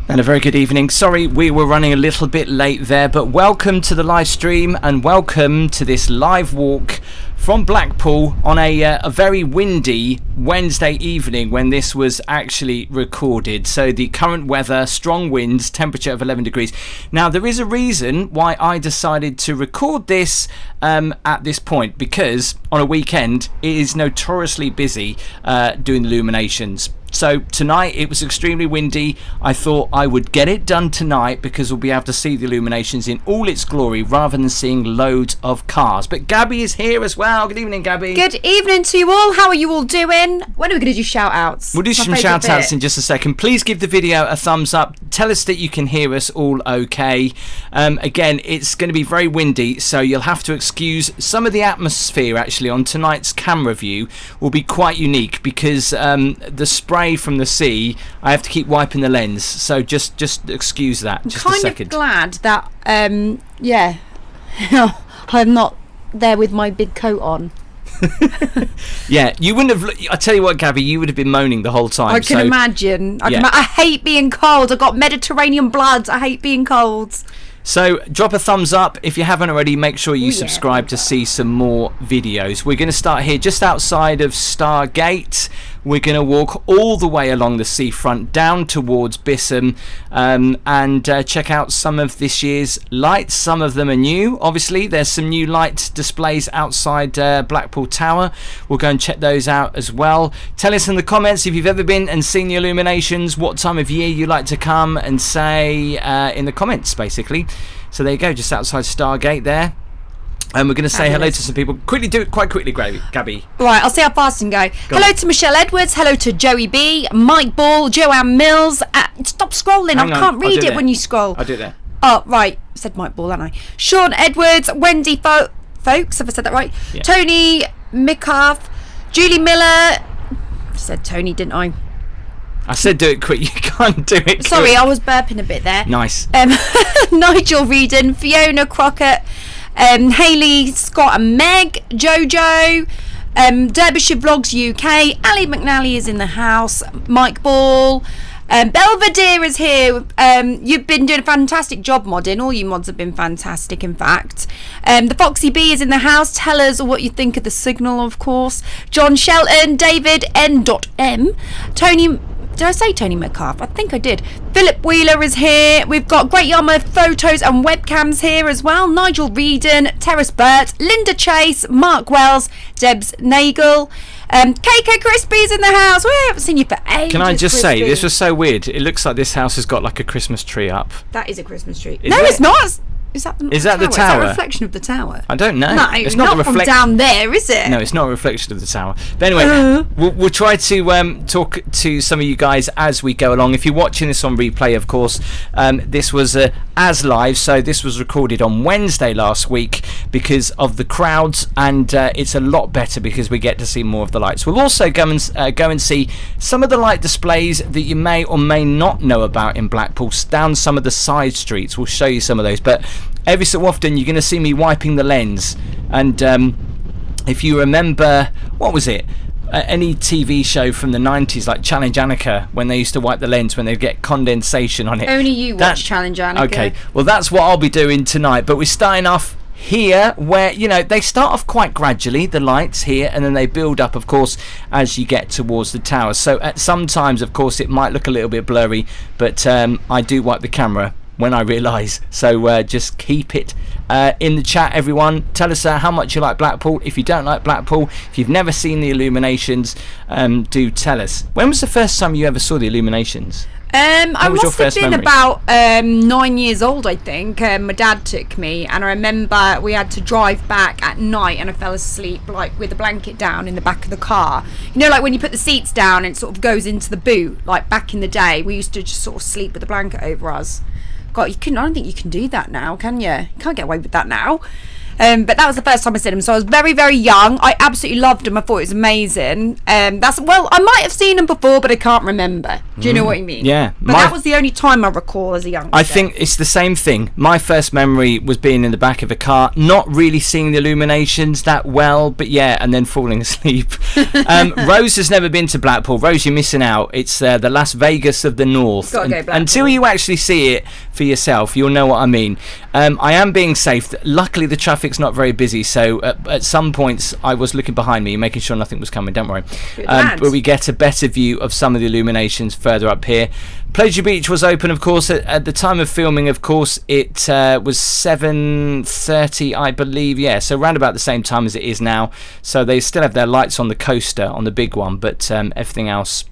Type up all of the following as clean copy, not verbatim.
And a very good evening. Sorry we were running a little bit late there, but welcome to the live stream and welcome to this live walk from Blackpool on a very windy Wednesday evening when this was actually recorded. So the current weather, strong winds, temperature of 11 degrees. Now there is a reason why I decided to record this at this point, because on a weekend it is notoriously busy doing the Illuminations. So tonight it was extremely windy. I thought I would get it done tonight because we'll be able to see the Illuminations in all its glory rather than seeing loads of cars. But Gabby is here as well. Good evening, Gabby. Good evening to you all. How are you all doing? When are we going to do shout outs? We'll do some shout outs in just a second. Please give the video a thumbs up. Tell us that you can hear us all okay. Again, it's going to be very windy, so you'll have to excuse some of the atmosphere actually on tonight's camera view will be quite unique because the spray from the sea, I have to keep wiping the lens, so just excuse that. Just a second. I'm kind of glad that yeah I'm not there with my big coat on. Yeah, you wouldn't have. I tell you what, Gabby, you would have been moaning the whole time. I can imagine. I hate being cold. I got Mediterranean blood. I hate being cold. So drop a thumbs up if you haven't already. Make sure you subscribe to see some more videos. We're going to start here just outside of Starr Gate. We're going to walk all the way along the seafront down towards Bispham and check out some of this year's lights. Some of them are new. Obviously, there's some new light displays outside Blackpool Tower. We'll go and check those out as well. Tell us in the comments if you've ever been and seen the Illuminations, what time of year you like to come and say in the comments, basically. So there you go, just outside Starr Gate there. And we're going to say hello to some people. Quickly, do it quite quickly, Gabby. Right, I'll see how fast I can go. Hello to Michelle Edwards. Hello to Joey B, Mike Ball, Joanne Mills. Stop scrolling. I can't read it when you scroll. I'll do it there. Oh, right. I said Mike Ball, haven't I? Sean Edwards, Wendy Folks. Have I said that right? Yeah. Tony Mickarth, Julie Miller. I said Tony, didn't I? I said do it quick. You can't do it. Sorry, I was burping a bit there. Nice. Nigel Reedon, Fiona Crockett. Hayley, Scott and Meg, Jojo, Derbyshire Vlogs UK, Ali McNally is in the house, Mike Ball, Belvedere is here. You've been doing a fantastic job modding. All you mods have been fantastic, in fact. The Foxy B is in the house. Tell us what you think of the signal, of course. John Shelton, David N.M, Tony... Did I say Tony McCarthy? I think I did. Philip Wheeler is here. We've got Great Yarmouth photos and webcams here as well. Nigel Reedon, Terrace Burt, Linda Chase, Mark Wells, Debs Nagel, KK Crispy's in the house. We haven't seen you for ages. Can I just say, this was so weird. It looks like this house has got like a Christmas tree up. That is a Christmas tree. No, it's not. Is that the tower? Is that a reflection of the tower? I don't know. No, it's not from down there, is it? No, it's not a reflection of the tower. But anyway, we'll try to talk to some of you guys as we go along. If you're watching this on replay, of course, this was as live, so this was recorded on Wednesday last week because of the crowds, and it's a lot better because we get to see more of the lights. We'll also go and see some of the light displays that you may or may not know about in Blackpool down some of the side streets. We'll show you some of those, but every so often you're going to see me wiping the lens, and if you remember, what was it, any TV show from the 90s like Challenge Annika, when they used to wipe the lens when they'd get condensation on it. Only you watch Challenge Annika. Okay, well that's what I'll be doing tonight, but we're starting off here where, you know, they start off quite gradually, the lights here, and then they build up, of course, as you get towards the tower. So at some times, of course, it might look a little bit blurry, but I do wipe the camera when I realise. So just keep it in the chat, everyone. Tell us how much you like Blackpool. If you don't like Blackpool, if you've never seen the Illuminations, do tell us. When was the first time you ever saw the Illuminations? I must have been about 9 years old, I think. My dad took me, and I remember we had to drive back at night, and I fell asleep like with a blanket down in the back of the car. You know, like when you put the seats down and it sort of goes into the boot. Like back in the day, we used to just sort of sleep with a blanket over us. God, I don't think you can do that now, can you? You can't get away with that now. But that was the first time I seen them, so I was very, very young. I absolutely loved them. I thought it was amazing. I might have seen them before, but I can't remember. Do you know what I mean? Yeah. But that was the only time I recall as a youngster. I think it's the same thing. My first memory was being in the back of a car, not really seeing the Illuminations that well, but yeah, and then falling asleep. Rose has never been to Blackpool. Rose, you're missing out. It's the Las Vegas of the North. Gotta go Blackpool. Until you actually see it for yourself, you'll know what I mean. I am being safe. Luckily, the traffic's not very busy, so at some points I was looking behind me, making sure nothing was coming. Don't worry. But we get a better view of some of the Illuminations further up here. Pleasure Beach was open, of course, at the time of filming. Of course, it was 7:30, I believe. Yeah, so around about the same time as it is now. So they still have their lights on the coaster, on the big one, but everything else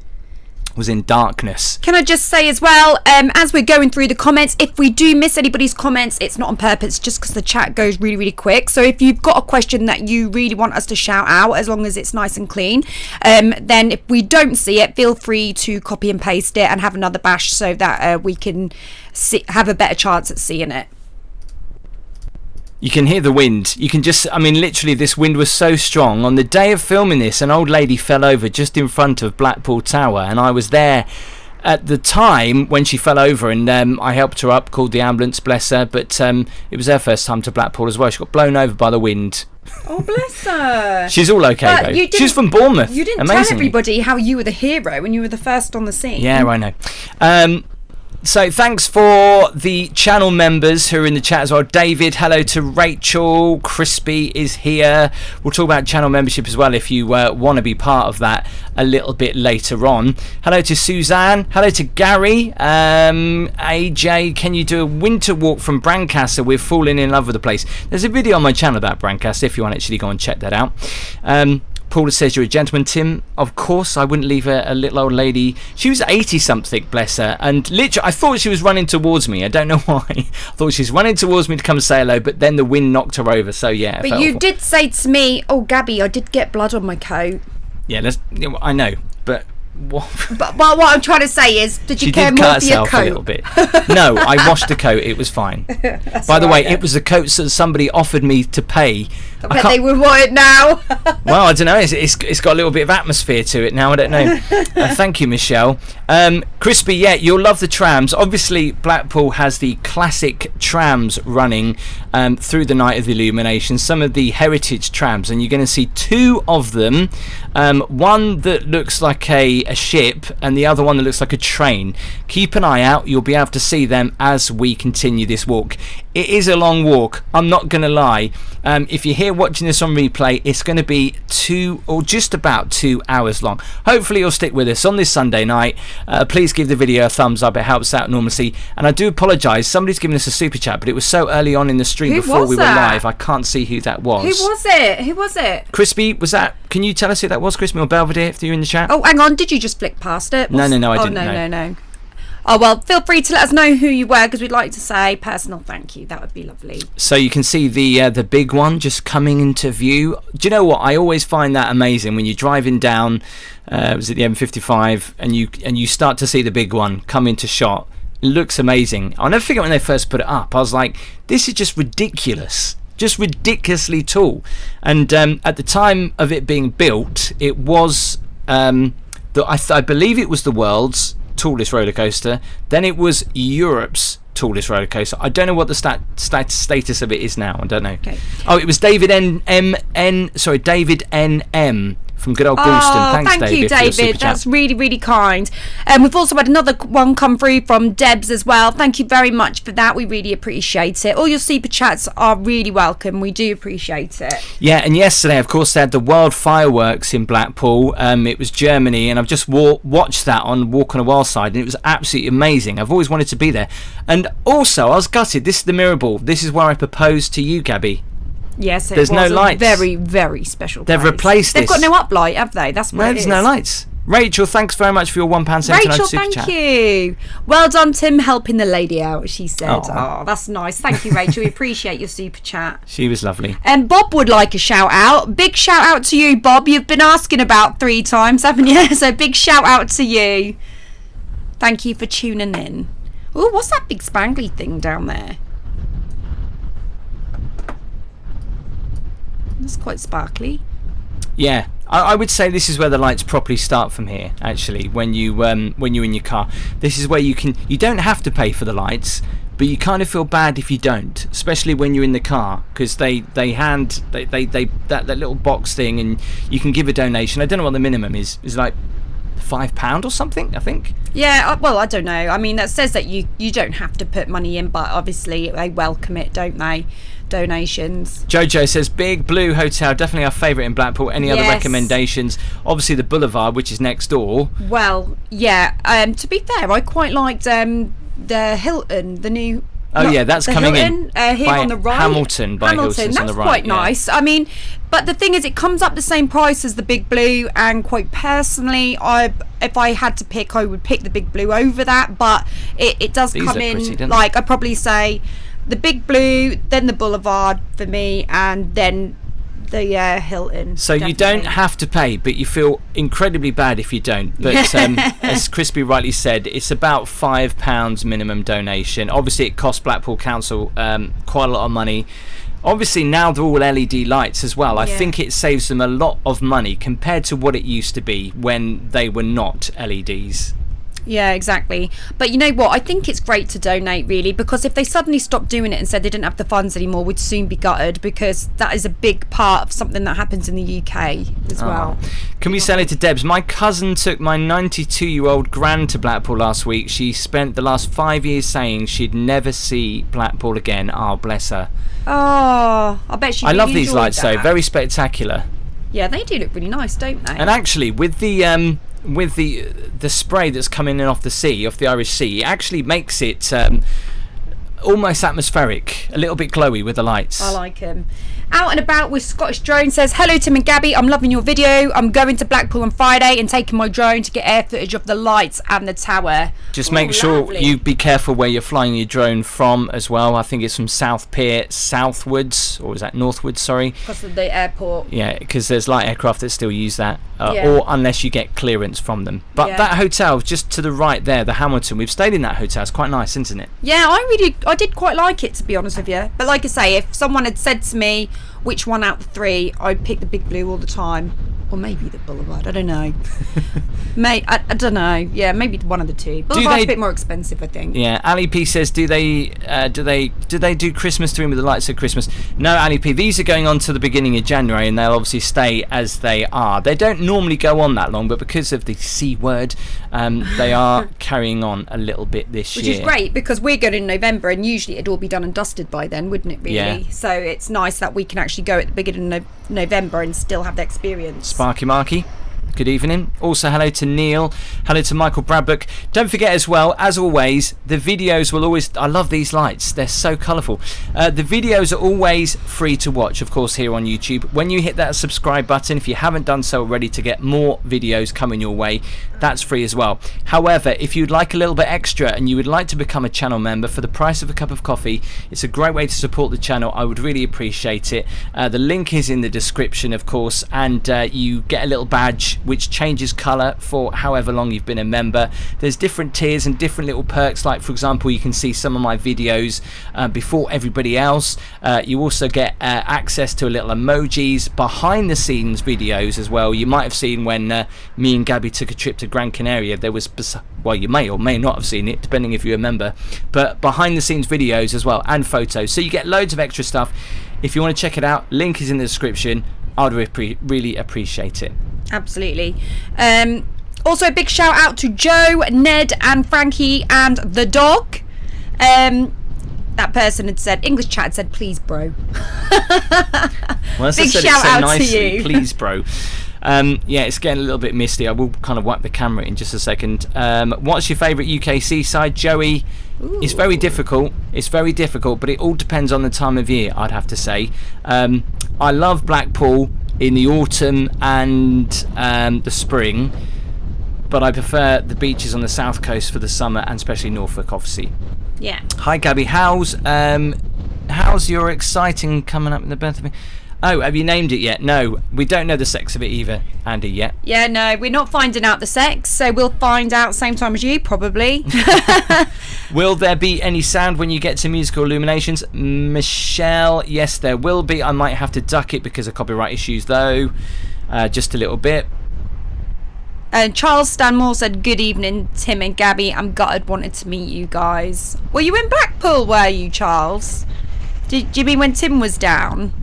was in darkness. Can I just say as well, as we're going through the comments, if we do miss anybody's comments, it's not on purpose, just because the chat goes really, really quick. So if you've got a question that you really want us to shout out, as long as it's nice and clean, then if we don't see it, feel free to copy and paste it and have another bash so that we can have a better chance at seeing it. You can hear the wind. You can just, I mean, literally this wind was so strong. On the day of filming this, an old lady fell over just in front of Blackpool Tower, and I was there at the time when she fell over, and I helped her up, called the ambulance, bless her, but it was her first time to Blackpool as well. She got blown over by the wind. Oh, bless her. She's all okay, though. She's from Bournemouth. You didn't tell everybody how you were the hero and you were the first on the scene. Yeah, I know. So thanks for the channel members who are in the chat as well. David, hello to Rachel. Crispy is here. We'll talk about channel membership as well if you want to be part of that a little bit later on. Hello to Suzanne. Hello to Gary. AJ, can you do a winter walk from Brancaster? We're falling in love with the place. There's a video on my channel about Brancaster if you want to actually go and check that out. Paula says you're a gentleman, Tim. Of course, I wouldn't leave a little old lady. She was 80-something, bless her. And literally, I thought she was running towards me. I don't know why. I thought she was running towards me to come say hello, but then the wind knocked her over. So, yeah. But you did say to me, oh, Gabby, I did get blood on my coat. Yeah, I know, but... What? But what I'm trying to say is, did you care more for your coat? A little bit. No, I washed the coat. It was fine. By the way, it was the coat that somebody offered me to pay. I bet they would want it now. Well, I don't know. It's got a little bit of atmosphere to it now. I don't know. Thank you, Michelle. Crispy, yeah, you'll love the trams. Obviously, Blackpool has the classic trams running through the night of the Illuminations. Some of the heritage trams, and you're going to see two of them. One that looks like a ship, and the other one that looks like a train. Keep an eye out. You'll be able to see them as we continue this walk. It is a long walk, I'm not going to lie. If you're here watching this on replay, it's going to be 2 or just about 2 hours long. Hopefully you'll stick with us on this Sunday night. Please give the video a thumbs up, it helps out enormously. And I do apologise, somebody's given us a super chat, but it was so early on in the stream before we were live, I can't see who that was. Who was it? Crispy, was that? Can you tell us who that was, Crispy or Belvedere, if you're in the chat? Oh, hang on, did you just flick past it? No, I didn't. No. Oh, well, feel free to let us know who you were, because we'd like to say personal thank you. That would be lovely. So you can see the big one just coming into view. Do you know what? I always find that amazing when you're driving down, was it the M55, and you start to see the big one come into shot. It looks amazing. I'll never forget when they first put it up. I was like, this is just ridiculous. Just ridiculously tall. And at the time of it being built, it was, I believe it was the world's tallest roller coaster. Then it was Europe's tallest roller coaster. I don't know what the status of it is now. I don't know. Okay. Oh, it was David N.M. from good old Goulston. Thanks, thank you, David. That's really, really kind. We've also had another one come through from Debs as well. Thank you very much for that. We really appreciate it. All your super chats are really welcome. We do appreciate it. Yeah, and yesterday, of course, they had the World Fireworks in Blackpool. It was Germany, and I've just watched that on Walk on a Wild Side, and it was absolutely amazing. I've always wanted to be there. And also, I was gutted. This is the Mirror Ball. This is where I proposed to you, Gabby. Yes, there's no lights. Very, very special place. They've replaced They've got no uplight, have they? That's what it is. There's no lights. Rachel, thanks very much for your £1 cent. Rachel, thank you. Well done, Tim, helping the lady out, she said. Oh, that's nice. Thank you, Rachel. We appreciate your super chat. She was lovely. And Bob would like a shout out. Big shout out to you, Bob. You've been asking about 3 times, haven't you? So big shout out to you. Thank you for tuning in. Oh, what's that big spangly thing down there? It's quite sparkly. Yeah, I would say this is where the lights properly start from here. Actually, when you're in your car, this is where you don't have to pay for the lights, but you kind of feel bad if you don't, especially when you're in the car, because they that little box thing, and you can give a donation. I don't know what the minimum is like £5 or something, I think. Yeah, well, I don't know. I mean, that says that you don't have to put money in, but obviously they welcome it, don't they? Donations. Jojo says Big Blue Hotel, definitely our favourite in Blackpool. Any other recommendations? Obviously the Boulevard, which is next door. Well, yeah. To be fair, I quite liked the Hilton, the new. Oh yeah, that's coming Hilton, in here by on the right. Hamilton Hilton's on the right. That's quite nice. I mean, but the thing is, it comes up the same price as the Big Blue, and quite personally, if I had to pick, I would pick the Big Blue over that. But it does come in pretty, like I'd probably say the Big Blue, then the Boulevard for me, and then the Hilton. So definitely. You don't have to pay, but you feel incredibly bad if you don't. But as Crispy rightly said, it's about £5 minimum donation. Obviously it costs Blackpool Council quite a lot of money. Obviously now they're all LED lights as well. I think it saves them a lot of money compared to what it used to be when they were not LEDs. Yeah, exactly. But you know what? I think it's great to donate, really, because if they suddenly stopped doing it and said they didn't have the funds anymore, we'd soon be gutted, because that is a big part of something that happens in the UK as well. Can we sell it to Debs? My cousin took my 92-year-old gran to Blackpool last week. She spent the last 5 years saying she'd never see Blackpool again. Oh, bless her. Oh, I bet she I really love these enjoyed lights, that. though. Very spectacular. Yeah, they do look really nice, don't they? And actually, with the spray that's coming in off the Irish Sea, it actually makes it almost atmospheric, a little bit glowy with the lights. I like him. Out and About with Scottish Drone says, hello Tim and Gabby, I'm loving your video. I'm going to Blackpool on Friday and taking my drone to get air footage of the lights and the tower. Just make sure you be careful where you're flying your drone from as well. I think it's from South Pier southwards, or is that northwards, sorry? Because of the airport. Yeah, because there's light aircraft that still use that, or unless you get clearance from them. But that hotel just to the right there, the Hamilton, we've stayed in that hotel. It's quite nice, isn't it? Yeah, I did quite like it, to be honest with you. But like I say, if someone had said to me which one out of the three, I'd pick the Big Blue all the time. Or maybe the Boulevard, I don't know. I don't know. Yeah, maybe one of the two. Boulevard's a bit more expensive, I think. Yeah, Ali P says, do they do Christmas theme with the lights at Christmas? No, Ali P, these are going on to the beginning of January, and they'll obviously stay as they are. They don't normally go on that long, but because of the C word, they are carrying on a little bit this year. Which is great, because we're going in November, and usually it'd all be done and dusted by then, wouldn't it, really? Yeah. So it's nice that we can actually go at the beginning of November and still have the experience. Sparky Marky, good evening. Also hello to Neil, hello to Michael Bradbook. Don't forget as well, as always, the videos will always, I love these lights, they're so colourful. The videos are always free to watch, of course, here on YouTube. When you hit that subscribe button, if you haven't done so already, to get more videos coming your way, that's free as well. However, if you'd like a little bit extra and you would like to become a channel member for the price of a cup of coffee, it's a great way to support the channel. I would really appreciate it. The link is in the description, of course, and you get a little badge which changes colour for however long you've been a member. There's different tiers and different little perks, like for example, you can see some of my videos before everybody else. You also get access to a little emojis, behind the scenes videos as well. You might have seen when me and Gabby took a trip to Gran Canaria, there was, well, you may or may not have seen it depending if you remember, but behind the scenes videos as well, and photos, so you get loads of extra stuff. If you want to check it out, link is in the description. I'd really appreciate it. Absolutely. Also a big shout out to Joe, Ned and Frankie and the dog. That person had said, English chat had said, please bro. Well, big shout out nicely, to you. Please bro. Yeah, it's getting a little bit misty. I will kind of wipe the camera in just a second. What's your favourite UK seaside, Joey? Ooh. It's very difficult, but it all depends on the time of year, I'd have to say. I love Blackpool in the autumn and the spring, but I prefer the beaches on the south coast for the summer, and especially Norfolk, obviously. Yeah. Hi Gabby, how's your exciting coming up in the birth of me? Oh, have you named it yet? No, we don't know the sex of it either, Andy, yet. Yeah, no, we're not finding out the sex, so we'll find out same time as you, probably. Will there be any sound when you get to musical illuminations? Michelle, yes, there will be. I might have to duck it because of copyright issues, though. Just a little bit. And Charles Stanmore said, good evening, Tim and Gabby. I'm gutted, wanted to meet you guys. Were you in Blackpool, were you, Charles? Did you mean when Tim was down?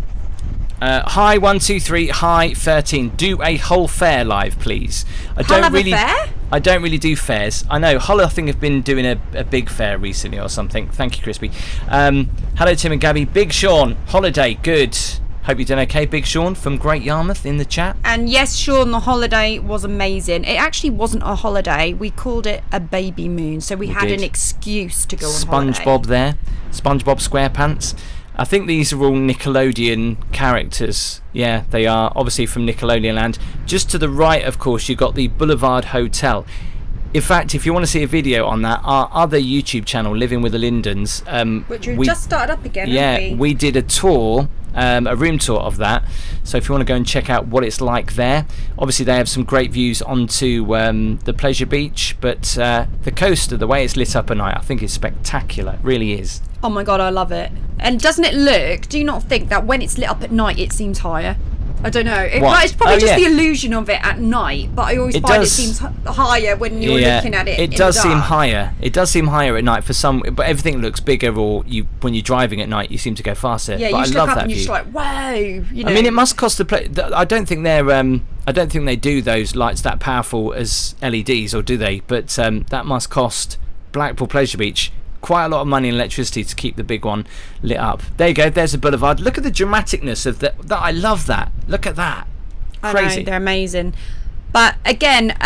Hi 123, hi 13. Do a whole fair live, please. I don't really do fairs. I know Hull, I think, have been doing a big fair recently or something. Thank you, Crispy. Hello, Tim and Gabby. Big Sean, holiday, good. Hope you're doing okay, Big Sean from Great Yarmouth in the chat. And yes, Sean, the holiday was amazing. It actually wasn't a holiday. We called it a baby moon, so we had an excuse to go on holiday. SpongeBob there, SpongeBob SquarePants. I think these are all Nickelodeon characters. Yeah, they are obviously from Nickelodeon land. Just to the right, of course, you've got the Boulevard Hotel. In fact, if you want to see a video on that, our other YouTube channel, Living with the Lindens, which we just started up again. Yeah, we did a tour, a room tour of that. So if you want to go and check out what it's like there, obviously they have some great views onto the Pleasure Beach, but the coast, the way it's lit up at night, I think is spectacular. It really is. Oh my god, I love it. And doesn't it look? Do you not think that when it's lit up at night, it seems higher? I don't know. It's probably just the illusion of it at night, but I always find it seems higher when you're looking at it. It does seem higher. It does seem higher at night for some, but everything looks bigger. Or when you're driving at night, you seem to go faster. Yeah, but you I just love look up that and you're view. just like, whoa. You know. I mean, it must cost I don't think they're. I don't think they do those lights that powerful as LEDs, or do they? But that must cost Blackpool Pleasure Beach quite a lot of money in electricity to keep the big one lit up. There you go. There's a boulevard. Look at the dramaticness of that. I love that. Look at that. Crazy. I know, they're amazing. But again,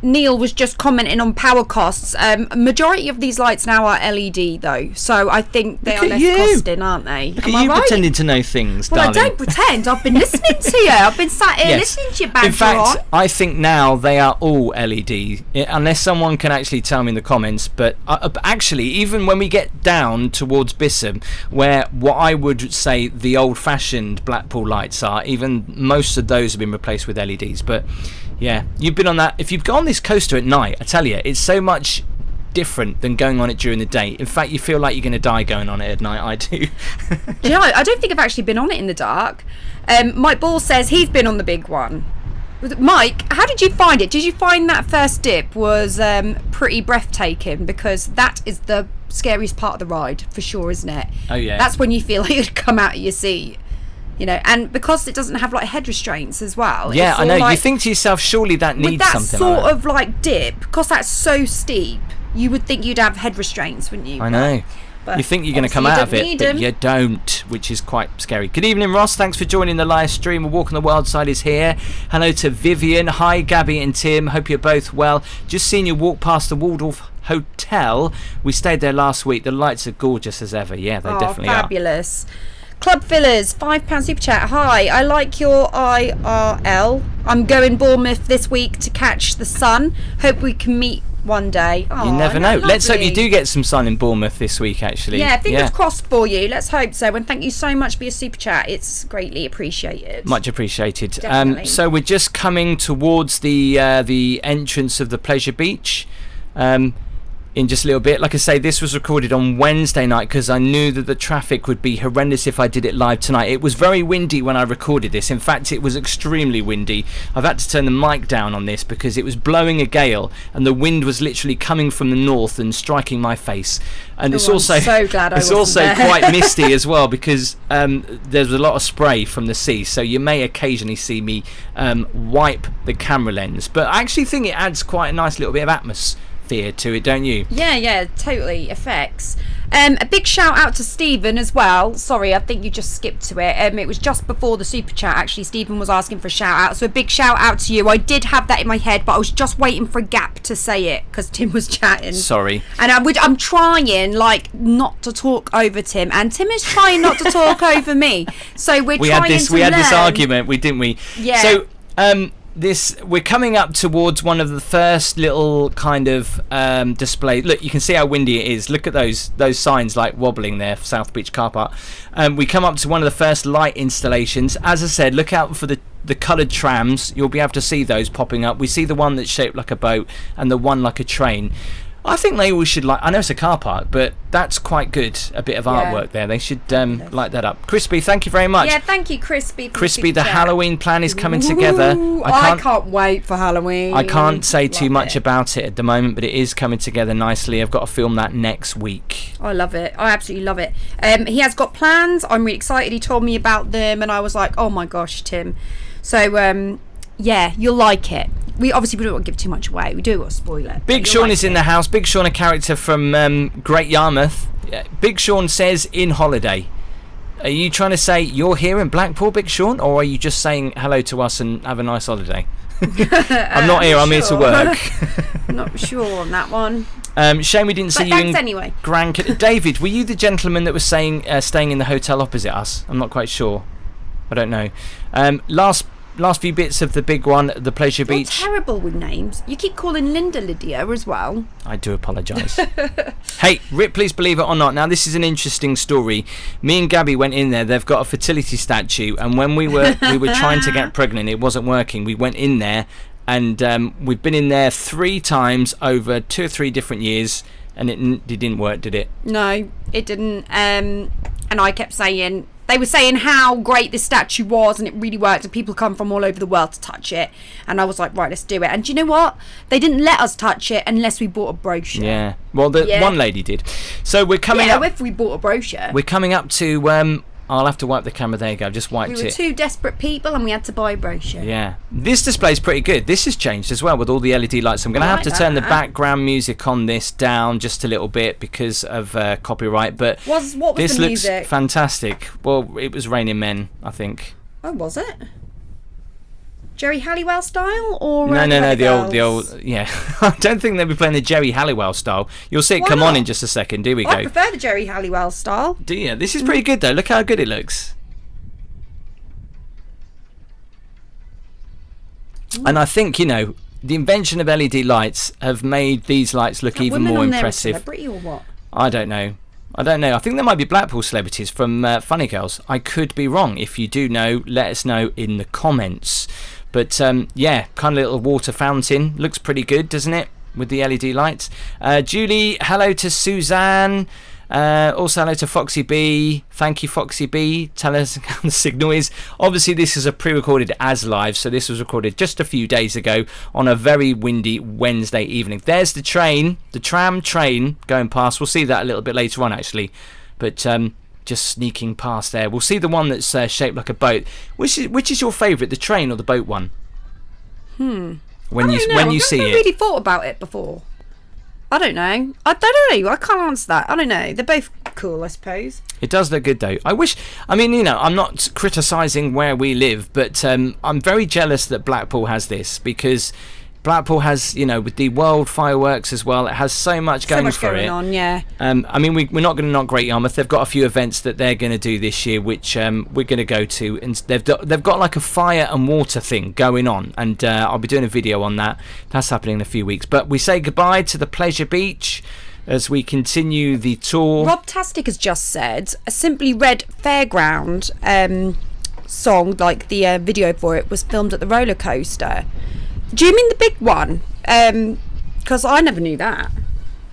Neil was just commenting on power costs. Majority of these lights now are LED though, so I think they are less costing, aren't they? Look at you pretending to know things, well, darling. I don't pretend. I've been listening to you. I've been sat here listening to you banter. In fact, I think now they are all LED, unless someone can actually tell me in the comments. But actually, even when we get down towards Bispham, where what I would say the old-fashioned Blackpool lights are, even most of those have been replaced with LEDs. But yeah, you've been on that. If you've gone on this coaster at night, I tell you, it's so much different than going on it during the day. In fact, you feel like you're going to die going on it at night. I do. Do you know, I don't think I've actually been on it in the dark. Mike Ball says he's been on the big one. Mike, how did you find it? Did you find that first dip was pretty breathtaking? Because that is the scariest part of the ride, for sure, isn't it? Oh yeah. That's when you feel like you'd come out of your seat. You know, and because it doesn't have like head restraints as well. Yeah, I know. Like, you think to yourself, surely that needs something with that sort of like dip, because that's so steep, you would think you'd have head restraints, wouldn't you? I know. But you think you're going to come out of it, but you don't, which is quite scary. Good evening, Ross. Thanks for joining the live stream. A Walk on the Wild Side is here. Hello to Vivian. Hi, Gabby and Tim. Hope you're both well. Just seen you walk past the Waldorf Hotel. We stayed there last week. The lights are gorgeous as ever. Yeah, they definitely fabulous. Club Fillers, £5 super chat. Hi, I like your IRL. I'm going Bournemouth this week to catch the sun. Hope we can meet one day. You never know. Let's hope you do get some sun in Bournemouth this week, actually. Yeah, fingers crossed for you. Let's hope so. And thank you so much for your super chat. It's greatly appreciated. Much appreciated. Definitely. So we're just coming towards the entrance of the Pleasure Beach. In just a little bit. Like I say, this was recorded on Wednesday night because I knew that the traffic would be horrendous if I did it live tonight. It was very windy when I recorded this. In fact, it was extremely windy. I've had to turn the mic down on this because it was blowing a gale and the wind was literally coming from the north and striking my face. And it's also so glad I wasn't there. Quite misty as well because there's a lot of spray from the sea, so you may occasionally see me wipe the camera lens, but I actually think it adds quite a nice little bit of atmosphere to it, don't you? Yeah, totally effects. A big shout out to Stephen as well. Sorry, I think you just skipped to it. It was just before the super chat actually. Stephen was asking for a shout out, so a big shout out to you. I did have that in my head, but I was just waiting for a gap to say it because Tim was chatting. Sorry. And I'm trying like not to talk over Tim, and Tim is trying not to talk over me. So we had this argument, didn't we? Yeah. So we're coming up towards one of the first little kind of display. Look, you can see how windy it is. Look at those signs like wobbling there, South Beach car park. We come up to one of the first light installations. As I said, look out for the coloured trams. You'll be able to see those popping up. We see the one that's shaped like a boat and the one like a train. I think they all should I know it's a car park, but that's quite good. A bit of artwork there. They should light that up. Crispy, thank you very much. Yeah, thank you, Crispy. Crispy, the Halloween plan is coming together. I can't wait for Halloween. I can't say too much about it at the moment, but it is coming together nicely. I've got to film that next week. I love it. I absolutely love it. He has got plans. I'm really excited. He told me about them, and I was like, oh my gosh, Tim. So, yeah, you'll like it. We don't want to give too much away. We do want to spoil it. Big Sean is in the house. Big Sean, a character from Great Yarmouth. Big Sean says in holiday. Are you trying to say you're here in Blackpool, Big Sean, or are you just saying hello to us and have a nice holiday? I'm not here. I'm here to work. Not sure on that one. Shame we didn't see you in anyway. David, were you the gentleman that was saying staying in the hotel opposite us? I'm not quite sure. I don't know. Last few bits of the big one, the Pleasure Beach. You're terrible with names. You keep calling Linda Lydia as well. I do apologise. Hey, Ripley's Believe It or Not. Now, this is an interesting story. Me and Gabby went in there. They've got a fertility statue, and when we were trying to get pregnant, it wasn't working. We went in there, and we've been in there 3 times over 2 or 3 different years, and it didn't work, did it? No, it didn't. And I kept saying... They were saying how great this statue was and it really worked and people come from all over the world to touch it. And I was like, right, let's do it. And do you know what? They didn't let us touch it unless we bought a brochure. Yeah. Well, one lady did. So we're coming up... Yeah, if we bought a brochure. We're coming up to... I'll have to wipe the camera. There you go. I've just wiped it. We were 2 desperate people and we had to buy a brochure. Yeah. This display's pretty good. This has changed as well with all the LED lights. I'm going to have to turn the background music on this down just a little bit because of copyright. But what was this the looks music? Fantastic. Well, it was Raining Men, I think. Oh, was it? Jerry Halliwell style or no, the old, yeah. I don't think they'll be playing the Jerry Halliwell style. You'll see it come on in just a second. Here we go. I prefer the Jerry Halliwell style. Do you? This is pretty good though. Look how good it looks. And I think, the invention of LED lights have made these lights look even more impressive. Celebrity or what? I don't know. I think there might be Blackpool celebrities from Funny Girls. I could be wrong. If you do know, let us know in the comments. But yeah, kind of little water fountain. Looks pretty good, doesn't it? With the LED lights. Julie, hello to Suzanne. Also hello to Foxy B. Thank you, Foxy B. Tell us how the signal is. Obviously this is a pre-recorded as live, so this was recorded just a few days ago on a very windy Wednesday evening. There's the train, the tram train going past. We'll see that a little bit later on actually, but just sneaking past there. We'll see the one that's shaped like a boat. Which is your favourite, the train or the boat one? When you see it. I've never really thought about it before. I don't know. I can't answer that. I don't know. They're both cool, I suppose. It does look good though. I'm not criticising where we live, but I'm very jealous that Blackpool has this, because Blackpool has, with the world fireworks as well, it has so much going for it. On, yeah. We're not going to knock Great Yarmouth. They've got a few events that they're going to do this year, which we're going to go to, and they've got like a fire and water thing going on, and I'll be doing a video on that. That's happening in a few weeks. But we say goodbye to the Pleasure Beach as we continue the tour. Rob Tastic has just said a Simply Red Fairground song, like the video for it was filmed at the roller coaster. Do you mean the big one? Because I never knew that.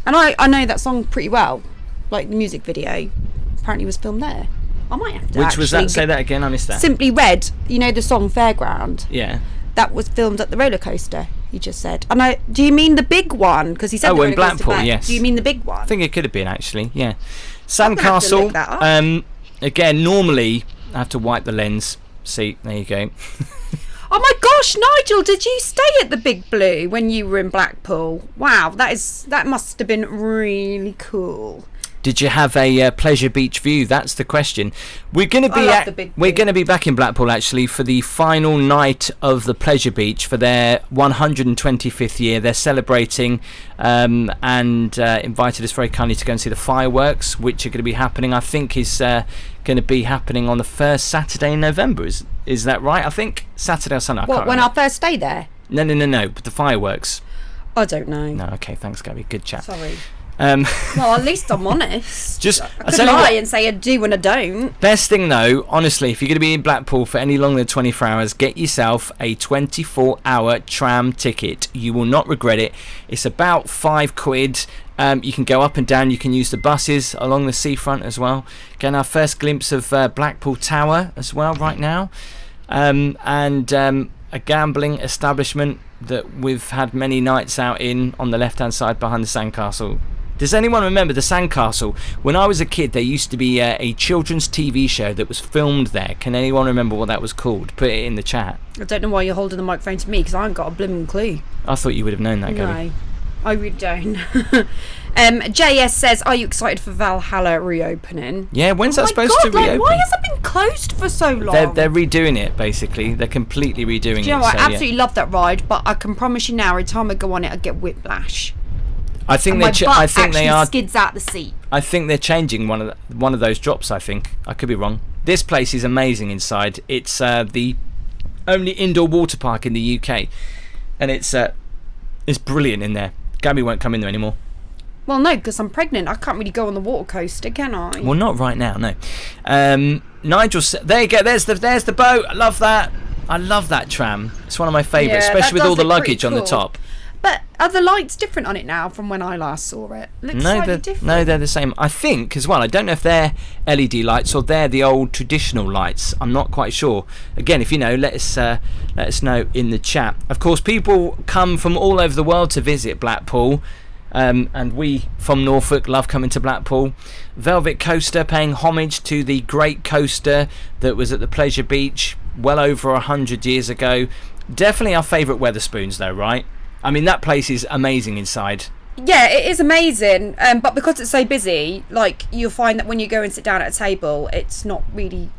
And I know that song pretty well. Like the music video apparently was filmed there. I might have to. Which was that? Say that again, I missed that. Simply Red, the song Fairground. Yeah. That was filmed at the roller coaster, he just said. And do you mean the big one? Because he said the roller in Blackpool, coaster. Yes. Do you mean the big one? I think it could have been actually, yeah. Sandcastle. Again, normally I have to wipe the lens. See, there you go. Oh my gosh, Nigel, did you stay at the Big Blue when you were in Blackpool? Wow, that must have been really cool. Did you have a Pleasure Beach view? That's the question. We're going to be back in Blackpool actually for the final night of the Pleasure Beach for their 125th year. They're celebrating and invited us very kindly to go and see the fireworks, which are going to be happening. I think is going to be happening on the first Saturday in November. Is that right? I think Saturday or Sunday. What, when our first day there? No. But the fireworks. I don't know. No. Okay. Thanks, Gabby. Good chat. Sorry. Well, at least I'm honest. I could lie and say I do when I don't. Best thing though, honestly, if you're going to be in Blackpool for any longer than 24 hours, get yourself a 24-hour tram ticket. You will not regret it. It's about £5, You can go up and down. You can use the buses along the seafront as well. Getting our first glimpse of Blackpool Tower as well right now. And a gambling establishment that we've had many nights out in on the left-hand side behind the sandcastle. Does anyone remember the sandcastle? When I was a kid, there used to be a children's TV show that was filmed there. Can anyone remember what that was called? Put it in the chat. I don't know why you're holding the microphone to me, because I haven't got a blooming clue. I thought you would have known that, Gabby. No, I really don't. JS says, are you excited for Valhalla reopening? Yeah, when's that supposed to reopen? Why has it been closed for so long? They're redoing it, basically. They're completely redoing it. Do you know what? I absolutely love that ride, but I can promise you now, every time I go on it, I get whiplash. I think I think they are skids out the seat. I think they're changing one of those drops. I think I could be wrong. This place is amazing inside. It's the only indoor water park in the UK, and it's brilliant in there. Gabby won't come in there anymore. Well, no, because I'm pregnant. I can't really go on the water coaster, can I? Well, not right now, no. Nigel, there you go. There's the boat. I love that. I love that tram. It's one of my favourites, especially with all the luggage on the top. But are the lights different on it now from when I last saw it? Looks slightly different. No, they're the same. I think as well. I don't know if they're LED lights or they're the old traditional lights. I'm not quite sure. Again, if you know, let us know in the chat. Of course, people come from all over the world to visit Blackpool. And we from Norfolk love coming to Blackpool. Velvet Coaster paying homage to the great coaster that was at the Pleasure Beach well over 100 years ago. Definitely our favourite Wetherspoons though, right? I mean, that place is amazing inside. Yeah, it is amazing, but because it's so busy, like, you'll find that when you go and sit down at a table, it's not really.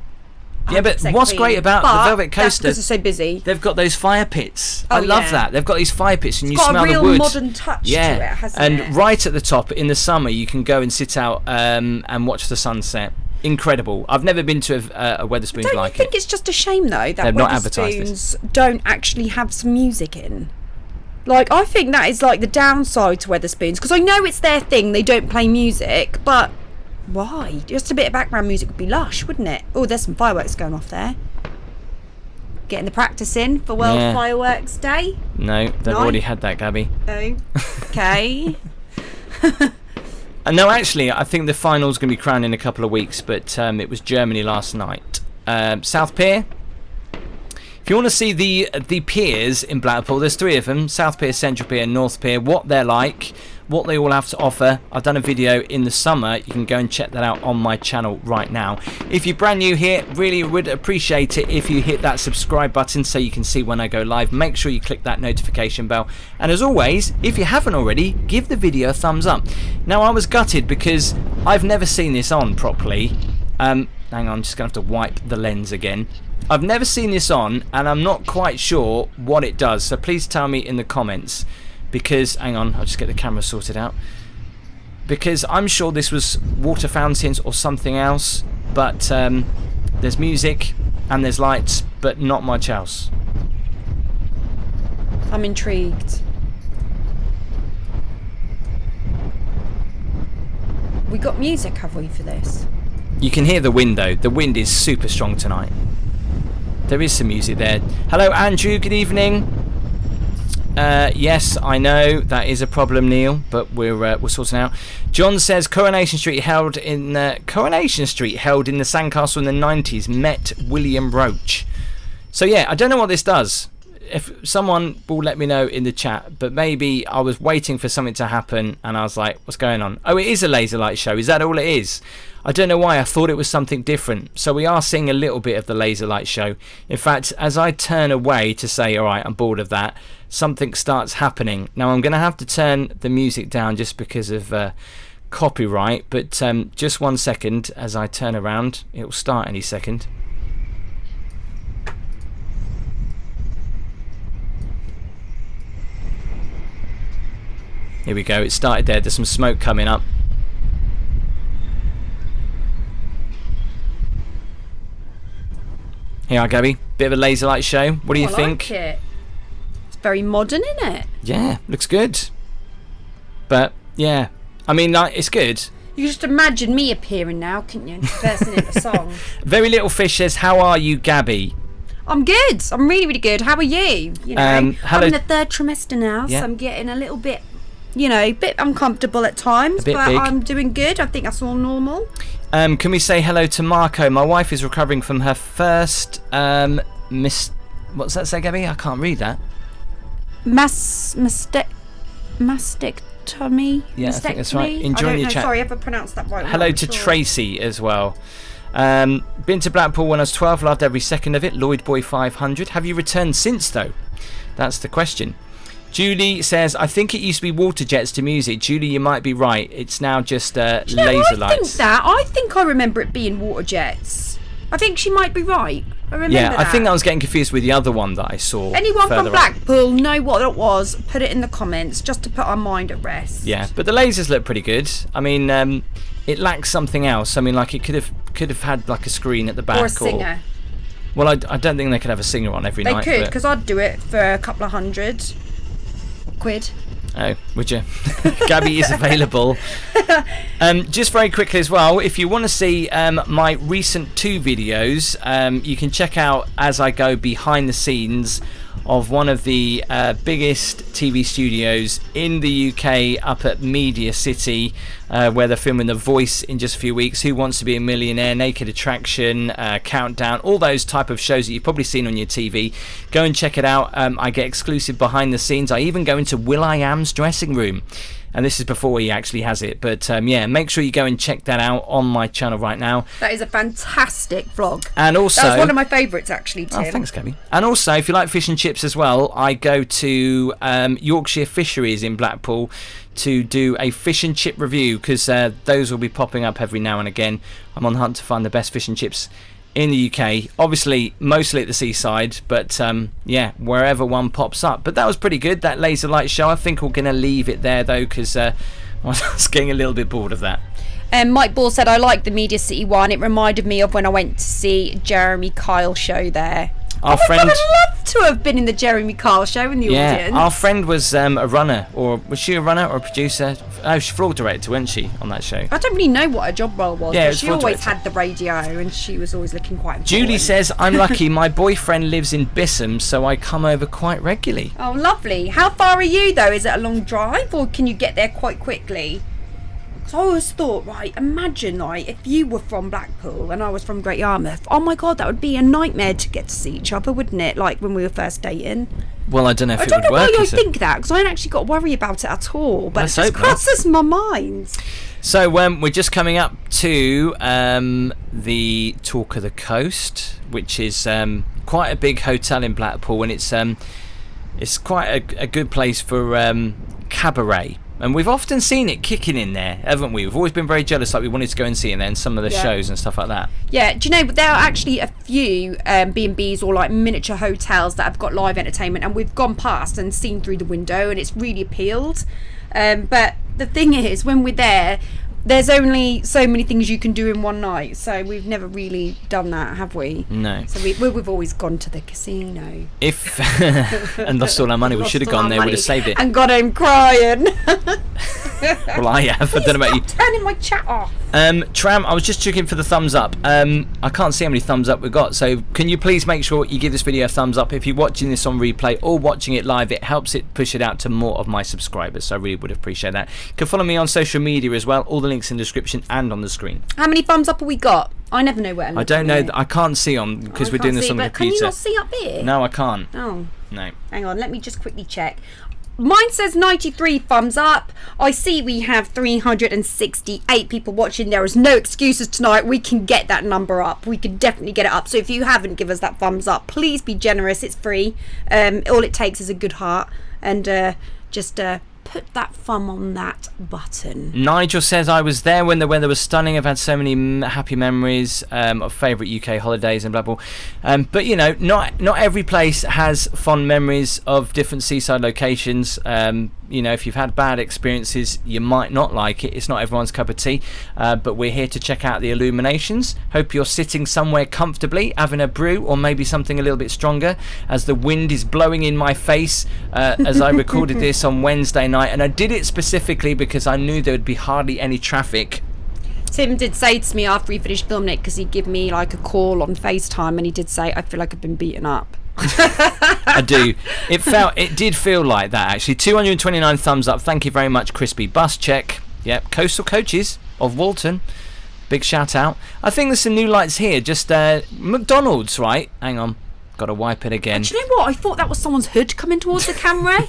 Yeah, but what's great about the Velvet Coaster? Because it's so busy. They've got those fire pits. I love that. They've got these fire pits, and you smell the wood. It's got a real modern touch to it, hasn't it? And right at the top in the summer, you can go and sit out and watch the sunset. Incredible. I've never been to a Wetherspoons like it. I think it's just a shame though that Wetherspoons don't actually have some music in. Like, I think that is like the downside to Wetherspoons, because I know it's their thing, they don't play music, but why? Just a bit of background music would be lush, wouldn't it? Oh, there's some fireworks going off there. Getting the practice in for World Fireworks Day. No, they've already had that, Gabby. Oh, okay. No, actually, I think the final's going to be crowned in a couple of weeks, but it was Germany last night. South Pier. If you want to see the piers in Blackpool, there's 3 of them: South Pier, Central Pier, North Pier. What they're like, what they all have to offer. I've done a video in the summer. You can go and check that out on my channel right now. If you're brand new here, really would appreciate it if you hit that subscribe button so you can see when I go live. Make sure you click that notification bell. And as always, if you haven't already, give the video a thumbs up. Now, I was gutted because I've never seen this on properly. Hang on, I'm just going to have to wipe the lens again. I've never seen this on, and I'm not quite sure what it does, so please tell me in the comments, because, hang on, I'll just get the camera sorted out, because I'm sure this was water fountains or something else, but there's music and there's lights, but not much else. I'm intrigued. We got music, have we, for this? You can hear the wind though. The wind is super strong tonight. There is some music there. Hello, Andrew. Good evening. Yes, I know that is a problem, Neil, but we're sorting out. John says Coronation Street held in the sandcastle in the 90s. Met William Roach. So yeah, I don't know what this does. If someone will let me know in the chat, but maybe I was waiting for something to happen and I was like, what's going on? Oh, it is a laser light show. Is that all it is? I don't know why. I thought it was something different. So we are seeing a little bit of the laser light show. In fact, as I turn away to say, all right, I'm bored of that, something starts happening. Now I'm going to have to turn the music down just because of copyright, but just 1 second as I turn around. It will start any second. Here we go, it started there. There's some smoke coming up. Here you are, Gabby. Bit of a laser light show. What do you think? I like it. It's very modern, isn't it? Yeah, looks good. But, yeah. I mean, like, it's good. You can just imagine me appearing now, couldn't you? Bursting into song. Very Little Fish says, how are you, Gabby? I'm good. I'm really, really good. How are you? You know, hello. I'm in the 3rd trimester now, yeah. So I'm getting a little bit you know, a bit uncomfortable at times, bit but big. I'm doing good. I think that's all normal. Can we say hello to Marco? My wife is recovering from her first what's that say, Gabby? I can't read that. Mastectomy. Yeah, I think that's right. Enjoying your chat. Sorry if I pronounced that right. Hello to Tracy as well. Been to Blackpool when I was 12, loved every second of it. Lloyd Boy 500. Have you returned since though? That's the question. Julie says, I think it used to be water jets to music. Julie, you might be right. It's now just laser lights. I think I remember it being water jets. I think she might be right. I remember that. I think I was getting confused with the other one that I saw. Anyone from Blackpool know what it was? Put it in the comments just to put our mind at rest. Yeah, but the lasers look pretty good. I mean, it lacks something else. I mean, like it could have had like a screen at the back or a singer. Well, I don't think they could have a singer on every night. They could, because I'd do it for a couple of £100. Oh, would you? Gabby is available. Just very quickly as well, if you want to see my recent 2 videos, you can check out as I go behind the scenes of one of the biggest TV studios in the UK up at Media City, where they're filming The Voice in just a few weeks, Who Wants to Be a Millionaire, Naked Attraction, Countdown, all those type of shows that you've probably seen on your TV. Go and check it out. I get exclusive behind the scenes. I even go into Will.i.am's dressing room. And this is before he actually has it. But yeah, make sure you go and check that out on my channel right now. That is a fantastic vlog. And also, that's one of my favourites actually, Tim. Oh, thanks, Gabby. And also, if you like fish and chips as well, I go to Yorkshire Fisheries in Blackpool to do a fish and chip review, because those will be popping up every now and again. I'm on the hunt to find the best fish and chips in the UK, obviously mostly at the seaside, but yeah, wherever one pops up. But that was pretty good, that laser light show. I think we're going to leave it there though, because I was getting a little bit bored of that. Mike Ball said, I like the Media City one. It reminded me of when I went to see Jeremy Kyle show there. Our friend, I'd love to have been in the Jeremy Kyle show in the audience. Our friend was a runner, or was she a runner or a producer? Oh, she floor director, wasn't she, on that show? I don't really know what her job role was, yeah, but she always had the radio and she was always looking quite important. Julie says, I'm lucky, my boyfriend lives in Bispham, so I come over quite regularly. Oh, lovely. How far are you though? Is it a long drive or can you get there quite quickly? I always thought, right, imagine like if you were from Blackpool and I was from Great Yarmouth. Oh my God, that would be a nightmare to get to see each other, wouldn't it? Like when we were first dating. Well, I don't know if it would work. I don't know why I think that, because I ain't actually got to worry about it at all. But it just crosses my mind. So we're just coming up to the Talk of the Coast, which is quite a big hotel in Blackpool, and it's quite a good place for cabaret. And we've often seen it kicking in there, haven't we? We've always been very jealous, like we wanted to go and see it then, some of the shows and stuff like that. Yeah, do you know, there are actually a few B&Bs or like miniature hotels that have got live entertainment, and we've gone past and seen through the window and it's really appealed. But the thing is, when we're there, there's only so many things you can do in one night, so we've never really done that, have we? No. So we've always gone to the casino. And lost all our money. We should have gone there, would have saved it. And got home crying. Well, I have. I don't know about you. Turning my chat off. Tram, I was just checking for the thumbs up. I can't see how many thumbs up we've got, so can you please make sure you give this video a thumbs up if you're watching this on replay or watching it live. It helps it push it out to more of my subscribers, so I really would appreciate that. You can follow me on social media as well. All the links in the description and on the screen. How many thumbs up have we got? I never know where. I don't know. I can't see on, because we're doing this on the computer. Can you not see up here? No, I can't. Oh. No. Hang on, let me just quickly check. Mine says 93 thumbs up. I see we have 368 people watching. There is no excuses tonight. We can get that number up. We can definitely get it up. So if you haven't given us that thumbs up, please be generous. It's free. All it takes is a good heart. And just put that thumb on that button. Nigel says, I was there when the weather was stunning. I've had so many happy memories of favourite UK holidays in Blackpool. But you know, not every place has fond memories of different seaside locations. You know, if you've had bad experiences, you might not like it. It's not everyone's cup of tea. But we're here to check out the Illuminations. Hope you're sitting somewhere comfortably, having a brew or maybe something a little bit stronger, as the wind is blowing in my face as I recorded this on Wednesday night. And I did it specifically because I knew there would be hardly any traffic. Tim did say to me after he finished filming it, because he'd give me like a call on FaceTime, and he did say, I feel like I've been beaten up. I do. It did feel like that, actually. 229 thumbs up. Thank you very much, Crispy Bus Check. Yep, Coastal Coaches of Walton. Big shout out. I think there's some new lights here. Just McDonald's, right? Hang on. Got to wipe it again. Do you know what? I thought that was someone's hood coming towards the camera.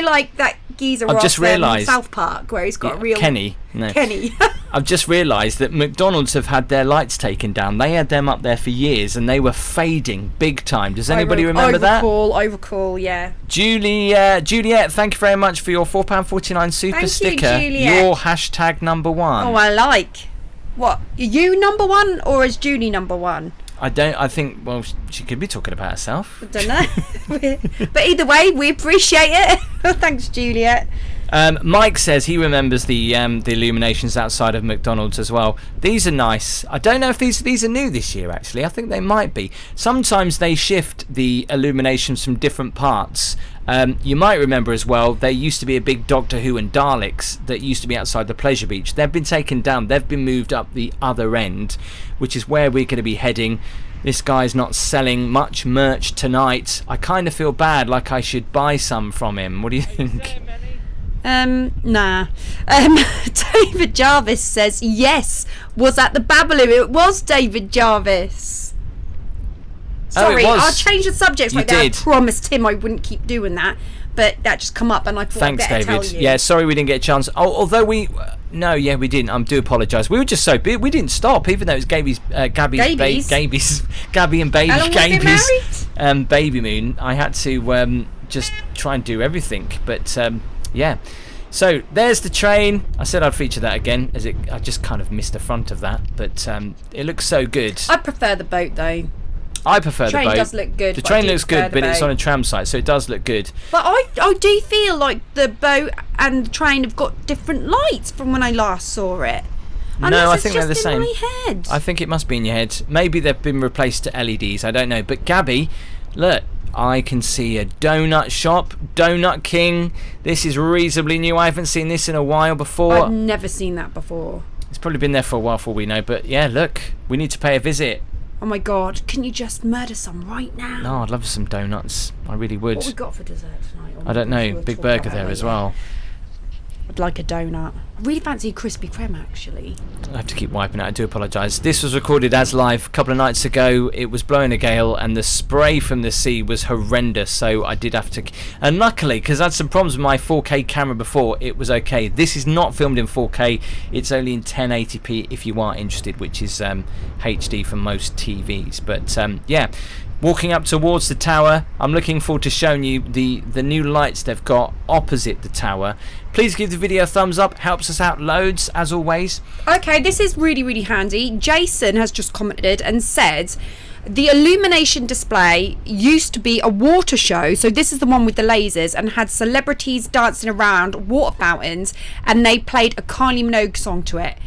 like that geezer I've just realised South Park where he's got a real Kenny. No. Kenny. I've just realised that McDonald's have had their lights taken down. They had them up there for years and they were fading big time. Does anybody remember that? I recall, yeah. Juliet, thank you very much for your £4.49 super sticker. Juliet. Your hashtag number one. Oh, I like. What? Are you number one or is Julie number one? I think, well, she could be talking about herself. I don't know. But either way, we appreciate it. Thanks, Juliet. Mike says he remembers the illuminations outside of McDonald's as well. These are nice. I don't know if these are new this year, actually. I think they might be. Sometimes they shift the illuminations from different parts. You might remember as well, there used to be a big Doctor Who and Daleks that used to be outside the Pleasure Beach. They've been taken down. They've been moved up the other end, which is where we're going to be heading. This guy's not selling much merch tonight. I kind of feel bad, like I should buy some from him. What do you think? Nah. David Jarvis says, yes, was at the Babaloo. It was David Jarvis. Sorry, I'll change the subject right there. I promised him I wouldn't keep doing that, but that just come up and I thought I'd better tell you. Yeah, sorry we didn't get a chance. Although we didn't. I do apologise. We were just so busy. We didn't stop, even though it was Gabby and Baby Baby Moon. I had to just try and do everything, but yeah. So there's the train. I said I'd feature that again, I just kind of missed the front of that, but it looks so good. I prefer the boat though. I prefer the boat. The train does look good. The train looks good, but it's on a tram site, so it does look good. But I do feel like the boat and the train have got different lights from when I last saw it. No, I think they're the same. In my head. I think it must be in your head. Maybe they've been replaced to LEDs. I don't know. But Gabby, look, I can see a donut shop, Donut King. This is reasonably new. I haven't seen this in a while before. I've never seen that before. It's probably been there for a while, for all we know. But yeah, look, we need to pay a visit. Oh my God, can you just murder some right now? No, I'd love some donuts. I really would. What we got for dessert tonight? I don't know. Big burger there as well. I'd like a donut. I really fancy a Krispy Kreme, actually. I have to keep wiping it. I do apologise. This was recorded as live a couple of nights ago. It was blowing a gale and the spray from the sea was horrendous, so I did have to... And luckily, because I had some problems with my 4K camera before, it was okay. This is not filmed in 4K. It's only in 1080p if you are interested, which is HD for most TVs. But yeah, walking up towards the tower, I'm looking forward to showing you the new lights they've got opposite the tower. Please give the video a thumbs up, helps us out loads as always. Okay, this is really, really handy. Jason has just commented and said the illumination display used to be a water show, so this is the one with the lasers, and had celebrities dancing around water fountains, and they played a Kylie Minogue song to it.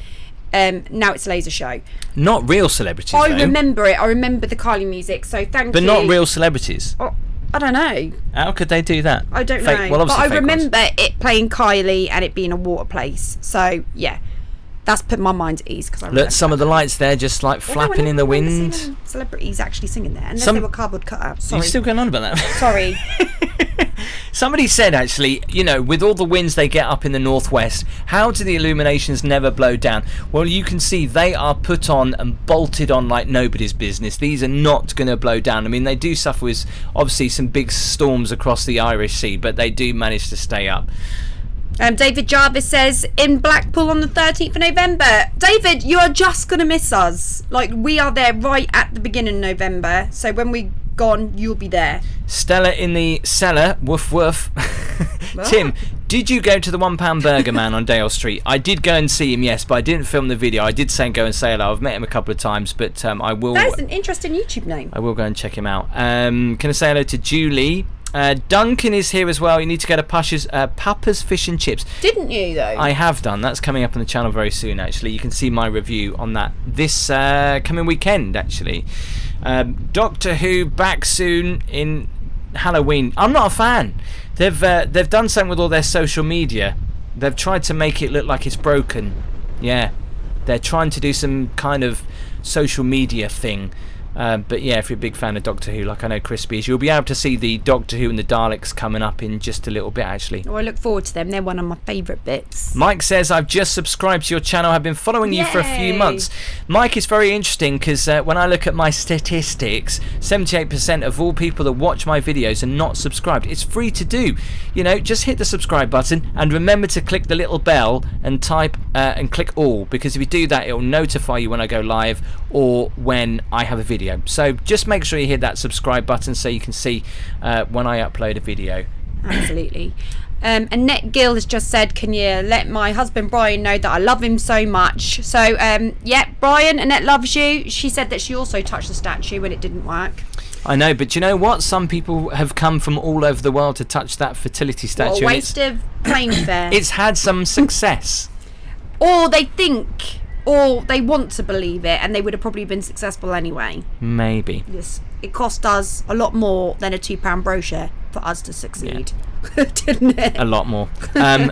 Now it's a laser show. Not real celebrities, I remember it. I remember the Kylie music, so thank you. But not real celebrities? Oh, I don't know. How could they do that? I don't know. Well, but I remember it playing Kylie and it being a water place. So, yeah. That's put my mind at ease. Look, some of the lights there just like flapping in the wind. Celebrities actually singing there. Unless they were cardboard cutouts. Sorry. You're still going on about that? Sorry. Somebody said, actually, you know, with all the winds they get up in the northwest, how do the illuminations never blow down? Well, you can see they are put on and bolted on like nobody's business. These are not going to blow down. I mean, they do suffer with, obviously, some big storms across the Irish Sea, but they do manage to stay up. David Jarvis says, in Blackpool on the 13th of November. David, you are just going to miss us. Like, we are there right at the beginning of November. So when we gone, you'll be there. Stella in the cellar, woof woof. Tim, did you go to the £1 Burger Man on Dale Street? I did go and see him, yes, but I didn't film the video. I did say go and say hello. I've met him a couple of times, but I will... That is an interesting YouTube name. I will go and check him out. Can I say hello to Julie? Duncan is here as well. You need to go to Papa's Fish and Chips. Didn't you, though? I have done. That's coming up on the channel very soon, actually. You can see my review on that this coming weekend, actually. Doctor Who back soon in Halloween. I'm not a fan. They've done something with all their social media. They've tried to make it look like it's broken. Yeah. They're trying to do some kind of social media thing. But yeah, if you're a big fan of Doctor Who, like I know Crispy is, you'll be able to see the Doctor Who and the Daleks coming up in just a little bit, actually. Oh, I look forward to them. They're one of my favourite bits. Mike says, I've just subscribed to your channel. I've been following you for a few months. Mike, is very interesting because when I look at my statistics, 78% of all people that watch my videos are not subscribed. It's free to do. You know, just hit the subscribe button and remember to click the little bell and type and click all, because if you do that, it'll notify you when I go live or when I have a video. So just make sure you hit that subscribe button so you can see when I upload a video. Absolutely. Annette Gill has just said, can you let my husband Brian know that I love him so much? So yeah, Brian, Annette loves you. She said that she also touched the statue when it didn't work. I know, but you know what? Some people have come from all over the world to touch that fertility statue. What a waste of plane fare. It's had some success. Or they think, or they want to believe it, and they would have probably been successful anyway. Maybe. Yes. It cost us a lot more than a £2 brochure for us to succeed. Yeah. Didn't it? A lot more.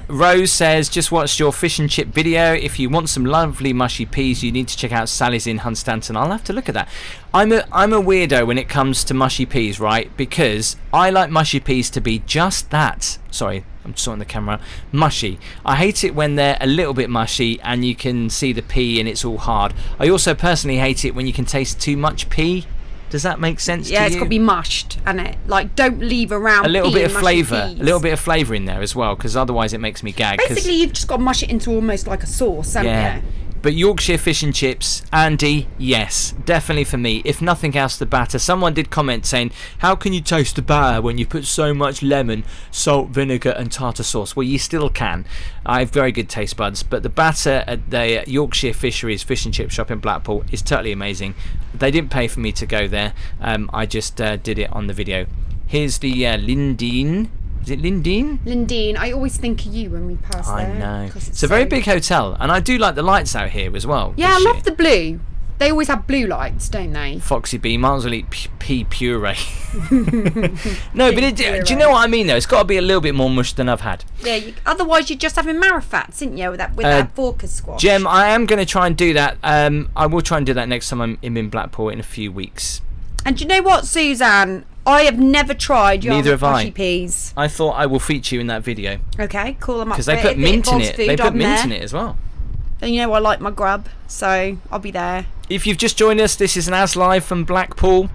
Rose says, just watched your fish and chip video. If you want some lovely mushy peas, you need to check out Sally's in Hunstanton. I'll have to look at that. I'm a weirdo when it comes to mushy peas, right? Because I like mushy peas to be just that. Sorry, I'm sorting the camera. Mushy. I hate it when they're a little bit mushy and you can see the pea and it's all hard. I also personally hate it when you can taste too much pea. Does that make sense to you? Yeah, it's got to be mushed, and it like don't leave around a little bit of flavour, peas. A little bit of flavour in there as well, because otherwise it makes me gag. Basically, you've just got to mush it into almost like a sauce, haven't you? But Yorkshire fish and chips, Andy, yes, definitely for me. If nothing else, the batter. Someone did comment saying, how can you taste the batter when you put so much lemon, salt, vinegar and tartar sauce? Well, you still can. I have very good taste buds, but the batter at the Yorkshire Fisheries fish and chip shop in Blackpool is totally amazing. They didn't pay for me to go there. I just did it on the video. Here's the Lindeen. Is it Lindeen? Lindeen. I always think of you when we pass there. I know. It's a very big hotel, and I do like the lights out here as well. Yeah, I love the blue. They always have blue lights, don't they? Foxy B, might as well eat pea puree. No, but do you know what I mean though? It's got to be a little bit more mush than I've had. Yeah, otherwise you're just having marifats, isn't you, with that focus squash? Jem, I am going to try and do that. I will try and do that next time I'm in Blackpool in a few weeks. And do you know what, Suzanne? I have never tried your mushy peas. I thought I will feature you in that video. Okay, cool. I'm up because they put mint in it. They put mint in it as well. And you know I like my grub, so I'll be there. If you've just joined us, this is an As Live from Blackpool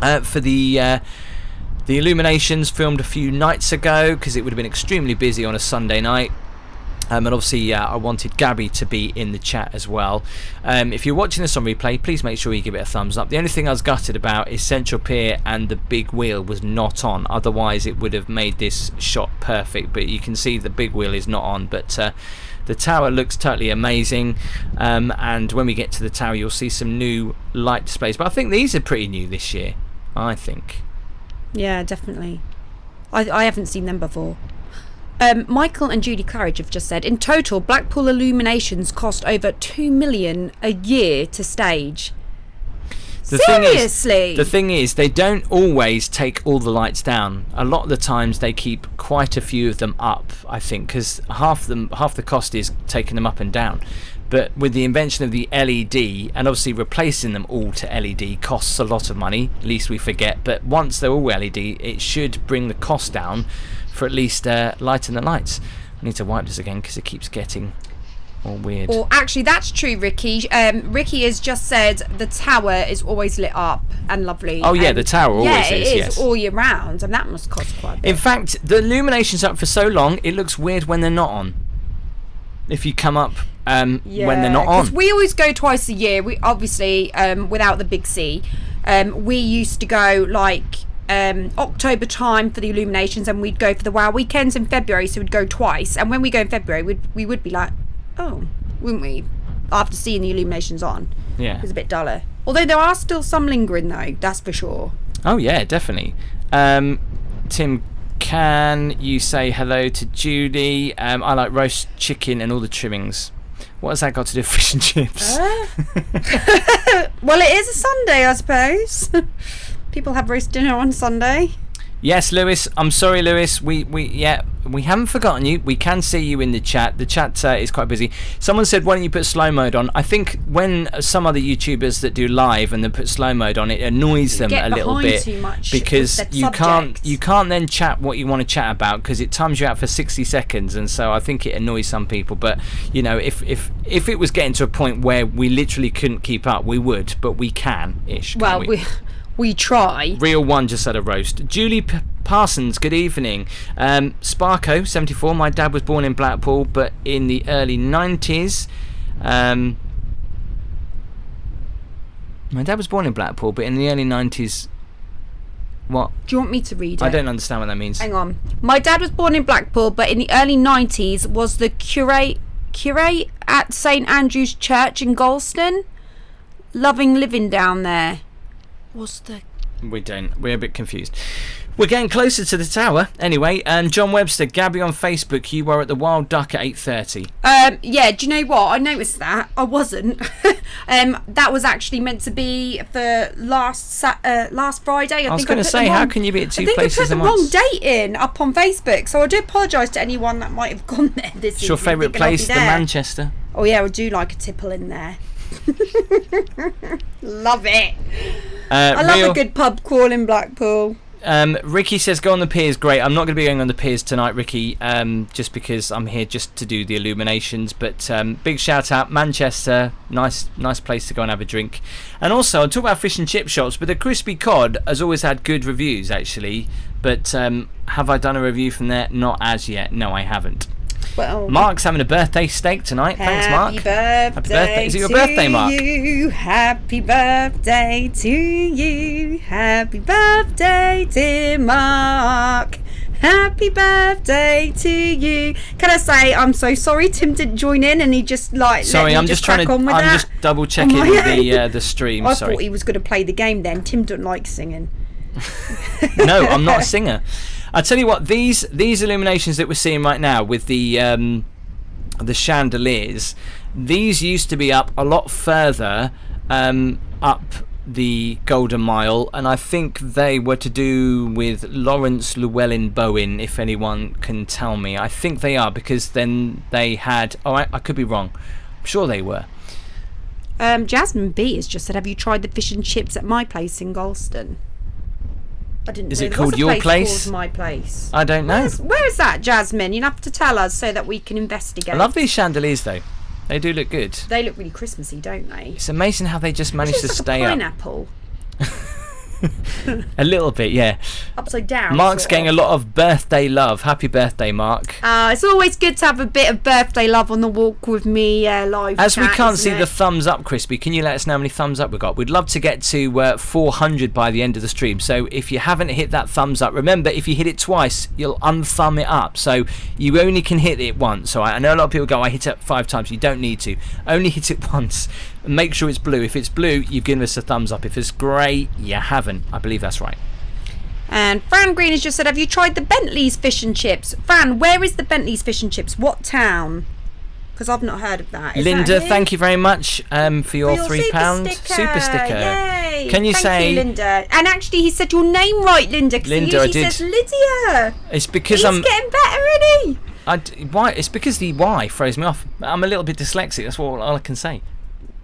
for the Illuminations, filmed a few nights ago because it would have been extremely busy on a Sunday night. And obviously I wanted Gabby to be in the chat as well. If you're watching this on replay, please make sure you give it a thumbs up. The only thing I was gutted about is Central Pier and the big wheel was not on. Otherwise it would have made this shot perfect. But you can see the big wheel is not on. But the tower looks totally amazing. And when we get to the tower, you'll see some new light displays. But I think these are pretty new this year, I think. Yeah, definitely. I haven't seen them before. Michael and Judy Claridge have just said, in total, Blackpool Illuminations cost over $2 million a year to stage. Seriously? The thing is, they don't always take all the lights down. A lot of the times they keep quite a few of them up, I think, because half the cost is taking them up and down. But with the invention of the LED, and obviously replacing them all to LED costs a lot of money, at least we forget. But once they're all LED, it should bring the cost down for at least lighting the lights. I need to wipe this again because it keeps getting all weird. Or actually, that's true, Ricky. Ricky has just said the tower is always lit up and lovely. Oh yeah, the tower always is. It yes, all year round, and that must cost quite a bit. In fact, the illumination's up for so long, it looks weird when they're not on. If you come up when they're not on. Because we always go twice a year. We obviously without the big C. We used to go like October time for the illuminations, and we'd go for the WOW weekends in February, so we'd go twice. And when we go in February, we would be like, oh, wouldn't we, after seeing the illuminations on? Yeah, it's a bit duller, although there are still some lingering though, that's for sure. Oh yeah, definitely. Tim, can you say hello to Judy? I like roast chicken and all the trimmings. What has that got to do with fish and chips? Well, it is a Sunday, I suppose. People have roast dinner on Sunday. Yes, Lewis. I'm sorry, Lewis. We haven't forgotten you. We can see you in the chat. The chat is quite busy. Someone said, "Why don't you put slow mode on?" I think when some other YouTubers that do live and they put slow mode on, it annoys them a little bit too much because you subject. can't then chat what you want to chat about because it times you out for 60 seconds, and so I think it annoys some people. But you know, if it was getting to a point where we literally couldn't keep up, we would, but we can ish. Well, we try. Real one just had a roast. Julie Parsons, good evening. Sparko 74. My dad was born in Blackpool, but in the early 90s. My dad was born in Blackpool, but in the early 90s. What? Do you want me to read it? I don't understand what that means. Hang on. My dad was born in Blackpool, but in the early 90s was the curate at St Andrew's Church in Galston. Loving living down there. We're a bit confused. We're getting closer to the tower anyway. And John Webster, Gabby on Facebook, you were at the Wild Duck at 8:30. Yeah, do you know what? I noticed that. I wasn't. That was actually meant to be for last Friday. I was going to say, how can you be at two places at once? I think I put the wrong date in up on Facebook, so I do apologise to anyone that might have gone there this evening. It's your favourite place, the Manchester? Oh yeah, I do like a tipple in there. Love it. I love a good pub crawl in Blackpool. Ricky says go on the piers. Great. I'm not going to be going on the piers tonight, Ricky, just because I'm here just to do the illuminations. But big shout out Manchester, nice place to go and have a drink. And also I'll talk about fish and chip shops, but the crispy cod has always had good reviews actually. But have I done a review from there? Not as yet. No, I haven't. Well, Mark's having a birthday steak tonight. Thanks, Mark. Happy birthday. Is it your birthday, Mark? Happy birthday to you. Happy birthday, dear Mark. Happy birthday to you. Can I say I'm so sorry Tim didn't join in and he just I'm just double checking the stream. I thought he was going to play the game then. Tim doesn't like singing. No, I'm not a singer. I tell you what, these illuminations that we're seeing right now with the chandeliers, these used to be up a lot further up the Golden Mile, and I think they were to do with Lawrence Llewellyn Bowen, if anyone can tell me. I think they are, because then they had... Oh, I could be wrong. I'm sure they were. Jasmine B has just said, have you tried the fish and chips at my place in Galston? I didn't know. Is it called your place? Called my place. I don't know. Where is that, Jasmine? You'll have to tell us so that we can investigate. I love these chandeliers though. They do look good. They look really Christmassy, don't they? It's amazing how they just managed to stay up. Pineapple. A little bit, yeah. Upside down. Mark's getting a lot of birthday love. Happy birthday, Mark. It's always good to have a bit of birthday love on the walk with me live. As we can't see the thumbs up, Crispy, can you let us know how many thumbs up we got? We'd love to get to 400 by the end of the stream. So if you haven't hit that thumbs up, remember, if you hit it twice, you'll unthumb it up. So you only can hit it once. All right? I know a lot of people go, I hit it 5 times. You don't need to. Only hit it once. Make sure it's blue. If it's blue, you've given us a thumbs up. If it's grey, you haven't. I believe that's right. And Fran Green has just said, have you tried the Bentley's fish and chips? Fran, where is the Bentley's fish and chips? What town? Because I've not heard of that. Linda, thank you very much for your £3 super sticker. Yay. Can you Thank you, Linda? And actually, he said your name right, Linda. Linda, I did. Says Lydia. It's because He's getting better, isn't he? Why? It's because the Y throws me off. I'm a little bit dyslexic. That's all I can say.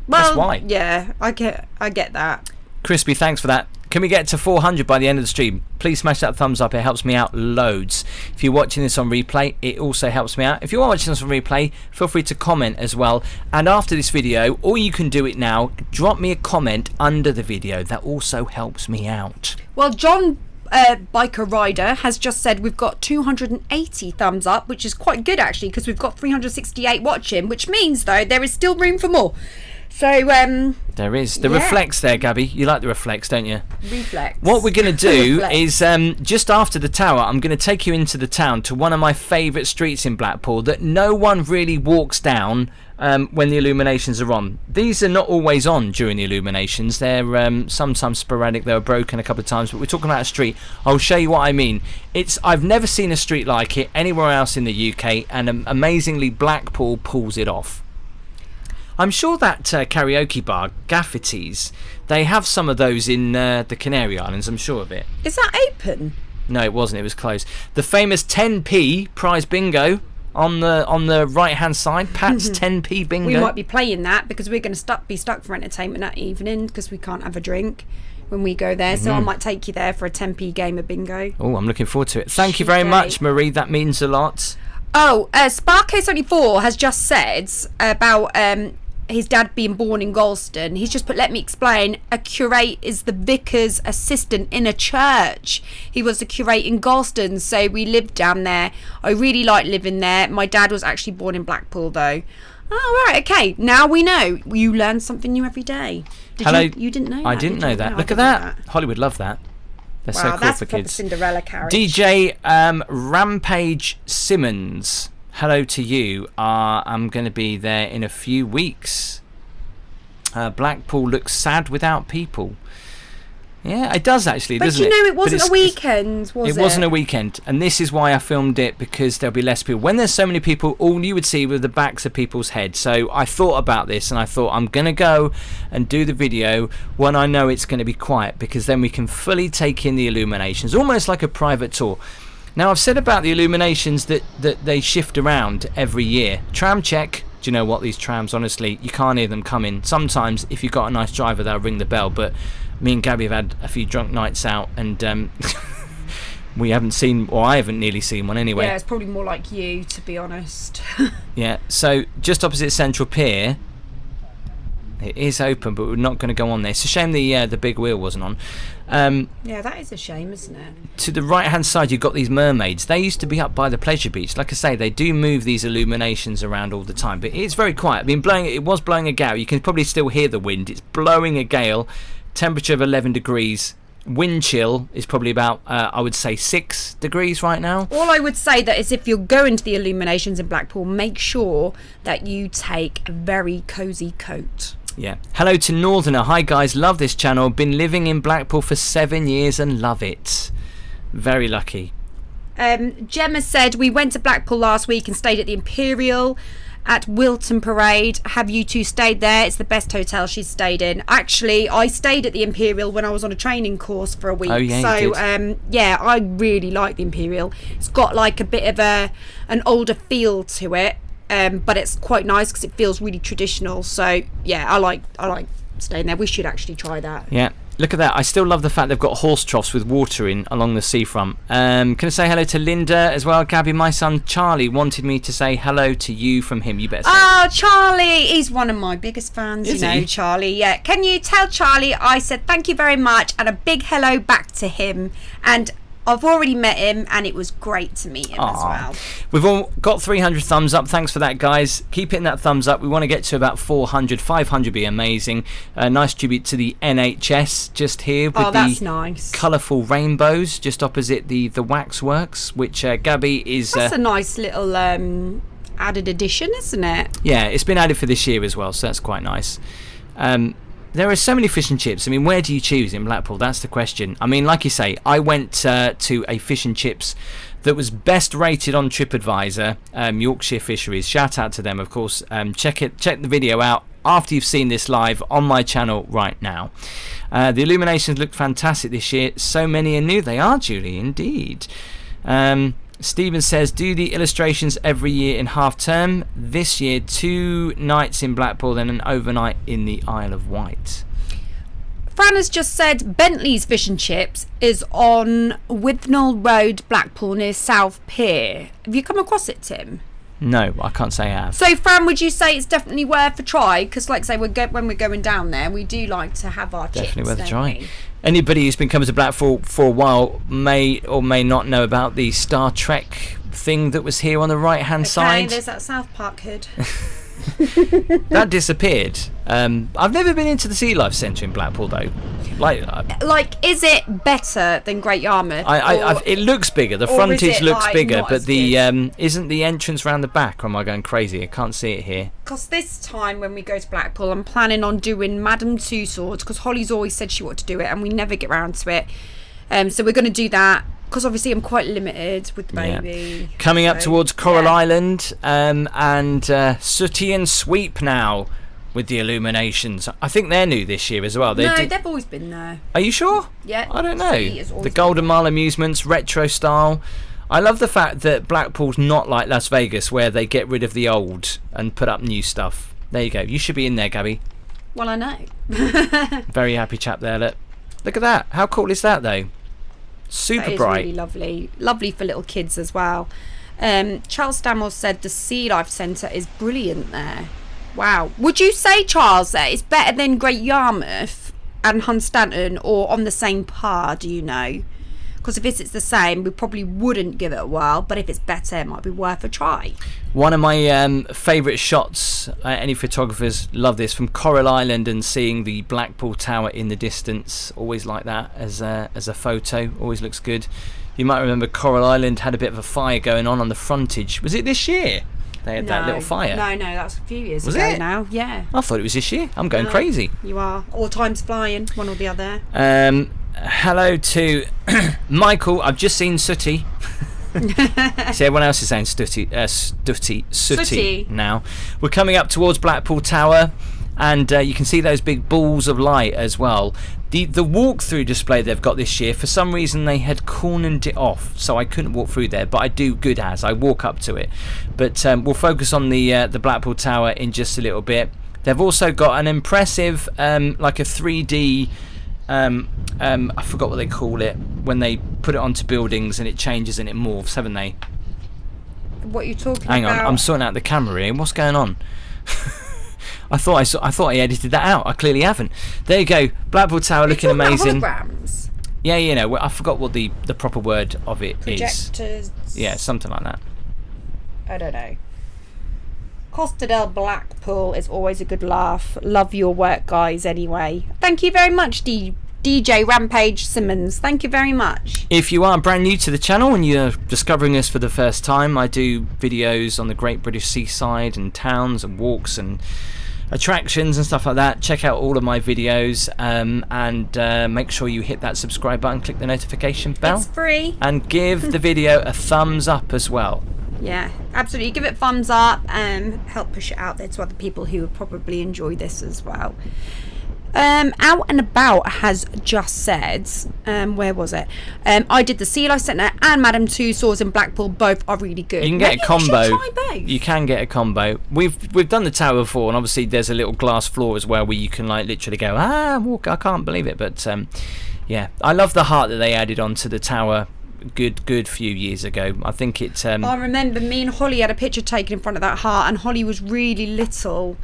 Well, that's why. Yeah, I get that. Crispy, thanks for that. Can we get to 400 by the end of the stream? Please smash that thumbs up. It helps me out loads. If you're watching this on replay, it also helps me out. If you are watching this on replay, feel free to comment as well. And after this video, or you can do it now, drop me a comment under the video. That also helps me out. Well, John Biker Rider has just said we've got 280 thumbs up, which is quite good actually, because we've got 368 watching, which means though there is still room for more. So there is the reflex there, Gabby. You like the reflex, don't you? Reflex. What we're going to do is just after the tower, I'm going to take you into the town to one of my favourite streets in Blackpool that no one really walks down when the illuminations are on. These are not always on during the illuminations. They're sometimes sporadic. They were broken a couple of times, but we're talking about a street. I'll show you what I mean. I've never seen a street like it anywhere else in the UK, and amazingly Blackpool pulls it off. I'm sure that karaoke bar, Gaffety's, they have some of those in the Canary Islands, I'm sure of it. Is that open? No, it wasn't. It was closed. The famous 10p prize bingo on the right hand side. Pat's 10p bingo. We might be playing that because we're going to be stuck for entertainment that evening because we can't have a drink when we go there. So I might take you there for a 10p game of bingo. Oh, I'm looking forward to it. Thank you very much, Marie. That means a lot. Oh, Sparko74 has just said about his dad being born in Galston. He's just put, let me explain, a curate is the vicar's assistant in a church. He was a curate in Galston, so we lived down there. I really like living there. My dad was actually born in Blackpool though. Oh, right, okay. Now we know. You learn something new every day. Hello. You didn't know that? I didn't know that. Look at that. Hollywood love that. They're so cool that's for kids. Cinderella carriage. DJ Rampage Simmons, hello to you. I'm going to be there in a few weeks. Blackpool looks sad without people. Yeah, it does actually, doesn't it? But you know, it wasn't a weekend, was it? It wasn't a weekend, and this is why I filmed it, because there'll be less people. When there's so many people, all you would see were the backs of people's heads. So I thought about this, and I thought I'm going to go and do the video when I know it's going to be quiet, because then we can fully take in the illuminations, almost like a private tour. Now, I've said about the illuminations that they shift around every year. Tram check. Do you know what? These trams, honestly, you can't hear them coming. Sometimes, if you've got a nice driver, they'll ring the bell, but me and Gabby have had a few drunk nights out, and we haven't seen, or I haven't nearly seen one anyway. Yeah, it's probably more like you, to be honest. Yeah, so just opposite Central Pier, it is open, but we're not going to go on there. It's a shame the big wheel wasn't on. Yeah, that is a shame, isn't it? To the right hand side, you've got these mermaids. They used to be up by the Pleasure Beach. Like I say, they do move these illuminations around all the time, but it's very quiet. I mean, it was blowing a gale. You can probably still hear the wind. It's blowing a gale. Temperature of 11 degrees. Wind chill is probably about I would say 6 degrees right now. All I would say that is, if you're going to the illuminations in Blackpool, make sure that you take a very cozy coat. Yeah. Hello to Northerner. Hi guys, love this channel. Been living in Blackpool for 7 years and love it. Very lucky. Gemma said, we went to Blackpool last week and stayed at the Imperial at Wilton Parade. Have you two stayed there? It's the best hotel she's stayed in. Actually, I stayed at the Imperial when I was on a training course for a week. Oh, yeah, so you did. yeah, I really like the Imperial. It's got like a bit of an older feel to it, but it's quite nice because it feels really traditional. So yeah, I like staying there. We should actually try that. Yeah. Look at that. I still love the fact they've got horse troughs with water in along the seafront. Can I say hello to Linda as well? Gabby, my son Charlie wanted me to say hello to you from him. You better say. Oh, Charlie. He's one of my biggest fans, Is you know, he? Charlie. Yeah. Can you tell Charlie I said thank you very much and a big hello back to him? And I've already met him and it was great to meet him as well. We've all got 300 thumbs up. Thanks for that, guys. Keep hitting that thumbs up. We want to get to about 400. 500 would be amazing. Nice tribute to the NHS just here with that's the nice. colourful rainbows just opposite the waxworks, which Gabby is... That's a nice little added addition, isn't it? Yeah, it's been added for this year as well, so that's quite nice. There are so many fish and chips. I mean, where do you choose in Blackpool? That's the question. I mean, like you say, I went to a fish and chips that was best rated on TripAdvisor, Yorkshire Fisheries. Shout out to them, of course. Check the video out after you've seen this live on my channel right now. The illuminations look fantastic this year. So many are new. They are, Julie, indeed. Stephen says, do the illustrations every year in half term. This year, 2 nights in Blackpool, then an overnight in the Isle of Wight. Fran has just said Bentley's Fish and Chips is on Withnell Road, Blackpool, near South Pier. Have you come across it, Tim? No, I can't say I have. So, Fran, would you say it's definitely worth a try? Because, like I say, when we're going down there, we do like to have our chips. Definitely worth a don't try. we? Anybody who's been coming to Blackpool for a while may or may not know about the Star Trek thing that was here on the right hand side. There's that South Park hood. That disappeared. I've never been into the Sea Life Centre in Blackpool though. Like, is it better than Great Yarmouth? It looks bigger. The or frontage is it, looks like, bigger, not but as the good? isn't the entrance round the back? Or am I going crazy? I can't see it here. Because this time when we go to Blackpool, I'm planning on doing Madame Two Swords, because Holly's always said she wanted to do it and we never get round to it. So we're going to do that, because obviously I'm quite limited with the baby. Yeah. Coming up towards Coral Island and Sooty and Sweep now. with the Illuminations. I think they're new this year as well. They've always been there. Are you sure? Yeah. I don't know. The Golden Mile Amusements, retro style. I love the fact that Blackpool's not like Las Vegas, where they get rid of the old and put up new stuff. There you go. You should be in there, Gabby. Well, I know. Very happy chap there. Look at that. How cool is that, though? Super that is bright. Really lovely. Lovely for little kids as well. Charles Stanmore said the Sea Life Centre is brilliant there. Wow. Would you say, Charles, that it's better than Great Yarmouth and Hunstanton, or on the same par, do you know? Because if it's the same, we probably wouldn't give it a whirl, but if it's better, it might be worth a try. One of my favourite shots, any photographers love this, from Coral Island and seeing the Blackpool Tower in the distance. Always like that as a photo. Always looks good. You might remember Coral Island had a bit of a fire going on the frontage. Was it this year? They had that little fire. No, that was a few years was ago it? now. Yeah. I thought it was this year. I'm going crazy. You are. All time's flying, one or the other. Hello to Michael. I've just seen Sooty. See, everyone else is saying Sooty now. We're coming up towards Blackpool Tower, and you can see those big balls of light as well. The walkthrough display they've got this year, for some reason they had cornered it off, so I couldn't walk through there, but I do good as I walk up to it. But we'll focus on the Blackpool Tower in just a little bit. They've also got an impressive like a 3D I forgot what they call it when they put it onto buildings and it changes and it morphs, haven't they? What are you talking about? Hang on, I'm sorting out the camera here. What's going on? I thought I edited that out. I clearly haven't. There you go, Blackpool Tower looking amazing. Holograms? Yeah, you know, I forgot what the proper word of it Projectors. is. Yeah, something like that. I don't know. Costa del Blackpool is always a good laugh. Love your work, guys, anyway. Thank you very much, DJ Rampage Simmons. Thank you very much. If you are brand new to the channel and you're discovering us for the first time, I do videos on the Great British Seaside and towns and walks and attractions and stuff like that. Check out all of my videos and make sure you hit that subscribe button, click the notification bell. It's free. And give the video a thumbs up as well. Yeah, absolutely. Give it thumbs up and help push it out there to other people who would probably enjoy this as well. Out and About has just said, where was it? I did the Sea Life Centre and Madame Tussauds in Blackpool. Both are really good. You can get a combo. You should try both. You can get a combo. We've done the tower before, and obviously there's a little glass floor as well where you can like literally go walk. I can't believe it, but yeah, I love the heart that they added onto the tower. Good few years ago. I think it's I remember me and Holly had a picture taken in front of that heart, and Holly was really little.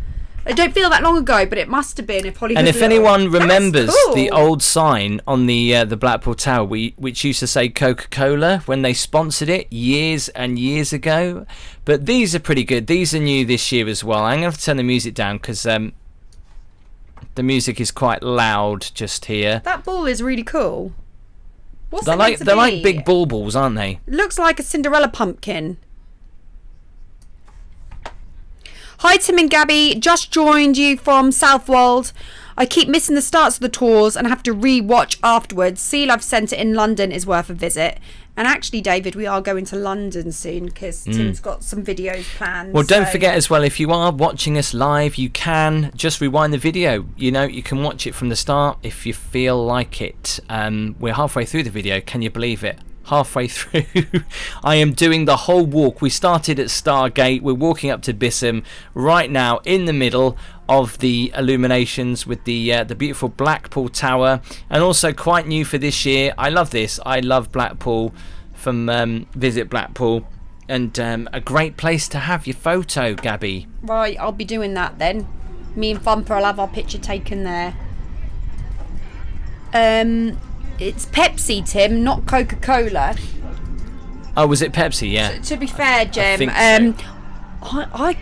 I don't feel that long ago, but it must have been if Holly was and if little. anyone remembers Cool. the old sign on the Blackpool Tower, which used to say Coca-Cola when they sponsored it years and years ago, but these are pretty good. These are new this year as well. I'm gonna have to turn the music down because the music is quite loud just here. That ball is really cool. What's They're like big baubles, aren't they? Looks like a Cinderella pumpkin. Hi Tim and Gabby, just joined you from Southwold. I keep missing the starts of the tours and have to re-watch afterwards. Sea Life Centre in London is worth a visit. And actually, David, we are going to London soon because Tim's got some videos planned. Well, don't forget as well, if you are watching us live, you can just rewind the video. You know, you can watch it from the start if you feel like it. We're halfway through the video. Can you believe it? Halfway through. I am doing the whole walk. We started at Starr Gate. We're walking up to Bispham right now in the middle of the Illuminations with the beautiful Blackpool Tower, and also quite new for this year. I love this. I love Blackpool from Visit Blackpool, and a great place to have your photo, Gabby. Right, I'll be doing that then. Me and Thumper will have our picture taken there. It's Pepsi, Tim, not Coca-Cola. Oh, was it Pepsi? Yeah. To be fair, Jem, I think I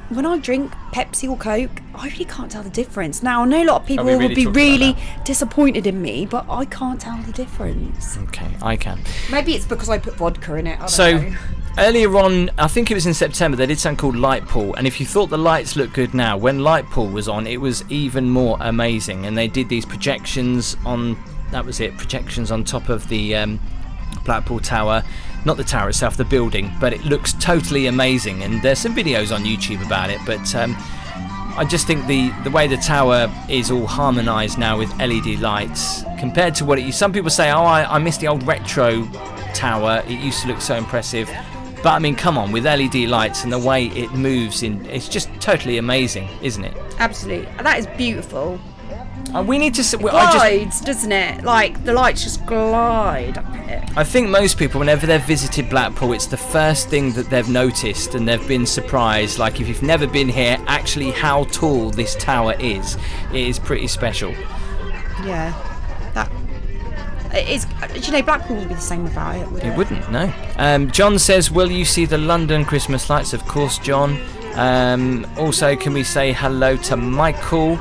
when I drink Pepsi or Coke, I really can't tell the difference. Now, I know a lot of people we would really be talked really about disappointed in me, but I can't tell the difference. Okay, I can. Maybe it's because I put vodka in it. I don't So know. earlier on, I think it was in September, they did something called Light Pool, and if you thought the lights looked good now, when Light Pool was on, it was even more amazing. And they did these projections on, that was it, projections on top of the Blackpool Tower. Not the tower itself, the building, but it looks totally amazing, and there's some videos on YouTube about it. But I just think the way the tower is all harmonised now with LED lights compared to what it used. Some people say, oh, I miss the old retro tower. It used to look so impressive. But I mean, come on, with LED lights and the way it moves it's just totally amazing, isn't it? Absolutely. That is beautiful. We need to. It glides, doesn't it? Like the lights just glide up it. I think most people, whenever they've visited Blackpool, it's the first thing that they've noticed, and they've been surprised. Like if you've never been here, actually how tall this tower is. It is pretty special. Yeah, that it is. You know, Blackpool wouldn't be the same without it, would it? It wouldn't. No. John says, "Will you see the London Christmas lights?" Of course, John. Also, can we say hello to Michael?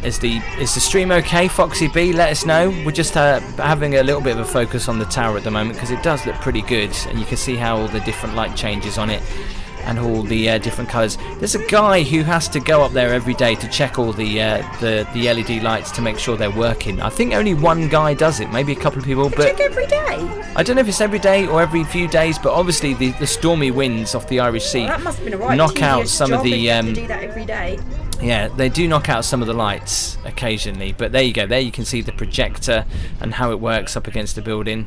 Is the stream okay, Foxy B? Let us know. We're just having a little bit of a focus on the tower at the moment because it does look pretty good, and you can see how all the different light changes on it and all the different colours. There's a guy who has to go up there every day to check all the LED lights to make sure they're working. I think only one guy does it, maybe a couple of people. But check every day? I don't know if it's every day or every few days, but obviously the stormy winds off the Irish Sea that must have been a right knock out some of the. To do that every day. Yeah, they do knock out some of the lights occasionally, but there you go. There you can see the projector and how it works up against the building.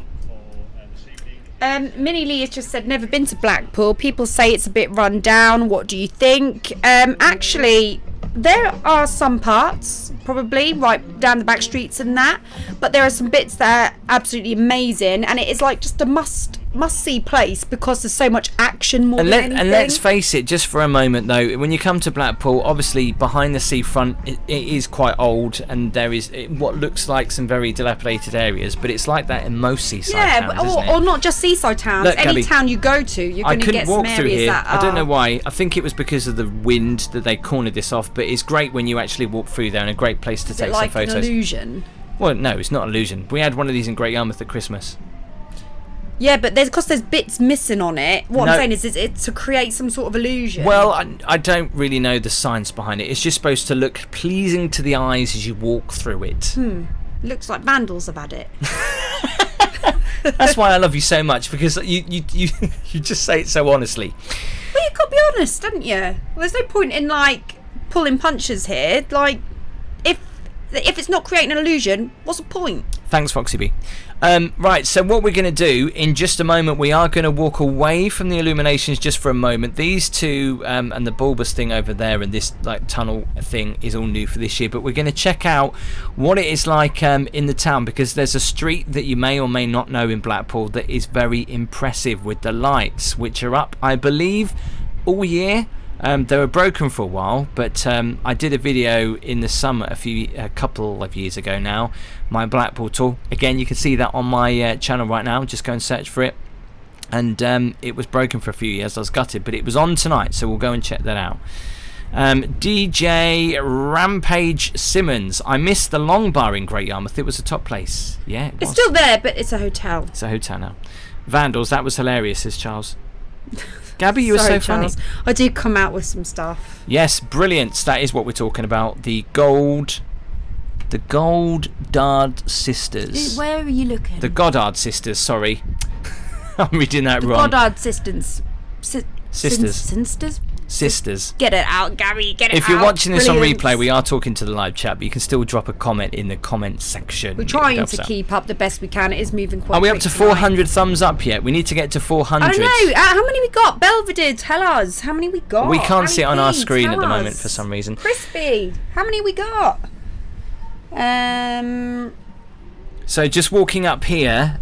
Minnie Lee has just said, never been to Blackpool. People say it's a bit run down. What do you think? Actually, there are some parts, probably, right down the back streets and that, but there are some bits that are absolutely amazing, and it is like just a must-see place because there's so much action more than anything. And let's face it, just for a moment though, when you come to Blackpool, obviously behind the seafront it is quite old, and there is what looks like some very dilapidated areas, but it's like that in most seaside towns, isn't it? Or not just seaside towns. Look, any Gabby, town you go to, you're going to get some areas that are... I don't know why. I think it was because of the wind that they cornered this off, but it's great when you actually walk through there, and a great place to take some photos. Is it like an illusion? Well, no, it's not an illusion. We had one of these in Great Yarmouth at Christmas. Yeah, but there's bits missing on it. What I'm saying is it's to create some sort of illusion. Well, I don't really know the science behind it. It's just supposed to look pleasing to the eyes as you walk through it. Looks like vandals have had it. That's why I love you so much, because you just say it so honestly. Well, you've got to be honest, haven't you? Well, there's no point in like pulling punches here. Like, if it's not creating an illusion, what's the point? Thanks, Foxy B. Right, so what we're going to do in just a moment, we are going to walk away from the illuminations just for a moment. These two and the bulbous thing over there and this like tunnel thing is all new for this year, but we're going to check out what it is like in the town, because there's a street that you may or may not know in Blackpool that is very impressive with the lights, which are up, I believe, all year. They were broken for a while, but I did a video in the summer a couple of years ago now, my Blackpool tour. Again, you can see that on my channel right now. Just go and search for it. And it was broken for a few years. I was gutted, but it was on tonight, so we'll go and check that out. DJ Rampage Simmons. I missed the Long Bar in Great Yarmouth. It was a top place. Yeah, it's still there, but it's a hotel. It's a hotel now. Vandals, that was hilarious, says Charles. Gabby, you were so funny. Charles. I do come out with some stuff. Yes, Brilliance. That is what we're talking about. The Goddard sisters. Where are you looking? The Goddard sisters. Sorry, I'm reading that wrong. Goddard sisters. Sisters. Get it out, Gabby. Get it out. If you're watching this Brilliance. on replay, we are talking to the live chat, but you can still drop a comment in the comment section. We're trying to keep up the best we can. It is moving quite. Are we up to 400 thumbs up yet? We need to get to 400. I don't know. How many we got? Belvedere, tell us. How many we got? We can't see it on our screen at the moment for some reason. Crispy, how many we got? So just walking up here,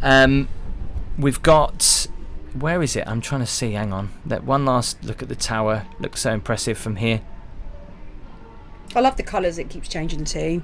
we've got... Where is it? I'm trying to see. Hang on. That one last look at the tower. Looks so impressive from here. I love the colours it keeps changing to.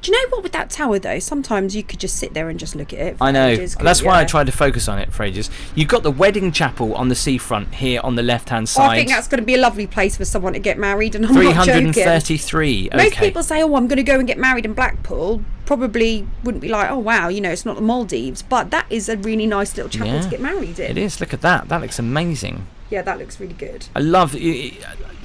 Do you know what, with that tower though, sometimes you could just sit there and just look at it for I know. ages, That's why I tried to focus on it for ages. You've got the wedding chapel on the seafront here on the left-hand side. I think that's going to be a lovely place for someone to get married, and I'm not joking. 333. Okay. Most people say, oh, I'm going to go and get married in Blackpool. Probably wouldn't be like, oh wow, you know, it's not the Maldives, but that is a really nice little chapel to get married in. It is. Look at that. That looks amazing. Yeah, that looks really good. I love it.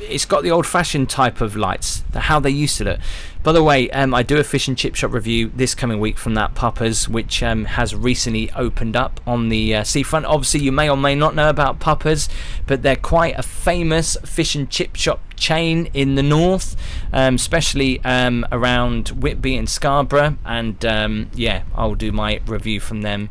It's got the old-fashioned type of lights, how they used to look. By the way, I do a fish and chip shop review this coming week from that Puppers, which has recently opened up on the seafront. Obviously, you may or may not know about Puppers, but they're quite a famous fish and chip shop chain in the north, especially around Whitby and Scarborough. And yeah, I'll do my review from them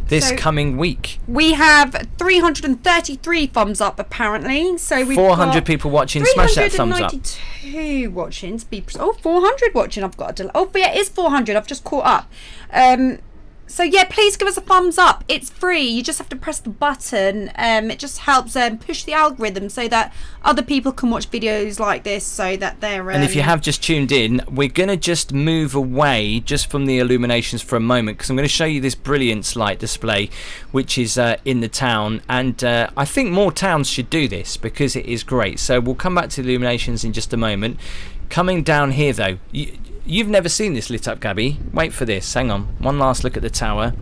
this coming week. We have 333 thumbs up apparently. So we've 400 got people watching. Smash that thumbs up. 392 watching. 400 watching. I've got a oh, yeah, it is 400. I've just caught up. So yeah, please give us a thumbs up. It's free. You just have to press the button. It just helps push the algorithm so that other people can watch videos like this, so that they're and if you have just tuned in, we're going to just move away just from the illuminations for a moment, because I'm going to show you this Brilliance light display which is in the town, and I think more towns should do this because it is great. So we'll come back to the illuminations in just a moment. Coming down here though, you've never seen this lit up, Gabby. Wait for this. Hang on. One last look at the tower.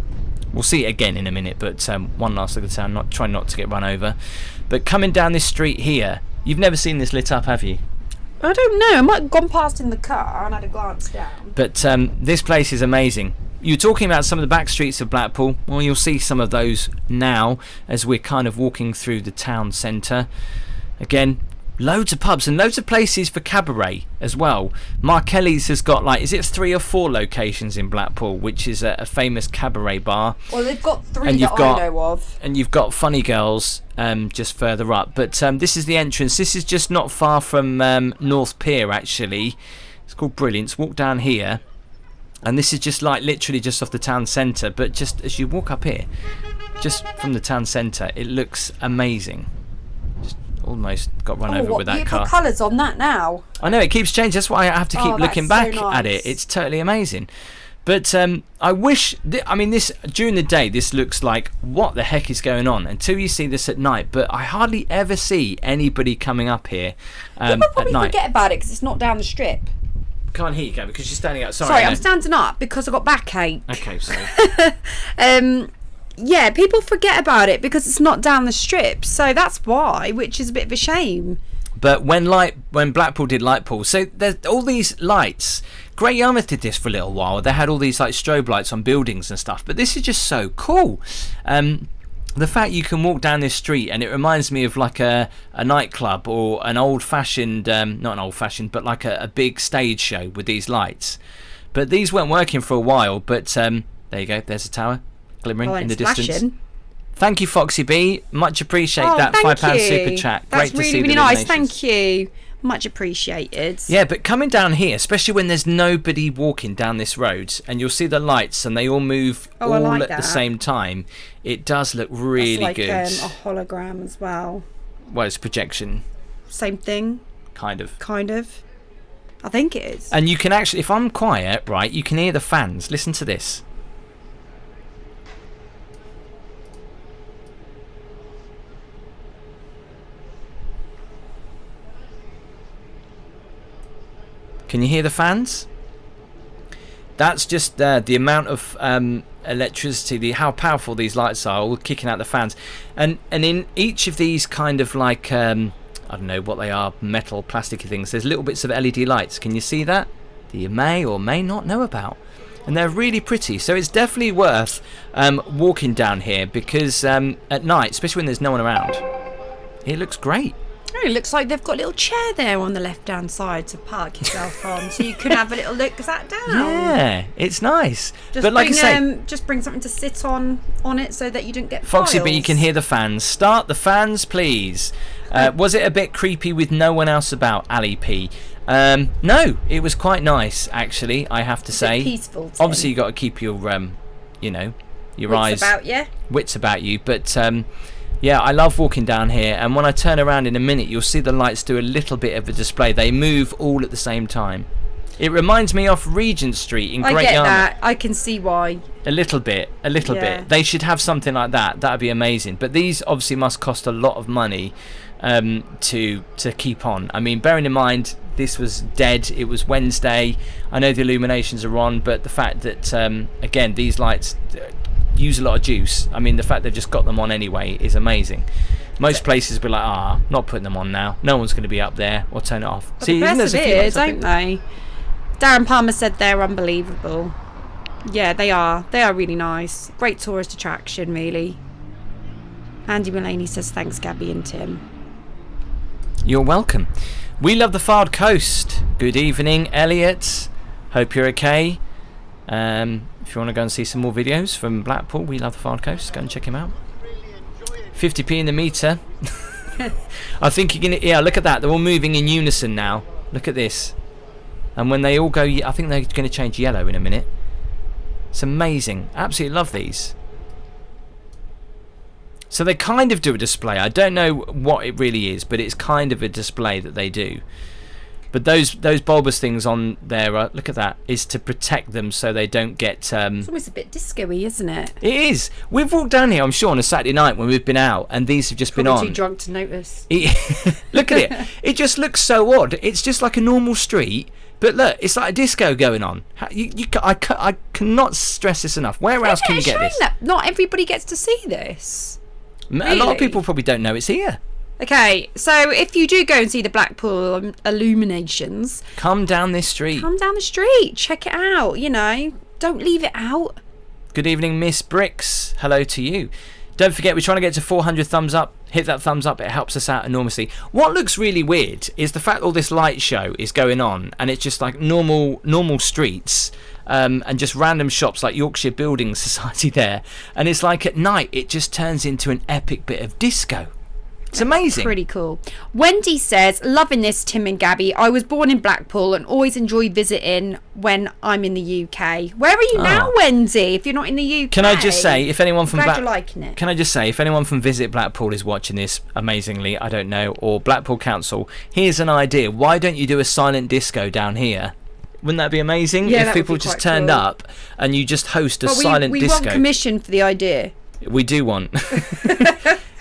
We'll see it again in a minute, but one last look at the tower. Try not to get run over. But coming down this street here, you've never seen this lit up, have you? I don't know. I might have gone past in the car and had a glance down. But this place is amazing. You're talking about some of the back streets of Blackpool. Well, you'll see some of those now as we're kind of walking through the town centre. Again, loads of pubs and loads of places for cabaret as well. Mark Kelly's has got, like, is it 3 or 4 locations in Blackpool, which is a famous cabaret bar. Well, they've got 3 that I know of. And you've got Funny Girls just further up. But this is the entrance. This is just not far from North Pier, actually. It's called Brilliance. Walk down here. And this is just like literally just off the town centre. But just as you walk up here, just from the town centre, it looks amazing. Almost got run over with that car. Beautiful colours on that now. I know, it keeps changing. That's why I have to keep looking back at it. It's totally amazing. But I wish, I mean, this during the day, this looks like what the heck is going on until you see this at night. But I hardly ever see anybody coming up here People probably forget about it because it's not down the strip. Can't hear you, Gabby, because you're standing up. Sorry, I'm standing up because I got backache. Okay, sorry. Yeah, people forget about it because it's not down the strip, so that's why, which is a bit of a shame. But when Blackpool did Lightpool, so there's all these lights. Great Yarmouth did this for a little while. They had all these like strobe lights on buildings and stuff. But this is just so cool. The fact you can walk down this street and it reminds me of like a nightclub or an old-fashioned, not an old-fashioned, but like a big stage show with these lights. But these weren't working for a while. But there you go. There's a tower. Glimmering in the distance. Thank you, Foxy B. Much appreciate that £5 super chat. That's Great to see really, really the nice. Thank you. Much appreciated. Yeah, but coming down here, especially when there's nobody walking down this road, and you'll see the lights and they all move at the same time, it does look really good. A hologram as well. Well, it's projection. Same thing. Kind of. I think it is. And you can actually, if I'm quiet, right, you can hear the fans. Listen to this. Can you hear the fans? That's just the amount of electricity, how powerful these lights are, all kicking out the fans. And in each of these kind of like, I don't know what they are, metal, plasticky things, there's little bits of LED lights. Can you see that? That you may or may not know about. And they're really pretty. So it's definitely worth walking down here because at night, especially when there's no one around, it looks great. Oh, it looks like they've got a little chair there on the left-hand side to park yourself on, so you can have a little look that down. Yeah, it's nice. But like I say, just bring something to sit on it so that you don't get Foxy, files. but you can hear the fans. Start the fans, please. Was it a bit creepy with no one else about, Ali P? No, it was quite nice, actually, I have to say. Peaceful. Obviously, you got to keep your, your eyes. Wits about you. But yeah, I love walking down here, and when I turn around in a minute, you'll see the lights do a little bit of a display. They move all at the same time. It reminds me of Regent Street in Great Yarmouth. I get that. I can see why. A little bit. They should have something like that. That would be amazing. But these obviously must cost a lot of money to keep on. I mean, bearing in mind this was dead. It was Wednesday. I know the illuminations are on, but the fact that again these lights use a lot of juice. I mean, the fact they've just got them on anyway is amazing. Most places will be like, not putting them on now. No one's going to be up there. Or turn it off. But see, even there's a few lights, don't they? Darren Palmer said they're unbelievable. Yeah, they are. They are really nice. Great tourist attraction, really. Andy Mullaney says thanks, Gabby and Tim. You're welcome. We love the Fard Coast. Good evening, Elliot. Hope you're okay. If you want to go and see some more videos from Blackpool, we love the Fard Coast. Go and check him out. 50p in the meter. I think you're gonna. Yeah, look at that. They're all moving in unison now. Look at this. And when they all go, I think they're going to change yellow in a minute. It's amazing. Absolutely love these. So they kind of do a display. I don't know what it really is, but it's kind of a display that they do. But those bulbous things on there, look at that, is to protect them so they don't get... It's almost a bit disco-y, isn't it? It is. We've walked down here, I'm sure, on a Saturday night when we've been out, and these have just been on. Too drunk to notice. Look at it. It just looks so odd. It's just like a normal street, but look, it's like a disco going on. I cannot stress this enough. Where else can you get this? That not everybody gets to see this. Really? A lot of people probably don't know it's here. Okay, so if you do go and see the Blackpool Illuminations, come down this street. Come down the street, check it out, don't leave it out. Good evening, Miss Bricks. Hello to you. Don't forget, we're trying to get to 400 thumbs up. Hit that thumbs up, it helps us out enormously. What looks really weird is the fact all this light show is going on, and it's just like normal streets, and just random shops like Yorkshire Building Society there, and it's like at night it just turns into an epic bit of disco. It's amazing. Pretty cool. Wendy says, loving this, Tim and Gabby. I was born in Blackpool and always enjoy visiting when I'm in the UK. Where are you now, Wendy, if you're not in the UK? Can I just say, if anyone from you're liking it. Can I just say, if anyone from Visit Blackpool is watching this, amazingly, I don't know, or Blackpool Council, here's an idea. Why don't you do a silent disco down here? Wouldn't that be amazing? Yeah, if people just turned up and you just host a silent disco. We want commission for the idea. We do want.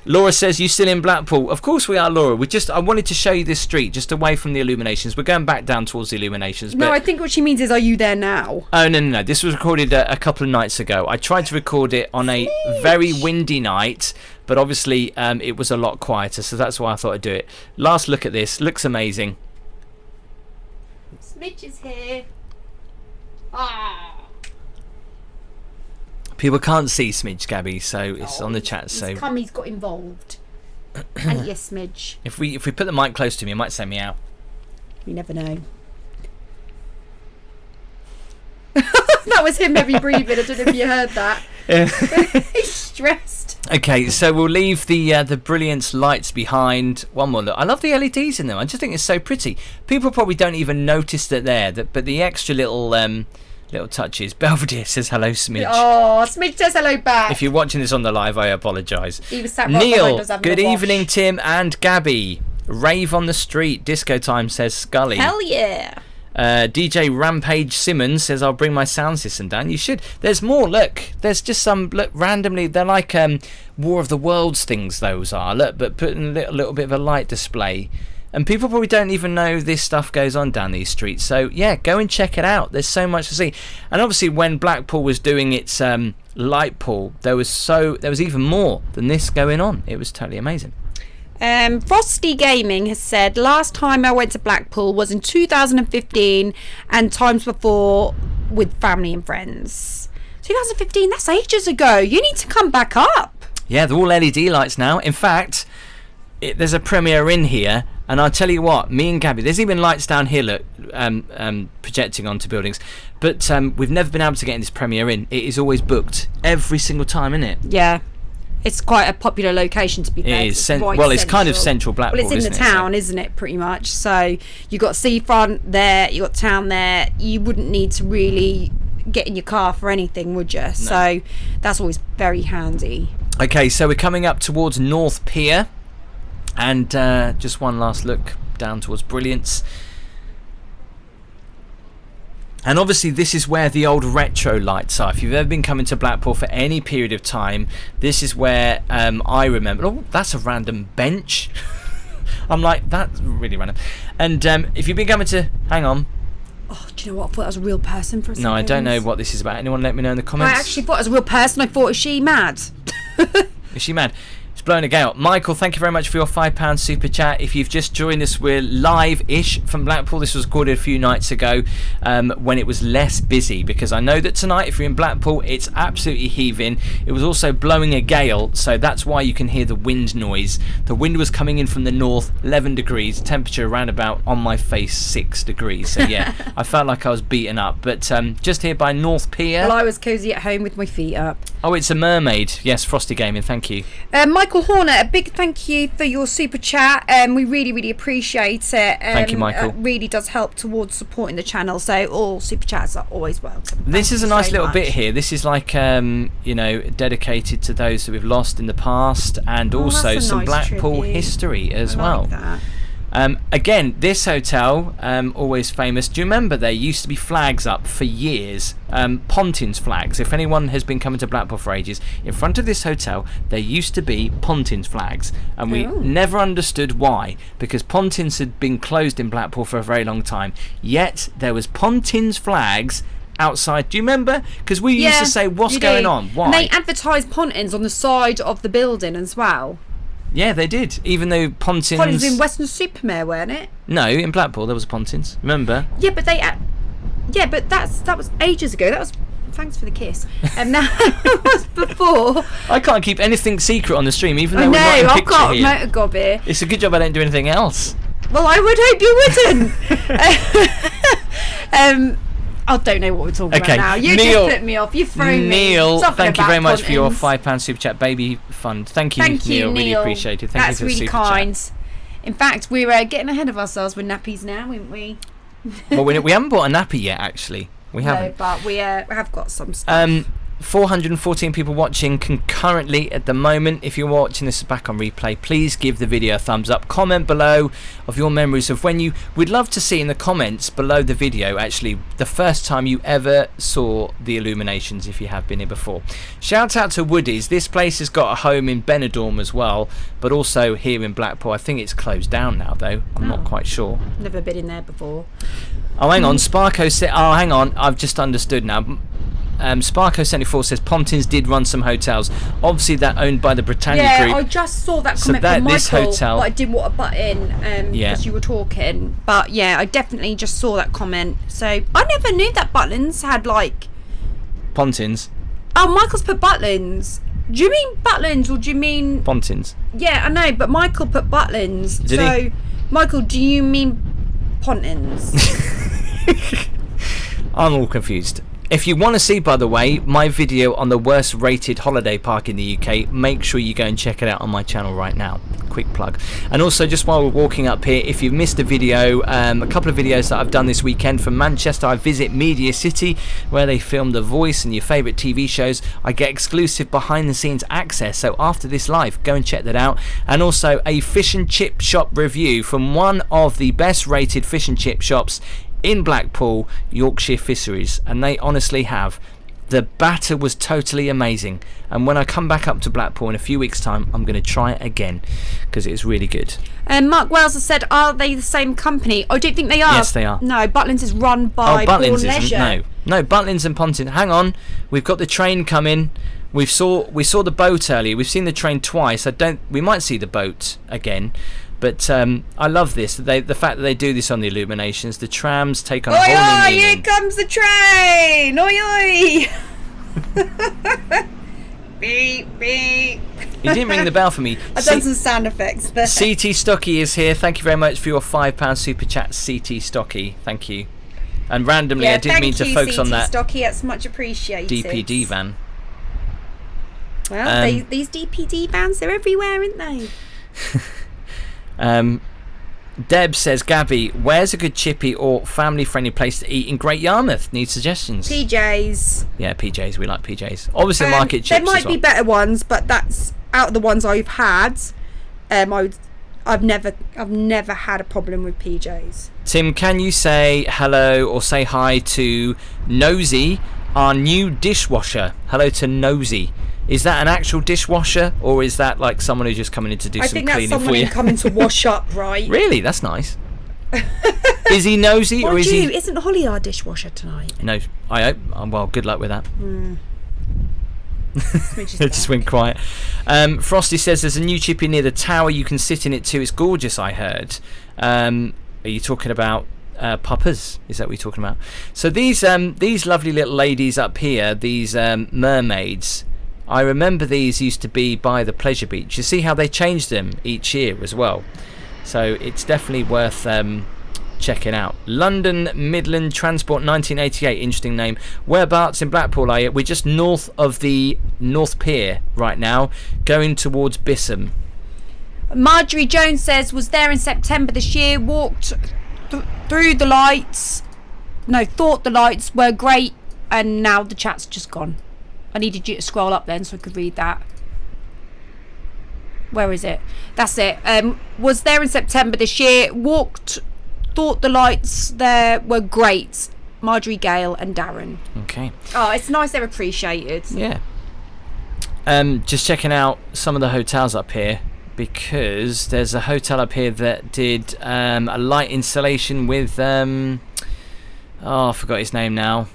Laura says, you still in Blackpool? Of course we are, Laura. I wanted to show you this street just away from the Illuminations. We're going back down towards the Illuminations. No, I think what she means is, are you there now? Oh, no. This was recorded a couple of nights ago. I tried to record it on a very windy night, but obviously it was a lot quieter, so that's why I thought I'd do it. Last look at this. Looks amazing. Smidge is here. People can't see Smidge, Gabby, so it's on the chat. So he's got involved. And yes, Smidge. If we put the mic close to me, it might send me out. You never know. That was him heavy breathing. I don't know if you heard that. He's stressed. Okay, so we'll leave the Brilliance lights behind. One more look. I love the LEDs in them. I just think it's so pretty. People probably don't even notice that but the extra little touches. Belvedere says hello, Smidge. Oh, Smidge says hello back. If you're watching this on the live, I apologise. He was sat right behind us having good a wash. evening, Tim and Gabby. Rave on the street. Disco time, says Scully. Hell yeah. DJ Rampage Simmons says, I'll bring my sound system down. You should. There's more. Look, there's just some. Look, randomly, they're like War of the Worlds things. Those are. Look, but putting a little bit of a light display. And people probably don't even know this stuff goes on down these streets. So yeah, go and check it out. There's so much to see. And obviously, when Blackpool was doing its light pool, there was even more than this going on. It was totally amazing. Frosty Gaming has said, last time I went to Blackpool was in 2015 and times before with family and friends. 2015, that's ages ago. You need to come back up. Yeah, they're all LED lights now. In fact, there's a Premiere in here, and I'll tell you what, me and Gabby, there's even lights down here, look, projecting onto buildings, but we've never been able to get in this Premiere in. It is always booked every single time, isn't it? Yeah. It's quite a popular location, to be fair. It is. It's kind of central Blackpool. Well, it's in the town, isn't it, pretty much? So you've got seafront there, you've got town there. You wouldn't need to really get in your car for anything, would you? No. So that's always very handy. Okay, so we're coming up towards North Pier. And just one last look down towards Brilliance. And obviously this is where the old retro lights are. If you've ever been coming to Blackpool for any period of time, this is where I remember. Oh, that's a random bench. I'm like, that's really random. And if you've been coming to... Hang on. Oh, do you know what? I thought that was a real person for a second. No, I don't know what this is about. Anyone let me know in the comments? I actually thought it was a real person. I thought, is she mad? Is she mad? It's blowing a gale. Michael, thank you very much for your £5 super chat. If you've just joined us, we're live-ish from Blackpool. This was recorded a few nights ago when it was less busy, because I know that tonight, if you're in Blackpool, it's absolutely heaving. It was also blowing a gale, so that's why you can hear the wind noise. The wind was coming in from the north, 11 degrees, temperature around about on my face 6 degrees. So yeah, I felt like I was beaten up. But just here by North Pier. Well, I was cosy at home with my feet up. Oh, it's a mermaid. Yes, Frosty Gaming, thank you. Michael Horner, a big thank you for your super chat. We really, really appreciate it. Thank you, Michael. It really does help towards supporting the channel, so all super chats are always welcome. This is a nice little bit here. This is like, dedicated to those that we've lost in the past, and also some nice Blackpool tribute. history as I well. like that. Again, this hotel, always famous. Do you remember there used to be flags up for years? Pontins flags. If anyone has been coming to Blackpool for ages, in front of this hotel there used to be Pontins flags, and we never understood why, because Pontins had been closed in Blackpool for a very long time, yet there was Pontins flags outside. Do you remember? Because we used to say, what's going on? Why? And they advertised Pontins on the side of the building as well. Yeah, they did. Even though Pontins... Pontins in Western Supermare, weren't it? No, in Blackpool there was a Pontins. Remember? Yeah, but that was ages ago. That was... Thanks for the kiss. And that was before. I can't keep anything secret on the stream, even though we're not I in know, I've picture got here. motor gob here. It's a good job I don't do anything else. Well, I would hope you wouldn't. I don't know what we're talking about now. You Neil, just put me off. You thrown me. Neil, Something thank you very about much for your Pontins. £5 super chat baby fund. Thank you, Thank you, Neil. Really appreciate it. Thank That's you for the really super kind. chat. In fact, we're getting ahead of ourselves with nappies now, aren't we? Well, we haven't bought a nappy yet, actually. We haven't. No, but we have got some stuff. 414 people watching concurrently at the moment. If you're watching this back on replay, please give the video a thumbs up. Comment below of your memories of when you... We'd love to see in the comments below the video, actually, the first time you ever saw the Illuminations, if you have been here before. Shout out to Woody's. This place has got a home in Benidorm as well, but also here in Blackpool. I think it's closed down now, though. I'm not quite sure. Never been in there before. Oh, hang on. Sparko said... Oh, hang on. I've just understood now. Sparko74 says Pontins did run some hotels. Obviously, that owned by the Britannia Group. Yeah, I just saw that So comment that- from Michael. this hotel- But I didn't want to butt in Yeah. as you were talking. But yeah, I definitely just saw that comment. So I never knew that Butlins had like... Pontins. Oh, Michael's put Butlins. Do you mean Butlins or do you mean... Pontins. Yeah, I know, but Michael put Butlins. Did so, he? Michael, do you mean Pontins? I'm all confused. If you want to see, by the way, my video on the worst rated holiday park in the UK, make sure you go and check it out on my channel right now. Quick plug. And also, just while we're walking up here, if you've missed a video, a couple of videos that I've done this weekend from Manchester, I visit Media City, where they film The Voice and your favourite TV shows. I get exclusive behind the scenes access, so after this live, go and check that out. And also a fish and chip shop review from one of the best rated fish and chip shops in Blackpool, Yorkshire Fisheries, and they honestly have. The batter was totally amazing, and when I come back up to Blackpool in a few weeks' time, I'm going to try it again because it is really good. Mark Wells has said, are they the same company? I don't think they are. Yes, they are. No, Butlins is run by Butlins Bourne isn't. Leisure. No, Butlins and Pontins. Hang on, we've got the train coming. We saw the boat earlier. We've seen the train twice. We might see the boat again. But I love this. The fact that they do this on the Illuminations. The trams take on a Oi, whole oi, new here meaning. comes the train! Oi, oi! Beep, beep. He didn't ring the bell for me. I've done some sound effects there. CT Stocky is here. Thank you very much for your £5 super chat, CT Stocky. Thank you. And randomly, I didn't mean to focus on that Stocky, that's much appreciated. DPD van. Well, these DPD vans, they're everywhere, aren't they? Deb says, Gabby, where's a good chippy or family-friendly place to eat in Great Yarmouth? Need suggestions? PJs. Yeah, PJs. We like PJs. Obviously, market chips There might as well. be better ones, but that's out of the ones I've had. I've never had a problem with PJs. Tim, can you say hello or say hi to Nosy, our new dishwasher? Hello to Nosy. Is that an actual dishwasher, or is that like someone who's just coming in to do some cleaning for you? I think that's someone coming to wash up, right? Really? That's nice. Is he nosy, or is he... Isn't Holly our dishwasher tonight? No, I hope. Well, good luck with that. It just went quiet. Frosty says there's a new chippy near the tower. You can sit in it too. It's gorgeous, I heard. Are you talking about puppers? Is that what you're talking about? So these lovely little ladies up here, these mermaids, I remember these used to be by the Pleasure Beach. You see how they changed them each year as well. So it's definitely worth checking out. London Midland Transport 1988, interesting name. Whereabouts in Blackpool are you? We're just north of the North Pier right now, going towards Bispham. Marjorie Jones says, was there in September this year, walked through the lights, thought the lights were great, and now the chat's just gone. I needed you to scroll up then so I could read that. Where is it? That's it. Was there in September this year, thought the lights there were great. Marjorie, Gale and Darren. Okay. Oh, it's nice they're appreciated. Yeah. Just checking out some of the hotels up here, because there's a hotel up here that did a light installation with I forgot his name now.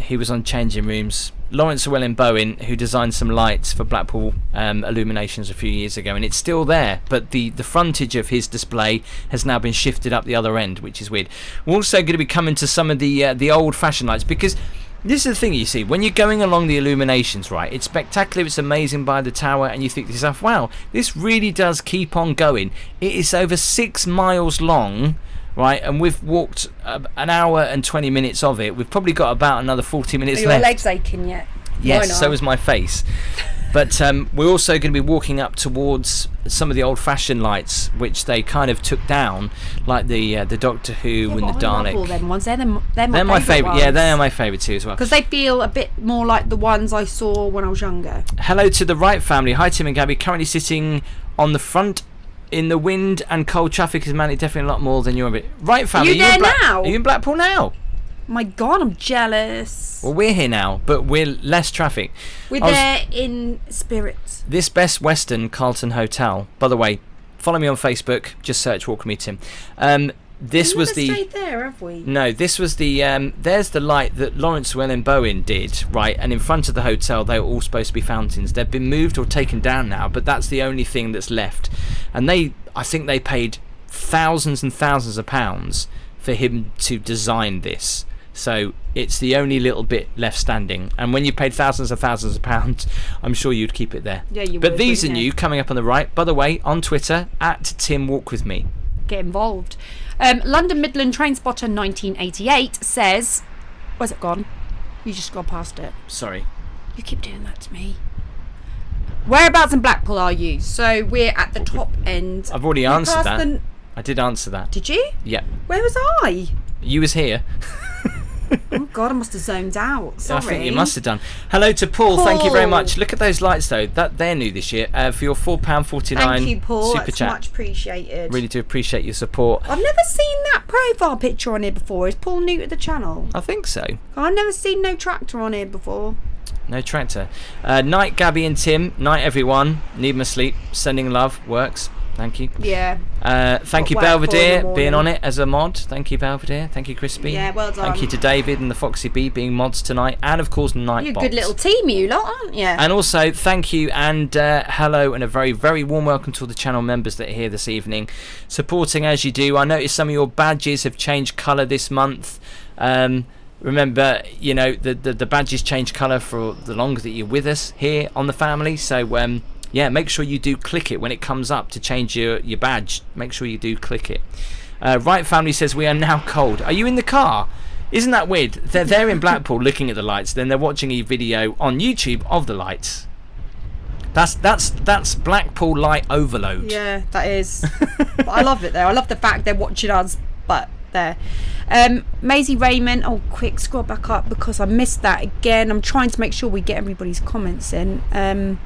He was on Changing Rooms. Lawrence Llewellyn Bowen, who designed some lights for Blackpool Illuminations a few years ago, and it's still there, but the frontage of his display has now been shifted up the other end, which is weird. We're also going to be coming to some of the old-fashioned lights, because this is the thing, you see, when you're going along the Illuminations, right, it's spectacular, it's amazing by the tower, and you think to yourself, wow, this really does keep on going. It is over 6 miles long, right, and we've walked an hour and 20 minutes of it. We've probably got about another 40 minutes left. Are your legs aching yet? Yes, so is my face. But we're also going to be walking up towards some of the old-fashioned lights, which they kind of took down, like the Doctor Who and the Dalek. I love all them ones. They're my favourite. Yeah, they are my favourite too as well. Because they feel a bit more like the ones I saw when I was younger. Hello to the Wright family. Hi, Tim and Gabby. Currently sitting on the front in the wind and cold traffic is manic, definitely a lot more than you're a bit. Right, family. Are you there now? Are you in Blackpool now? My God, I'm jealous. Well, we're here now, but we're less traffic. We're there in spirit. This Best Western Carlton Hotel. By the way, follow me on Facebook. Just search Walk With Me Tim. This was the. Stayed there, have we? No, this was the. There's the light that Lawrence Llewellyn Bowen did, right? And in front of the hotel, they were all supposed to be fountains. They've been moved or taken down now, but that's the only thing that's left. And I think they paid thousands and thousands of pounds for him to design this. So it's the only little bit left standing. And when you paid thousands of pounds, I'm sure you'd keep it there. Yeah, you would. But these are new, coming up on the right. By the way, on Twitter, @TimWalkWithMe. Get involved. London Midland Train Spotter 1988 says... Where's it gone? You just scrolled past it. Sorry. You keep doing that to me. Whereabouts in Blackpool are you? So we're at the top end. I've already answered that. I did answer that. Did you? Yeah. Where was I? You was here. Oh God, I must have zoned out. Sorry. I think you must have done. Hello to Paul. Thank you very much. Look at those lights though. They're new this year. For your £4.49 Thank you, Paul. super That's chat. much appreciated. Really do appreciate your support. I've never seen that profile picture on here before. Is Paul new to the channel? I think so. I've never seen no tractor on here before. No tractor. Night, Gabby and Tim. Night, everyone. Need my sleep. Sending love. Works. Thank you. Yeah. Thank you, Belvedere, being on it as a mod. Thank you, Belvedere. Thank you, Crispy. Yeah, well done. Thank you to David and the Foxy Bee being mods tonight. And, of course, Nightbox. You're a good little team, you lot, aren't you? And also, thank you and hello and a very, very warm welcome to all the channel members that are here this evening, supporting as you do. I noticed some of your badges have changed colour this month. Remember, you know, the badges change colour for the longer that you're with us here on the family. So, yeah, make sure you do click it when it comes up to change your badge. Make sure you do click it. Right family says we are now cold. Are you in the car? Isn't that weird? They're there in Blackpool looking at the lights, then they're watching a video on YouTube of the lights. That's Blackpool light overload. Yeah, that is. But I love it though. I love the fact they're watching us, but there. Maisie Raymond. Oh, quick, scroll back up because I missed that again. I'm trying to make sure we get everybody's comments in.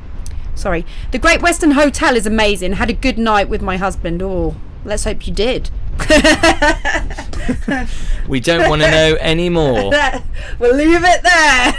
Sorry. The Great Western Hotel is amazing. Had a good night with my husband. Oh, let's hope you did. We don't want to know any more. We'll leave it there.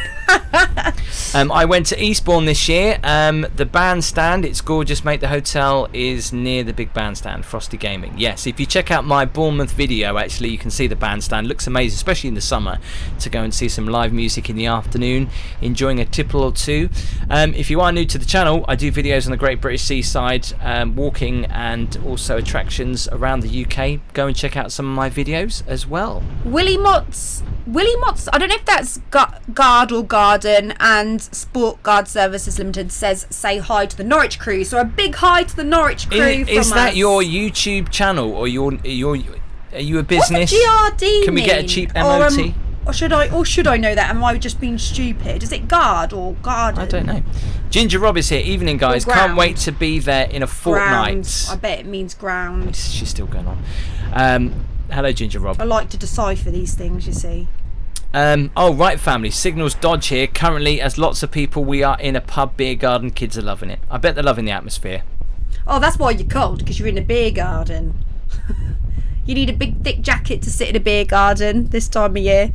I went to Eastbourne this year. The bandstand, it's gorgeous, mate. The hotel is near the big bandstand, Frosty Gaming. Yes, if you check out my Bournemouth video, actually, you can see the bandstand. Looks amazing, especially in the summer, to go and see some live music in the afternoon, enjoying a tipple or two. If you are new to the channel, I do videos on the Great British Seaside, walking and also attractions around the UK. Go and check out some of my videos as well. Willie Motts, I don't know if that's Guard or Garden, and Sport Guard Services Limited says say hi to the Norwich crew. So a big hi to the Norwich crew. Is that your YouTube channel, or are you a business? What does GRD Can we get a cheap MOT? Or should I know that? Am I just being stupid? Is it Guard or Garden? I don't know. Ginger Rob is here. Evening, guys. Can't wait to be there in a fortnight. Ground. I bet it means ground. She's still going on. Hello, Ginger Rob. I like to decipher these things, you see. Oh, right, family. Signals Dodge here. Currently, as lots of people, we are in a pub beer garden. Kids are loving it. I bet they're loving the atmosphere. Oh, that's why you're cold, because you're in a beer garden. You need a big, thick jacket to sit in a beer garden this time of year.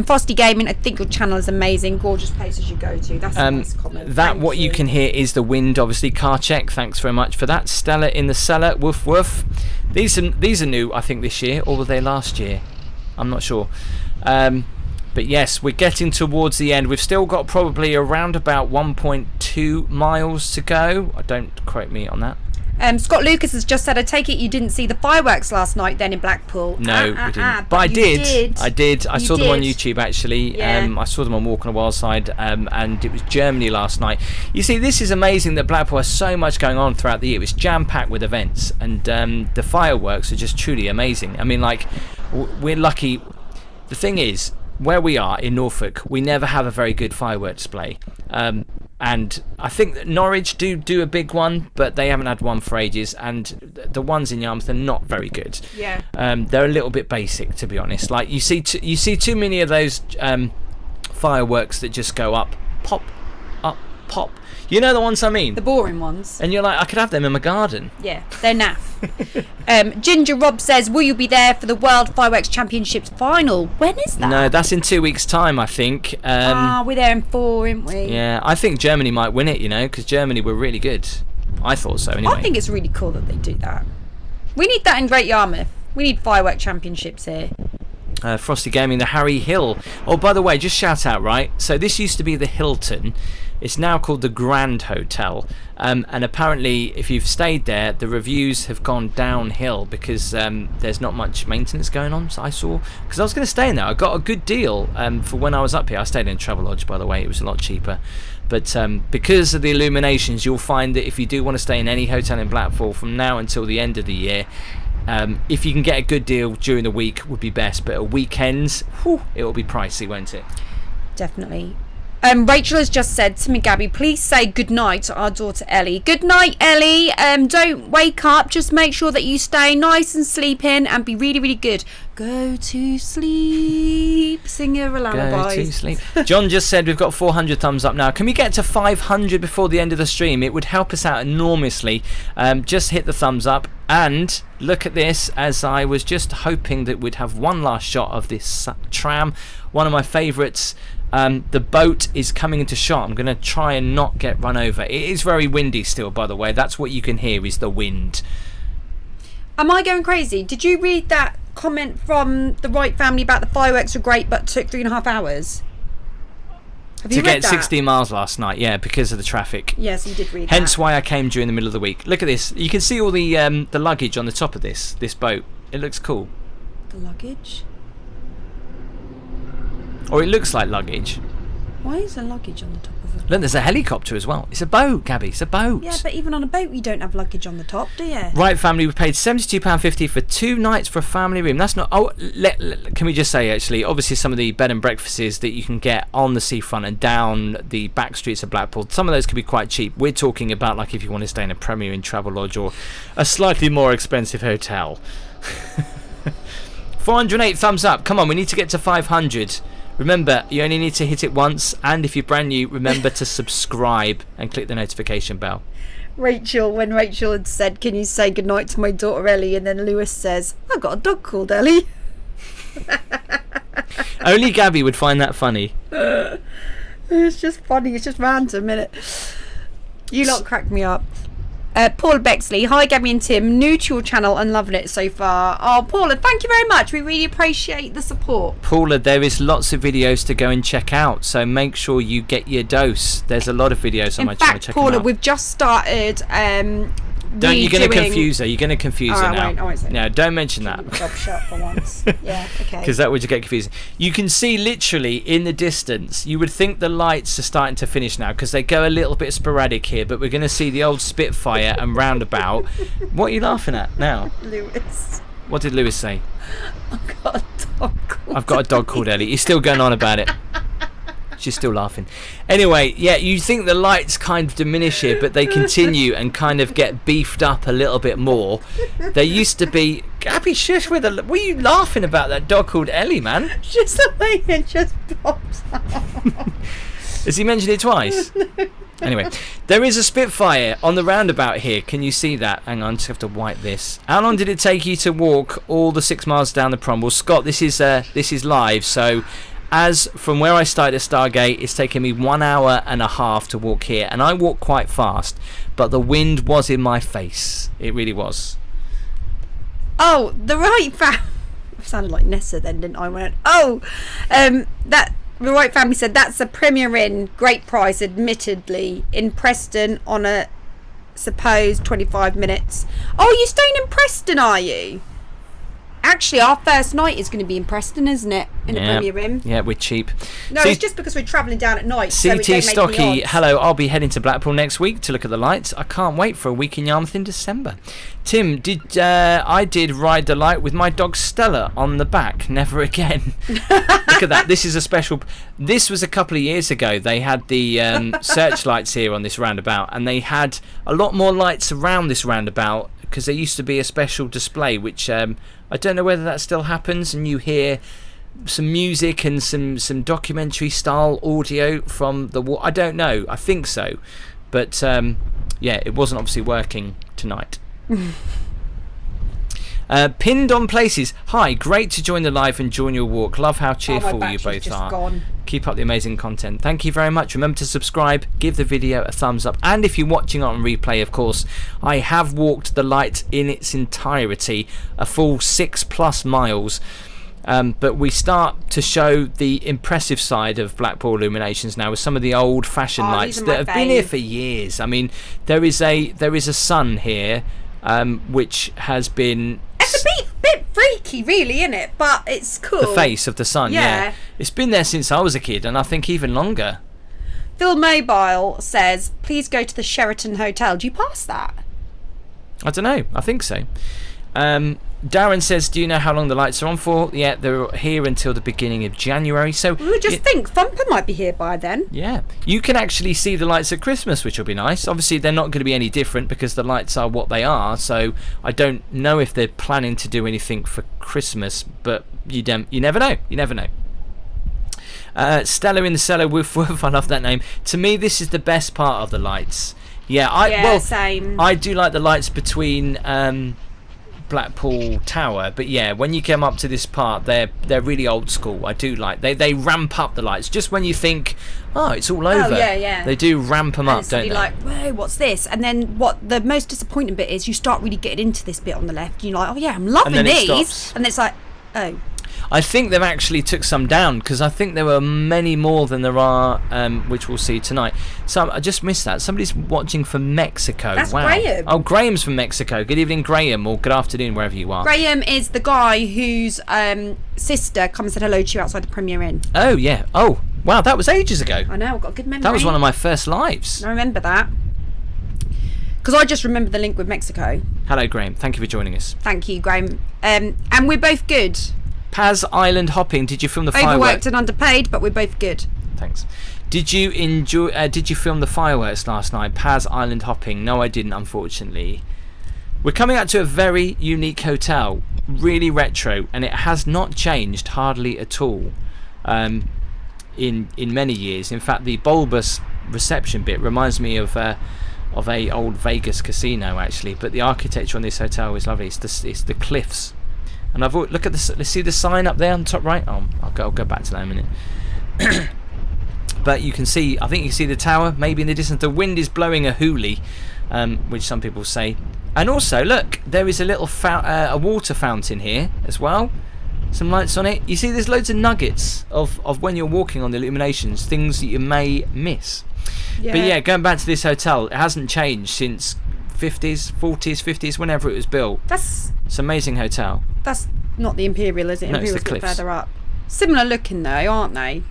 Frosty Gaming, I think your channel is amazing. Gorgeous places you go to. That's a nice comment. What you can hear is the wind, obviously. Car check. Thanks very much for that. Stella in the cellar. Woof woof. These are new, I think, this year, or were they last year? I'm not sure. But yes, we're getting towards the end. We've still got probably around about 1.2 miles to go. Don't quote me on that. Scott Lucas has just said, I take it you didn't see the fireworks last night then in Blackpool. No, we didn't. But I did. I saw them on YouTube, actually. Yeah. I saw them on Walk on the Wild Side, and it was Germany last night. You see, this is amazing that Blackpool has so much going on throughout the year. It's jam-packed with events, and the fireworks are just truly amazing. I mean, like, we're lucky. The thing is, where we are in Norfolk, we never have a very good firework display. And I think that Norwich do a big one, but they haven't had one for ages. And the ones in Yarmouth are not very good. Yeah. They're a little bit basic, to be honest. Like you see too many of those fireworks that just go up, pop, pop. You know the ones I mean? The boring ones. And you're like, I could have them in my garden. Yeah, they're naff. Ginger Rob says, will you be there for the World Fireworks Championships final? When is that? No, that's in 2 weeks' time, I think. We're there in 4, aren't we? Yeah, I think Germany might win it, because Germany were really good. I thought so, anyway. I think it's really cool that they do that. We need that in Great Yarmouth. We need firework championships here. Frosty Gaming, the Harry Hill. Oh, by the way, just shout out, right? So this used to be the Hilton. It's now called the Grand Hotel, and apparently if you've stayed there, the reviews have gone downhill because there's not much maintenance going on. So I saw, because I was going to stay in there, I got a good deal for when I was up here. I stayed in Travelodge, by the way. It was a lot cheaper, but because of the Illuminations, you'll find that if you do want to stay in any hotel in Blackpool from now until the end of the year, if you can get a good deal during the week would be best, but at weekends, it will be pricey, won't it? Definitely. Rachel has just said to me, Gabby, please say good night to our daughter Ellie. Good night, Ellie. Don't wake up. Just make sure that you stay nice and sleep in and be really, really good. Go to sleep. Sing her a lullaby. Go to sleep. John just said we've got 400 thumbs up now. Can we get to 500 before the end of the stream? It would help us out enormously. Just hit the thumbs up. And look at this, as I was just hoping that we'd have one last shot of this tram. One of my favourites. The boat is coming into shot. I'm going to try and not get run over. It is very windy still, by the way. That's what you can hear is the wind. Am I going crazy? Did you read that comment from the Wright family about the fireworks were great but took 3.5 hours? Have you read that? 16 miles last night, yeah, because of the traffic. Yes, you did read Hence that. why I came during the middle of the week. Look at this. You can see all the luggage on the top of this boat. It looks cool. The luggage? Or it looks like luggage. Why is there luggage on the top of it? Look, there's a helicopter as well. It's a boat, Gabby. It's a boat. Yeah, but even on a boat, you don't have luggage on the top, do you? Right, family, we paid £72.50 for 2 nights for a family room. That's not... Oh, can we just say, actually, obviously some of the bed and breakfasts that you can get on the seafront and down the back streets of Blackpool, some of those could be quite cheap. We're talking about, like, if you want to stay in a Premier Inn Travelodge or a slightly more expensive hotel. 408 thumbs up. Come on, we need to get to 500. Remember, you only need to hit it once, and if you're brand new, remember to subscribe and click the notification bell. When Rachel had said, can you say goodnight to my daughter Ellie, and then Lewis says, I've got a dog called Ellie. Only Gabby would find that funny. It's just funny. It's just random, innit? You lot crack me up. Paula Bexley, hi Gabby and Tim, new to your channel and loving it so far. Oh, Paula, thank you very much. We really appreciate the support. Paula, there is lots of videos to go and check out, so make sure you get your dose. There's a lot of videos on my channel. Check them out. Paula, we've just started. You're going to confuse her. You're going to confuse her now. I won't say no, don't mention that. Job shut for once. Yeah, okay. Because that would get confusing. You can see literally in the distance. You would think the lights are starting to finish now because they go a little bit sporadic here. But we're going to see the old Spitfire and roundabout. What are you laughing at now? Lewis. What did Lewis say? I've got a dog called I've got a dog called Ellie. He's still going on about it. She's still laughing. Anyway, yeah, you think the lights kind of diminish here, but they continue and kind of get beefed up a little bit more. There used to be... Gabby, shush with a... What are you laughing about, that dog called Ellie, man? Just the way it just pops out. Has he mentioned it twice? Anyway, there is a Spitfire on the roundabout here. Can you see that? Hang on, just have to wipe this. How long did it take you to walk all the 6 miles down the prom? Well, Scott, this is live, so... As from where I started at Starr Gate, it's taken me 1 hour and a half to walk here, and I walk quite fast, but the wind was in my face. It really was. Oh, the right family. I sounded like Nessa then, didn't I? I went, that the right family said that's a Premier Inn, great price, admittedly, in Preston on a supposed 25 minutes. Oh, you're staying in Preston, are you? Actually, our first night is going to be in Preston, isn't it? In the Premier Inn. Yeah, we're cheap. No, it's just because we're travelling down at night. CT Stocky, hello. I'll be heading to Blackpool next week to look at the lights. I can't wait for a week in Yarmouth in December. Tim, I did ride the light with my dog Stella on the back. Never again. Look at that. This is a special... This was a couple of years ago. They had the searchlights here on this roundabout, and they had a lot more lights around this roundabout because there used to be a special display, which I don't know whether that still happens, and you hear some music and some documentary style audio from the wall. I don't know. I think so. But yeah, it wasn't obviously working tonight. Pinned on places. Hi, great to join the live and join your walk. Love how cheerful you both are. Gone. Keep up the amazing content. Thank you very much. Remember to subscribe, give the video a thumbs up, and if you're watching on replay, of course, I have walked the light in its entirety, a full 6+ miles. But we start to show the impressive side of Blackpool Illuminations now with some of the old-fashioned lights that have been here for years. I mean, there is a sun here, which has been... It's a bit freaky, really, isn't it? But it's cool. The face of the sun, yeah. It's been there since I was a kid, and I think even longer. Phil Mobile says, please go to the Sheraton Hotel. Do you pass that? I don't know. I think so. Darren says, do you know how long the lights are on for? Yeah, they're here until the beginning of January. So we would just think Thumper might be here by then. Yeah. You can actually see the lights at Christmas, which will be nice. Obviously, they're not going to be any different because the lights are what they are. So I don't know if they're planning to do anything for Christmas, but you never know. You never know. Stella in the Cellar, woof woof, I love that name. To me, this is the best part of the lights. Same. I do like the lights between... Blackpool Tower, but yeah, when you come up to this part, they're really old school. I do like they ramp up the lights just when you think, oh, it's all over. They do ramp them up, don't they? Like, whoa, what's this? And then what the most disappointing bit is, you start really getting into this bit on the left. You're like, oh yeah, I'm loving these, and it's like, oh. I think they've actually took some down because I think there were many more than there are, which we'll see tonight. So I just missed that. Somebody's watching from Mexico. That's wow. Graham. Oh, Graham's from Mexico. Good evening, Graham, or good afternoon, wherever you are. Graham is the guy whose sister come and said hello to you outside the Premier Inn. Oh, yeah. Oh, wow, that was ages ago. I know, I've got a good memory. That was one of my first lives. I remember that. Because I just remember the link with Mexico. Hello, Graham. Thank you for joining us. Thank you, Graham. And we're both good. Paz Island hopping. Did you film the fireworks? Overworked and underpaid, but we're both good. Thanks. Did you enjoy? Did you film the fireworks last night? Paz Island hopping. No, I didn't, unfortunately. We're coming out to a very unique hotel, really retro, and it has not changed hardly at all in many years. In fact, the bulbous reception bit reminds me of a old Vegas casino, actually. But the architecture on this hotel is lovely. It's the cliffs. And look at this. Let's see the sign up there on the top right. I'll go back to that in a minute. But you can see, I think you can see the tower maybe in the distance. The wind is blowing a hoolie, which some people say. And also, look, there is a little a water fountain here as well. Some lights on it. You see, there's loads of nuggets of when you're walking on the Illuminations, things that you may miss. Yeah. But yeah, going back to this hotel, it hasn't changed since 50s, 40s, 50s, whenever it was built. It's an amazing hotel. That's not the Imperial, is it? No, Imperial's it's the Cliffs. Further up. Similar looking though, aren't they?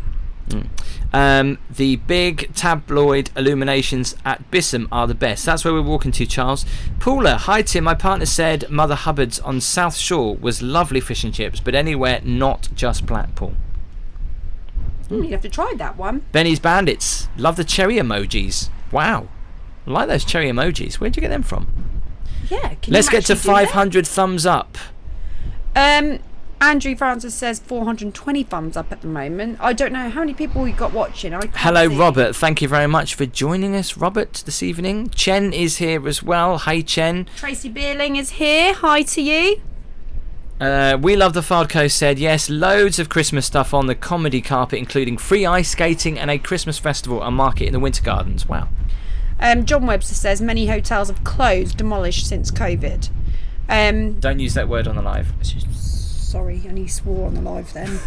The big tabloid Illuminations at Bispham are the best. That's where we're walking to, Charles. Paula, hi Tim. My partner said Mother Hubbard's on South Shore was lovely fish and chips, but anywhere not just Blackpool. You have to try that one. Benny's Bandits. Love the cherry emojis. Wow. I like those cherry emojis. Where'd you get them from? Yeah. Let's get to 500 thumbs up. Andrew Francis says 420 thumbs up at the moment. I don't know how many people we got watching. Hello, Robert. Thank you very much for joining us, Robert, this evening. Chen is here as well. Hi, Chen. Tracy Beerling is here. Hi to you. We Love the Fardco said, yes, loads of Christmas stuff on the comedy carpet, including free ice skating and a Christmas festival and market in the Winter Gardens. Wow. John Webster says many hotels have closed, demolished since COVID. Don't use that word on the live. Sorry, and he swore on the live then.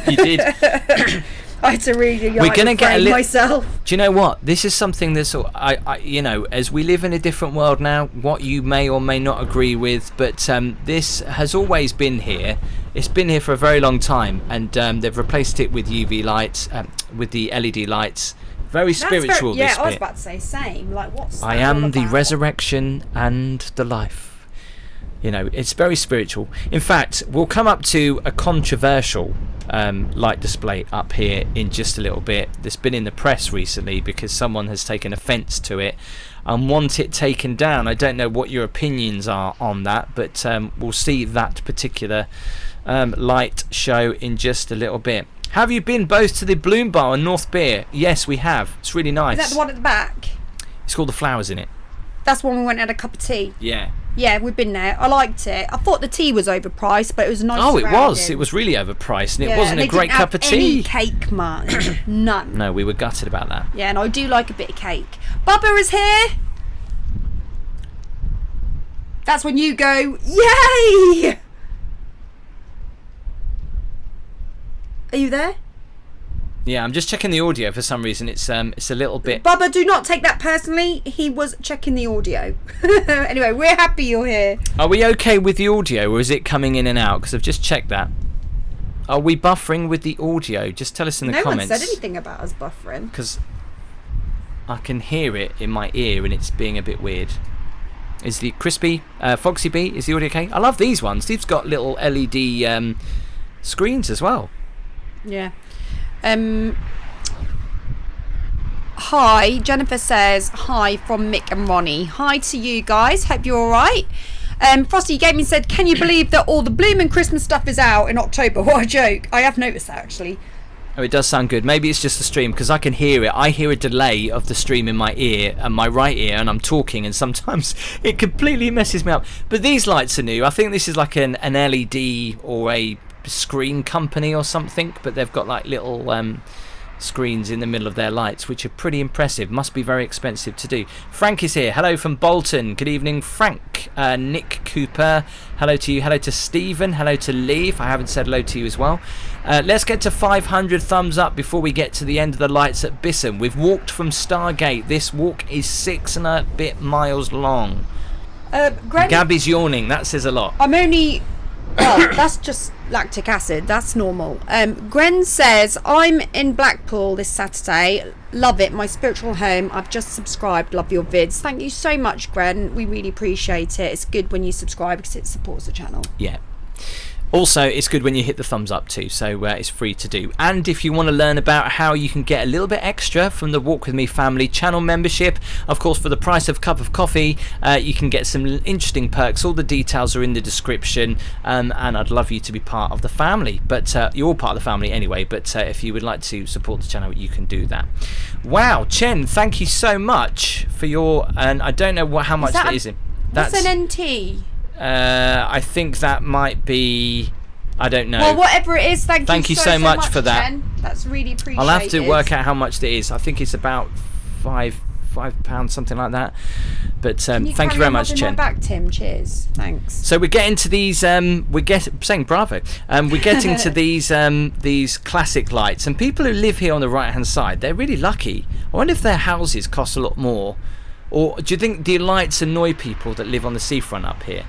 You did. I had to really We're gonna get myself. Do you know what? This is something that's, you know, as we live in a different world now, what you may or may not agree with, but this has always been here. It's been here for a very long time, and they've replaced it with UV lights, with the LED lights. Very spiritual. Yeah, this I was bit. about to say same. Like, what's I am the resurrection and the life. You know, it's very spiritual. In fact, we'll come up to a controversial light display up here in just a little bit. That's been in the press recently because someone has taken offence to it and want it taken down. I don't know what your opinions are on that, but we'll see that particular light show in just a little bit. Have you been both to the Bloom Bar and North Beer? Yes, we have. It's really nice. Is that the one at the back? It's called The Flowers in it. That's when we went and had a cup of tea. Yeah. Yeah, we've been there. I liked it. I thought the tea was overpriced, but it was nice. Oh, it was. It was really overpriced, and it wasn't a great cup of tea. Any cake, much. None. No, we were gutted about that. Yeah, and I do like a bit of cake. Bubba is here. That's when you go, yay! Are you there? Yeah, I'm just checking the audio for some reason. It's a little bit. Bubba, do not take that personally. He was checking the audio. Anyway, we're happy you're here. Are we okay with the audio, or is it coming in and out? Because I've just checked that. Are we buffering with the audio? Just tell us in the comments. No one said anything about us buffering. Because I can hear it in my ear, and it's being a bit weird. Is the crispy Foxy B? Is the audio okay? I love these ones. These got little LED screens as well. Yeah. Hi, Jennifer says hi from Mick and Ronnie. Hi to you guys, hope you're alright. Frosty Gaming said, can you believe that all the blooming Christmas stuff is out in October? What a joke. I have noticed that actually. Oh, it does sound good. Maybe it's just the stream, because I can hear it. I hear a delay of the stream in my ear and my right ear, and I'm talking, and sometimes it completely messes me up. But these lights are new. I think this is like an LED or a screen company or something, but they've got like little screens in the middle of their lights, which are pretty impressive. Must be very expensive to do. Frank is here. Hello from Bolton. Good evening, Frank. Nick Cooper, hello to you. Hello to Stephen. Hello to Lee, if I haven't said hello to you as well. Let's get to 500 thumbs up before we get to the end of the lights at Bispham. We've walked from Starr Gate. This walk is 6 and a bit miles long. Gabby's yawning. That says a lot. I'm only... Well, that's just lactic acid. That's normal. Gren says, I'm in Blackpool this Saturday. Love it. My spiritual home. I've just subscribed. Love your vids. Thank you so much, Gren. We really appreciate it. It's good when you subscribe because it supports the channel. Yeah. Also, it's good when you hit the thumbs up too, so it's free to do. And if you want to learn about how you can get a little bit extra from the Walk With Me family channel membership, of course, for the price of a cup of coffee, you can get some interesting perks. All the details are in the description, and I'd love you to be part of the family. But you're all part of the family anyway, but if you would like to support the channel, you can do that. Wow, Chen, thank you so much for your... And I don't know how much that is in. That's an NT. I think that might be... I don't know. Well, whatever it is, thank you so much for that. Jen. That's really appreciated. I'll have to work out how much it is. I think it's about £5, something like that. But thank you very much, Chen. Back, Tim. Cheers. Thanks. So we're getting to these. We're saying bravo. We're getting to these classic lights, and people who live here on the right hand side, they're really lucky. I wonder if their houses cost a lot more, or do you think the lights annoy people that live on the seafront up here?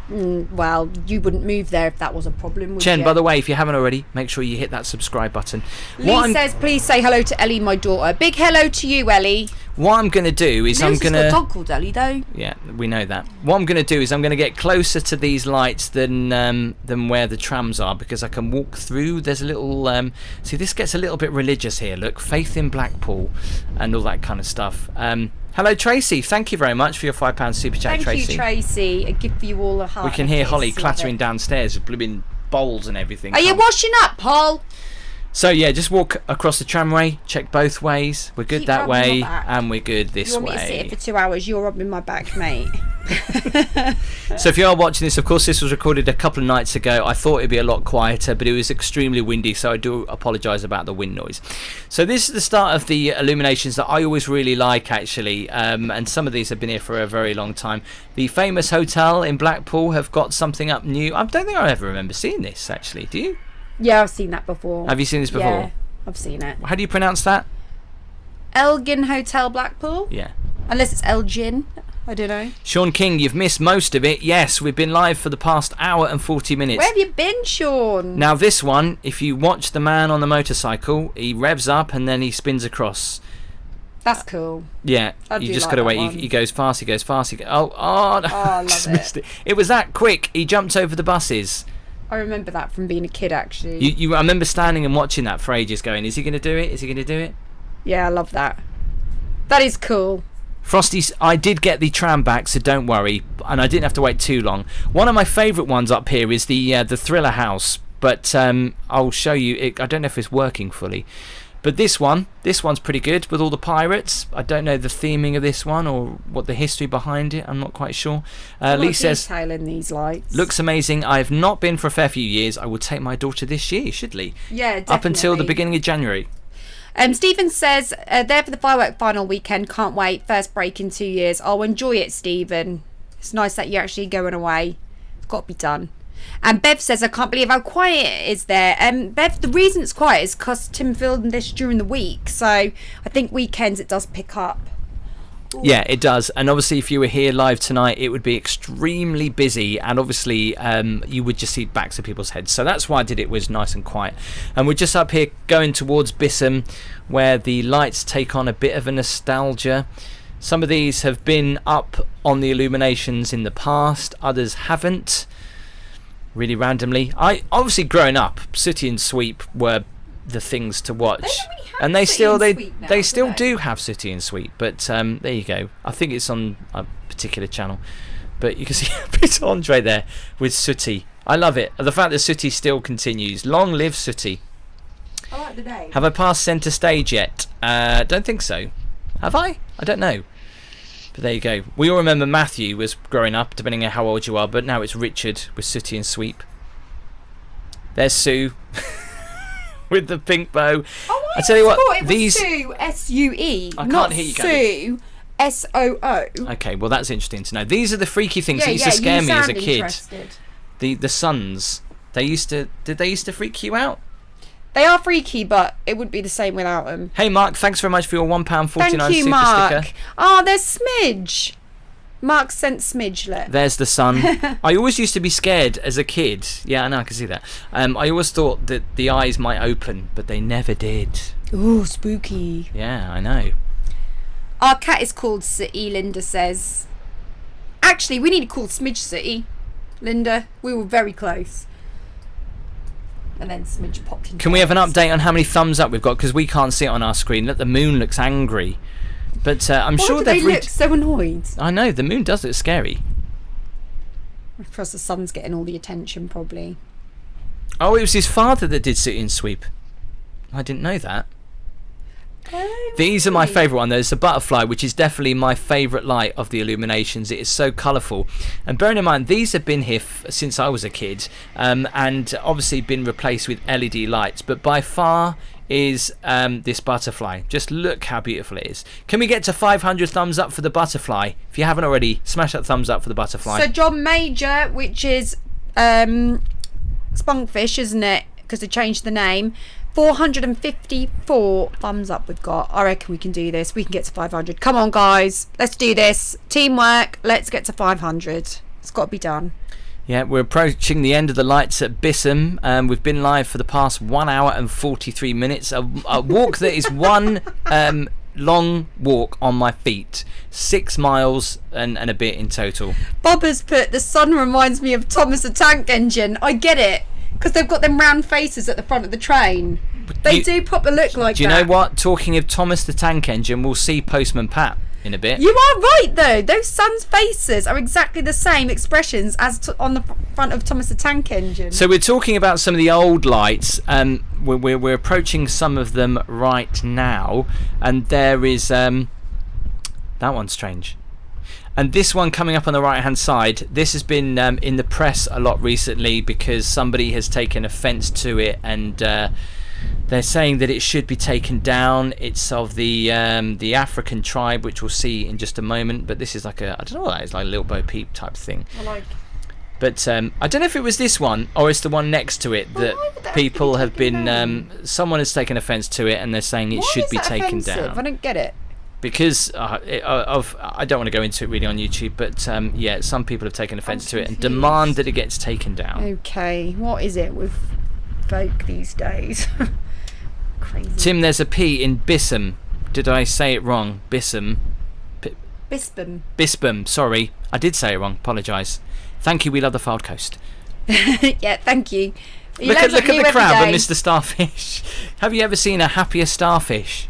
Well, you wouldn't move there if that was a problem, would Chen, you? by the way, if you haven't already, make sure you hit that subscribe button. Lee says, please say hello to Ellie, my daughter. Big hello to you, Ellie. What I'm going to do is Got a dog called Ellie, though. Yeah, we know that. What I'm going to do is I'm going to get closer to these lights than where the trams are, because I can walk through. There's a little... see, this gets a little bit religious here. Look, faith in Blackpool and all that kind of stuff. Hello, Tracy. Thank you very much for your £5 super chat, Tracy. Thank you, Tracy. I give you all a heart. We can hear Holly clattering downstairs with blooming bowls and everything. Are you washing up, Paul? So yeah, just walk across the tramway, check both ways. We're good Keep that way, my back. and we're good this way. You want me to sit here for 2 hours? You're rubbing my back, mate. So if you are watching this, of course, this was recorded a couple of nights ago. I thought it'd be a lot quieter, but it was extremely windy, so I do apologise about the wind noise. So this is the start of the illuminations that I always really like, actually, and some of these have been here for a very long time. The famous hotel in Blackpool have got something up new. I don't think I ever remember seeing this, actually. Do you? Yeah, I've seen that before. Have you seen this before? Yeah, I've seen it. How do you pronounce that? Elgin Hotel Blackpool? Yeah. Unless it's Elgin. I don't know. Sean King, you've missed most of it. Yes, we've been live for the past hour and 40 minutes. Where have you been, Sean? Now this one, if you watch the man on the motorcycle, he revs up and then he spins across. That's cool. Yeah, you just gotta wait. He goes fast, he goes fast. I love missed it. It was that quick. He jumps over the buses. I remember that from being a kid, actually. I remember standing and watching that for ages going, is he going to do it? Is he going to do it? Yeah, I love that. That is cool. Frosty, I did get the tram back, so don't worry. And I didn't have to wait too long. One of my favourite ones up here is the Thriller House. But I'll show you. I don't know if it's working fully. But this one's pretty good with all the pirates. I don't know the theming of this one or what the history behind it. I'm not quite sure. Lee says, detail in these lights. Looks amazing. I have not been for a fair few years. I will take my daughter this year, should Lee? Yeah, definitely. Up until the beginning of January. Stephen says, there for the firework final weekend. Can't wait. First break in 2 years. I'll enjoy it, Stephen. It's nice that you're actually going away. It's got to be done. And Bev says, I can't believe how quiet it is there. Bev, the reason it's quiet is because Tim filmed this during the week. So I think weekends it does pick up. Ooh. Yeah, it does. And obviously if you were here live tonight, it would be extremely busy. And obviously you would just see backs of people's heads. So that's why I did it, was nice and quiet. And we're just up here going towards Bispham, where the lights take on a bit of a nostalgia. Some of these have been up on the illuminations in the past. Others haven't. Really randomly. I obviously growing up, Sooty and Sweep were the things to watch, and they still do have Sooty and Sweep. But there you go. I think it's on a particular channel, but you can see a bit of Andre there with Sooty. I love it. The fact that Sooty still continues. Long live Sooty. I like the name. Have I passed centre stage yet? Don't think so. Have I? I don't know. But there you go. We all remember Matthew was growing up, depending on how old you are, but now it's Richard with Sooty and Sweep. There's Sue with the pink bow. Oh, I tell you what, it was Sue, S-U-E, I not can't hear you, Sue, S-O-O. Okay, well that's interesting to know. These are the freaky things that used to scare me as a kid. Interested. The Suns. Did they used to freak you out? They are freaky, but it wouldn't be the same without them. Hey Mark, thanks very much for your £1.49 Thank you, super Mark. sticker. Oh, there's Smidge. Mark sent Smidge. Look. There's the sun. I always used to be scared as a kid. Yeah, I know, I can see that. I always thought that the eyes might open, but they never did. Ooh, spooky. Yeah, I know. Our cat is called City, Linda says. Actually, we need to call Smidge City. Linda, we were very close. And then Smidge popped in. Can we have an update on how many thumbs up we've got? Because we can't see it on our screen. Look, the moon looks angry. But I'm sure they look so annoyed. I know, the moon does look scary. Because the sun's getting all the attention, probably. Oh, it was his father that did Sit and Sweep. I didn't know that. These are my favourite one. There's the butterfly, which is definitely my favourite light of the Illuminations. It is so colourful. And bearing in mind, these have been here since I was a kid, and obviously been replaced with LED lights. But by far is this butterfly. Just look how beautiful it is. Can we get to 500 thumbs up for the butterfly? If you haven't already, smash that thumbs up for the butterfly. So John Major, which is Spunkfish, isn't it? Because they changed the name. 454 thumbs up we've got. I reckon we can do this. We can get to 500. Come on, guys. Let's do this. Teamwork. Let's get to 500. It's got to be done. Yeah, we're approaching the end of the lights at Bispham. We've been live for the past 1 hour and 43 minutes. A walk that is one long walk on my feet. 6 miles and a bit in total. Bob has put, the sun reminds me of Thomas the Tank Engine. I get it. Because they've got them round faces at the front of the train. They do pop a look like that. Do you know what? Talking of Thomas the Tank Engine, we'll see Postman Pat in a bit. You are right, though. Those sun's faces are exactly the same expressions as on the front of Thomas the Tank Engine. So we're talking about some of the old lights. We're approaching some of them right now. And there is... that one's strange. And this one coming up on the right hand side, this has been in the press a lot recently because somebody has taken offence to it, and they're saying that it should be taken down. It's of the African tribe, which we'll see in just a moment. But this is like I don't know what that is, like a Little Bo Peep type thing. But I don't know if it was this one or it's the one next to it that people have been. Someone has taken offence to it, and they're saying it should be taken down. I don't get it. Because I don't want to go into it really on YouTube, but yeah, some people have taken offence to it and demand that it gets taken down. Okay, what is it with folk these days? Crazy. Tim, there's a P in Bispham. Did I say it wrong? Bispham. Bispham. Sorry, I did say it wrong. Apologise. Thank you. We love the Fylde Coast. Yeah, thank you. Look at the crowd with Mr. Starfish. Have you ever seen a happier starfish?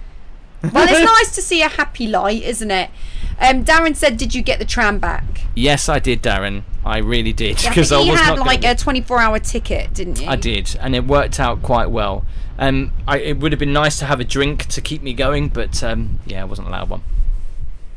Well, it's nice to see a happy light, isn't it? Darren said, did you get the tram back? Yes, I did, Darren. I really did. Because you had like a 24-hour ticket, didn't you? I did, and it worked out quite well. It would have been nice to have a drink to keep me going, but yeah, I wasn't allowed one.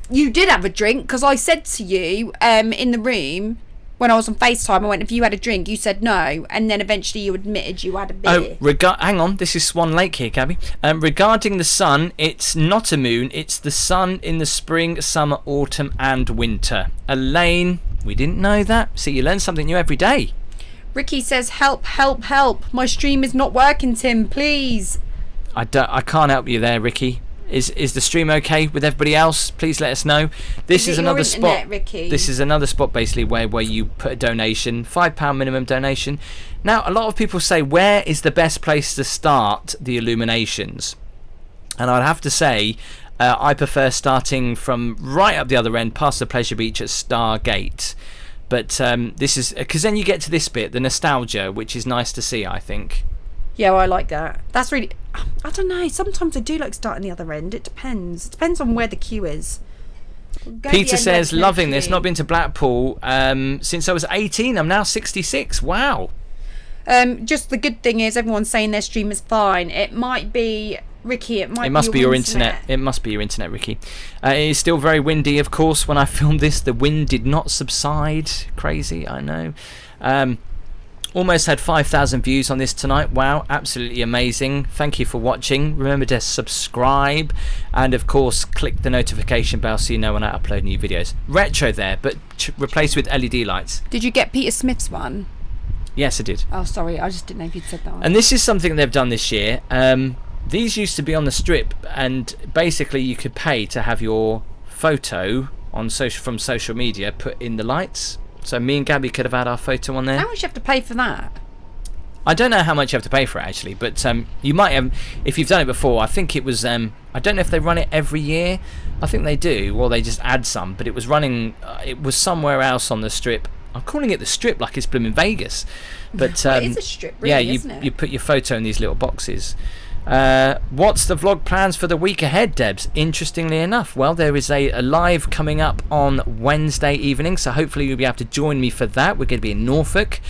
You did have a drink, because I said to you in the room when I was on FaceTime, I went, if you had a drink, you said no, and then eventually you admitted you had a beer. Oh, hang on, this is Swan Lake here, Gabby. Regarding the sun, it's not a moon, it's the sun in the spring, summer, autumn and winter. Elaine, we didn't know that. See, you learn something new every day. Ricky says, help, help, help. My stream is not working, Tim, please. I can't help you there, Ricky. Is the stream okay with everybody else? Please let us know. This is another spot. Ricky? This is another spot basically where you put a donation, £5 minimum donation. Now, a lot of people say, where is the best place to start the Illuminations? And I'd have to say, I prefer starting from right up the other end, past the Pleasure Beach at Starr Gate. But this is because then you get to this bit, the nostalgia, which is nice to see, I think. Yeah, well, I like that. That's really... I don't know. Sometimes I do like starting the other end. It depends. It depends on where the queue is. Peter says, loving this. Not been to Blackpool since I was 18. I'm now 66. Wow. Just the good thing is everyone's saying their stream is fine. It might be... Ricky, it must be your internet. It must be your internet, Ricky. It is still very windy, of course. When I filmed this, the wind did not subside. Crazy, I know. Almost had 5,000 views on this tonight. Wow, absolutely amazing. Thank you for watching. Remember to subscribe and of course click the notification bell so you know when I upload new videos. Retro there, but replaced with LED lights. Did you get Peter Smith's one? Yes, I did. Oh, sorry, I just didn't know if you'd said that one. And this is something they've done this year. These used to be on the strip, and basically you could pay to have your photo on from social media put in the lights. So me and Gabby could have had our photo on there. How much do you have to pay for that? I don't know how much you have to pay for it actually, but you might have, if you've done it before. I think it was, I don't know if they run it every year. I think they do, or they just add some, but it was running, it was somewhere else on the strip. I'm calling it the strip like it's blooming Vegas. But it is a strip, really, yeah, isn't it? you put your photo in these little boxes. What's the vlog plans for the week ahead, Debs? Interestingly enough, well, there is a live coming up on Wednesday evening, so hopefully you'll be able to join me for that. We're going to be in Norfolk.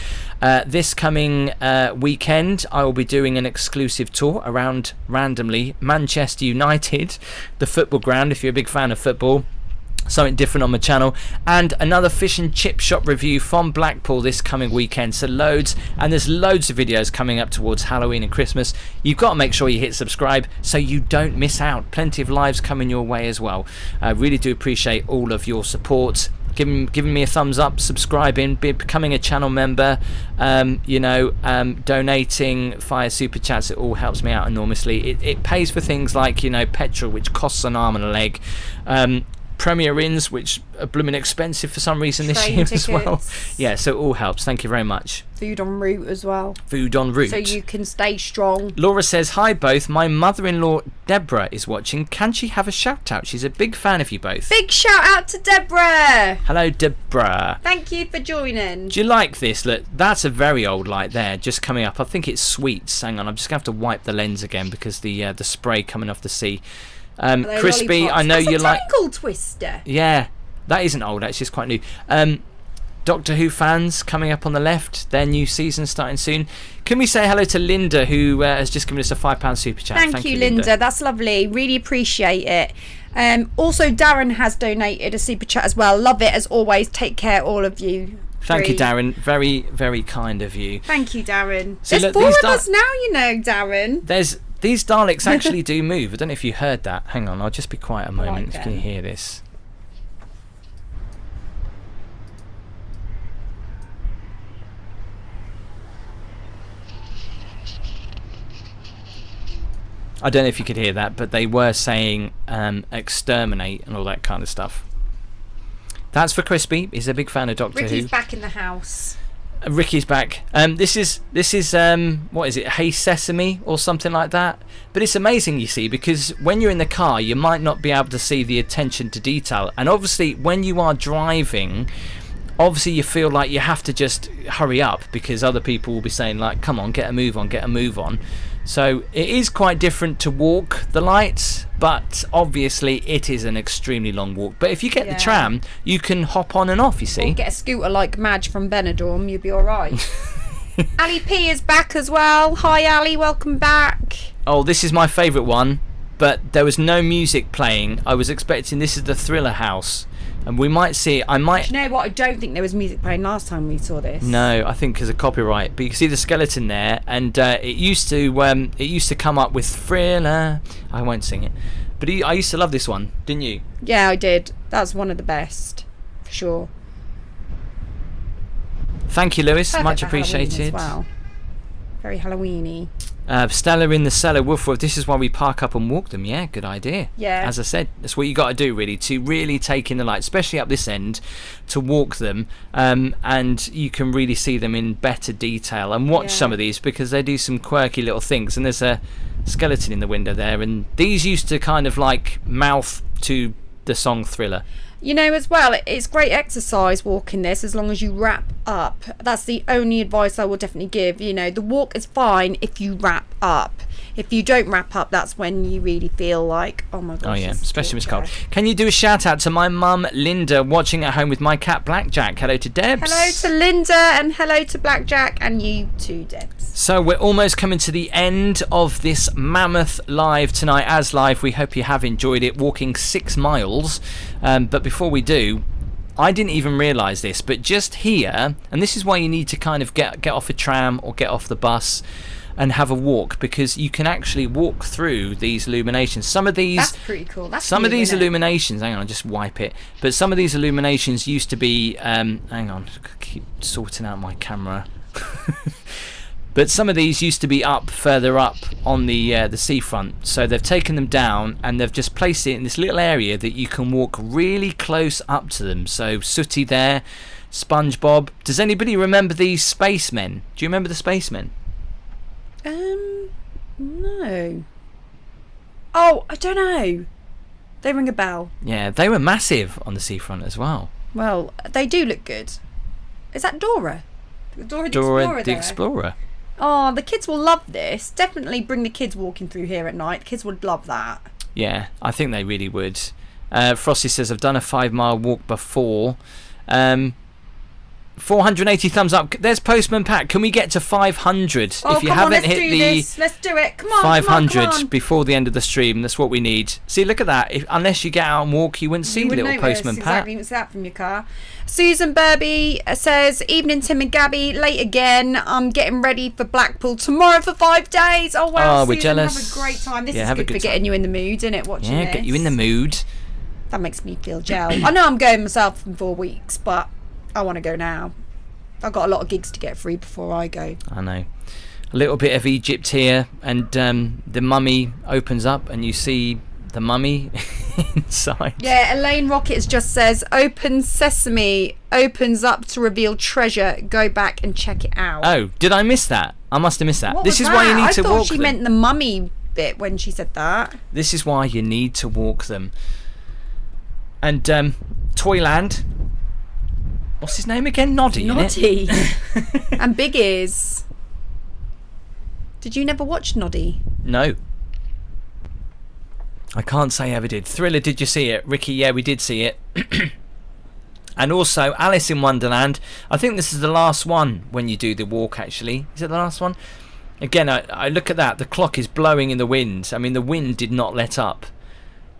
This coming weekend, I will be doing an exclusive tour around, randomly, Manchester United, the football ground, if you're a big fan of football. Something different on my channel, and another fish and chip shop review from Blackpool this coming weekend. So there's loads of videos coming up towards Halloween and Christmas. You've got to make sure you hit subscribe so you don't miss out. Plenty of lives coming your way as well. I really do appreciate all of your support, giving me a thumbs up, subscribing, becoming a channel member, donating via super chats. It all helps me out enormously. It pays for things like petrol, which costs an arm and a leg, Premier Inns, which are blooming expensive for some reason this year as well. Yeah, so it all helps. Thank you very much. Food en route as well. Food en route. So you can stay strong. Laura says, hi both. My mother-in-law Deborah is watching. Can she have a shout out? She's a big fan of you both. Big shout out to Deborah. Hello, Deborah. Thank you for joining. Do you like this? Look, that's a very old light there, just coming up. I think it's Sweets. Hang on, I'm just going to have to wipe the lens again because the spray coming off the sea. Crispy, lollipops? I know That's you like. Tangle Twister. Yeah, that isn't old. Actually, it's quite new. Doctor Who fans coming up on the left. Their new season starting soon. Can we say hello to Linda, who has just given us a £5 super chat? Thank you, Linda. That's lovely. Really appreciate it. Also, Darren has donated a super chat as well. Love it as always. Take care, all of you. Thank you, Darren. Very, very kind of you. Thank you, Darren. So There's four of us now, Darren. These Daleks actually do move. I don't know if you heard that. Hang on, I'll just be quiet a moment. Can you hear this? I don't know if you could hear that, but they were saying exterminate and all that kind of stuff. That's for Crispy. He's a big fan of Doctor Who. Ricky's back in the house. Ricky's back. This is what is it? Hey Sesame or something like that. But it's amazing, you see, because when you're in the car, you might not be able to see the attention to detail, and obviously when you are driving, obviously you feel like you have to just hurry up because other people will be saying like, "Come on, get a move on." So it is quite different to walk the lights, but obviously it is an extremely long walk. But if you get the tram, you can hop on and off, you see. Or get a scooter like Madge from Benidorm, you'll be alright. Ali P is back as well. Hi Ali, welcome back. Oh, this is my favourite one, but there was no music playing. I was expecting this is the Thriller house. And we might see it. Do you know what? I don't think there was music playing last time we saw this. No, I think because of copyright. But you can see the skeleton there, and it used to come up with Thriller. I won't sing it, but I used to love this one, didn't you? Yeah, I did. That's one of the best, for sure. Thank you, Lewis. Perfect Much for Halloween appreciated. as well. Very Halloweeny. Stella in the cellar, woof woof. This is why we park up and walk them. Yeah, good idea. Yeah. As I said, that's what you got to do really to really take in the light, especially up this end, to walk them, and you can really see them in better detail and watch some of these because they do some quirky little things. And there's a skeleton in the window there, and these used to kind of like mouth to the song Thriller. You know, as well, it's great exercise walking this as long as you wrap up. That's the only advice I will definitely give. You know, the walk is fine if you wrap up. If you don't wrap up, that's when you really feel like, oh my gosh. Oh yeah, especially when it's cold. Can you do a shout out to my mum Linda watching at home with my cat Blackjack? Hello to Debs. Hello to Linda and hello to Blackjack and you too, Debs. So we're almost coming to the end of this mammoth live tonight. As live, we hope you have enjoyed it, walking 6 miles. But before we do, I didn't even realise this, but just here, and this is why you need to kind of get off a tram or get off the bus and have a walk, because you can actually walk through these illuminations. Some of these, that's pretty cool. That's some of these illuminations, hang on, I'll just wipe it. But some of these illuminations used to be, hang on, keep sorting out my camera. But some of these used to be up further up on the seafront, so they've taken them down and they've just placed it in this little area that you can walk really close up to them. So Sooty there, SpongeBob. Does anybody remember these spacemen? Do you remember the spacemen? No. Oh, I don't know. They ring a bell. Yeah, they were massive on the seafront as well. Well, they do look good. Is that Dora? Dora Dora the the Explorer. Oh, the kids will love this. Definitely bring the kids walking through here at night. Kids would love that. Yeah, I think they really would. Frosty says, I've done a 5-mile walk before. 480 thumbs up. There's Postman Pat. Can we get to 500? Oh, If you come haven't on, let's hit do the this. Let's do it. Come on, 500 come on. before the end of the stream, that's what we need. See, look at that. Unless you get out and walk, you wouldn't see You wouldn't little notice, Postman exactly. Pat. What's that from your car? Susan Burby says, evening Tim and Gabby, late again. I'm getting ready for Blackpool tomorrow for 5 days. Oh wow, Oh, we're Susan, jealous. have a great time. This Yeah, is have a good for good getting time. you in the mood, isn't it? Watching Yeah, this. get you in the mood. That makes me feel gel. I know I'm going myself in 4 weeks, but I want to go now. I've got a lot of gigs to get through before I go. I know. A little bit of Egypt here, and the mummy opens up, and you see the mummy inside. Yeah, Elaine Rockets just says, open sesame opens up to reveal treasure. Go back and check it out. Oh, did I miss that? I must have missed that. What This was is why you that? need to I thought walk she them. meant the mummy bit when she said that. This is why you need to walk them. And Toyland. What's his name again? Noddy. Noddy. And Big Ears. Did you never watch Noddy? No. I can't say I ever did. Thriller, did you see it? Ricky, yeah, we did see it. And also Alice in Wonderland. I think this is the last one when you do the walk, actually. Is it the last one? Again, I look at that. The clock is blowing in the wind. I mean, the wind did not let up.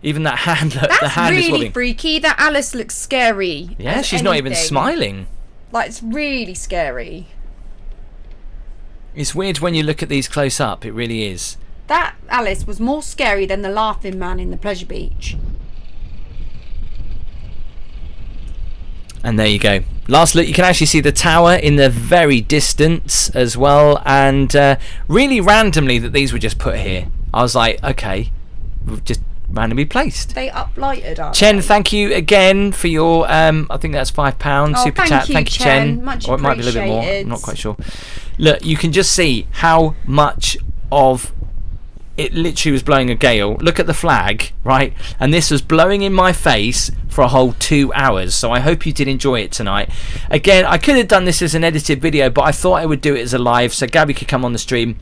Even that hand, the That's hand is really wobbling. freaky. That Alice looks scary. Yeah, as she's not even anything. smiling. Like, it's really scary. It's weird when you look at these close up. It really is. That Alice was more scary than the laughing man in the Pleasure Beach. And there you go. Last look, you can actually see the tower in the very distance as well. And really randomly that these were just put here. I was like, okay, we've just randomly placed. They uplighted us. Chen, thank you again for your, I think that's £5 Oh, super thank chat. you, Thank you, Chen. Much Or it might be a little bit more. appreciated. I'm not quite sure. Look, you can just see how much of it literally was blowing a gale. Look at the flag, right? And this was blowing in my face for a whole 2 hours. So I hope you did enjoy it tonight. Again, I could have done this as an edited video, but I thought I would do it as a live so Gabby could come on the stream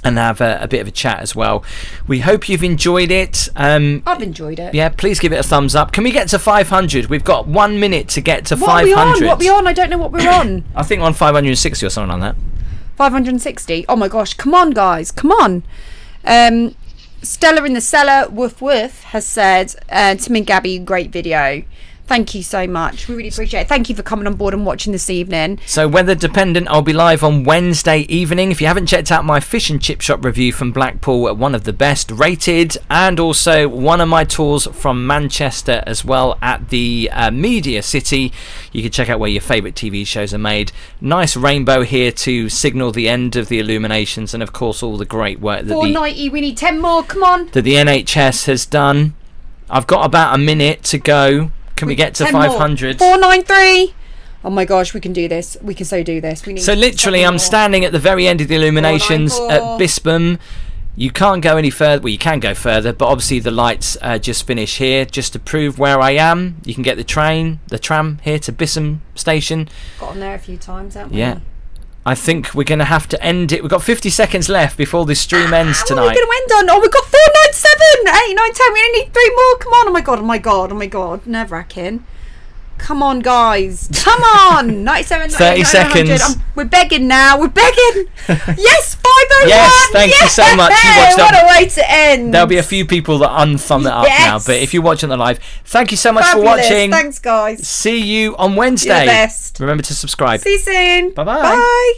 and have a bit of a chat as well. We hope you've enjoyed it. I've enjoyed it. Yeah, please give it a thumbs up. Can we get to 500? We've got 1 minute to get to What 500. What are we on? I don't know what we're on. I think on 560 or something like that. 560. Oh my gosh. Come on, guys. Come on. Stella in the Cellar, woof woof, has said, Tim and Gabby, great video. Thank you so much. We really appreciate it. Thank you for coming on board and watching this evening. So weather dependent, I'll be live on Wednesday evening. If you haven't checked out my fish and chip shop review from Blackpool, one of the best rated, and also one of my tours from Manchester as well at the Media City. You can check out where your favourite TV shows are made. Nice rainbow here to signal the end of the Illuminations, and of course all the great work that 490. We need 10 more. Come on. the NHS has done. I've got about a minute to go. Can we get to 500? 493. Oh my gosh, we can do this. We can so do this. We need So literally, I'm standing at the very end of the Illuminations 494. at Bispham. You can't go any further. Well, you can go further, but obviously the lights just finish here. Just to prove where I am, you can get the tram here to Bispham Station. Got on there a few times, haven't we? Yeah. I think we're going to have to end it. We've got 50 seconds left before this stream ends What are tonight. we going to end on? Oh, we've got 497, 8, 9, 10. We only need 3 more. Come on. Oh my God. Oh my God. Oh my God. Nerve wracking. Come on, guys. Come on. 97, 30 seconds. We're begging now. We're begging. Yes, 501. Yes, thank you so much. You watched What that. a way to end. There'll be a few people that unthumb it up now, Yes. but if you're watching the live, thank you so much Fabulous. for watching. Thanks, guys. See you on Wednesday. You're the best. Remember to subscribe. See you soon. Bye-bye. Bye.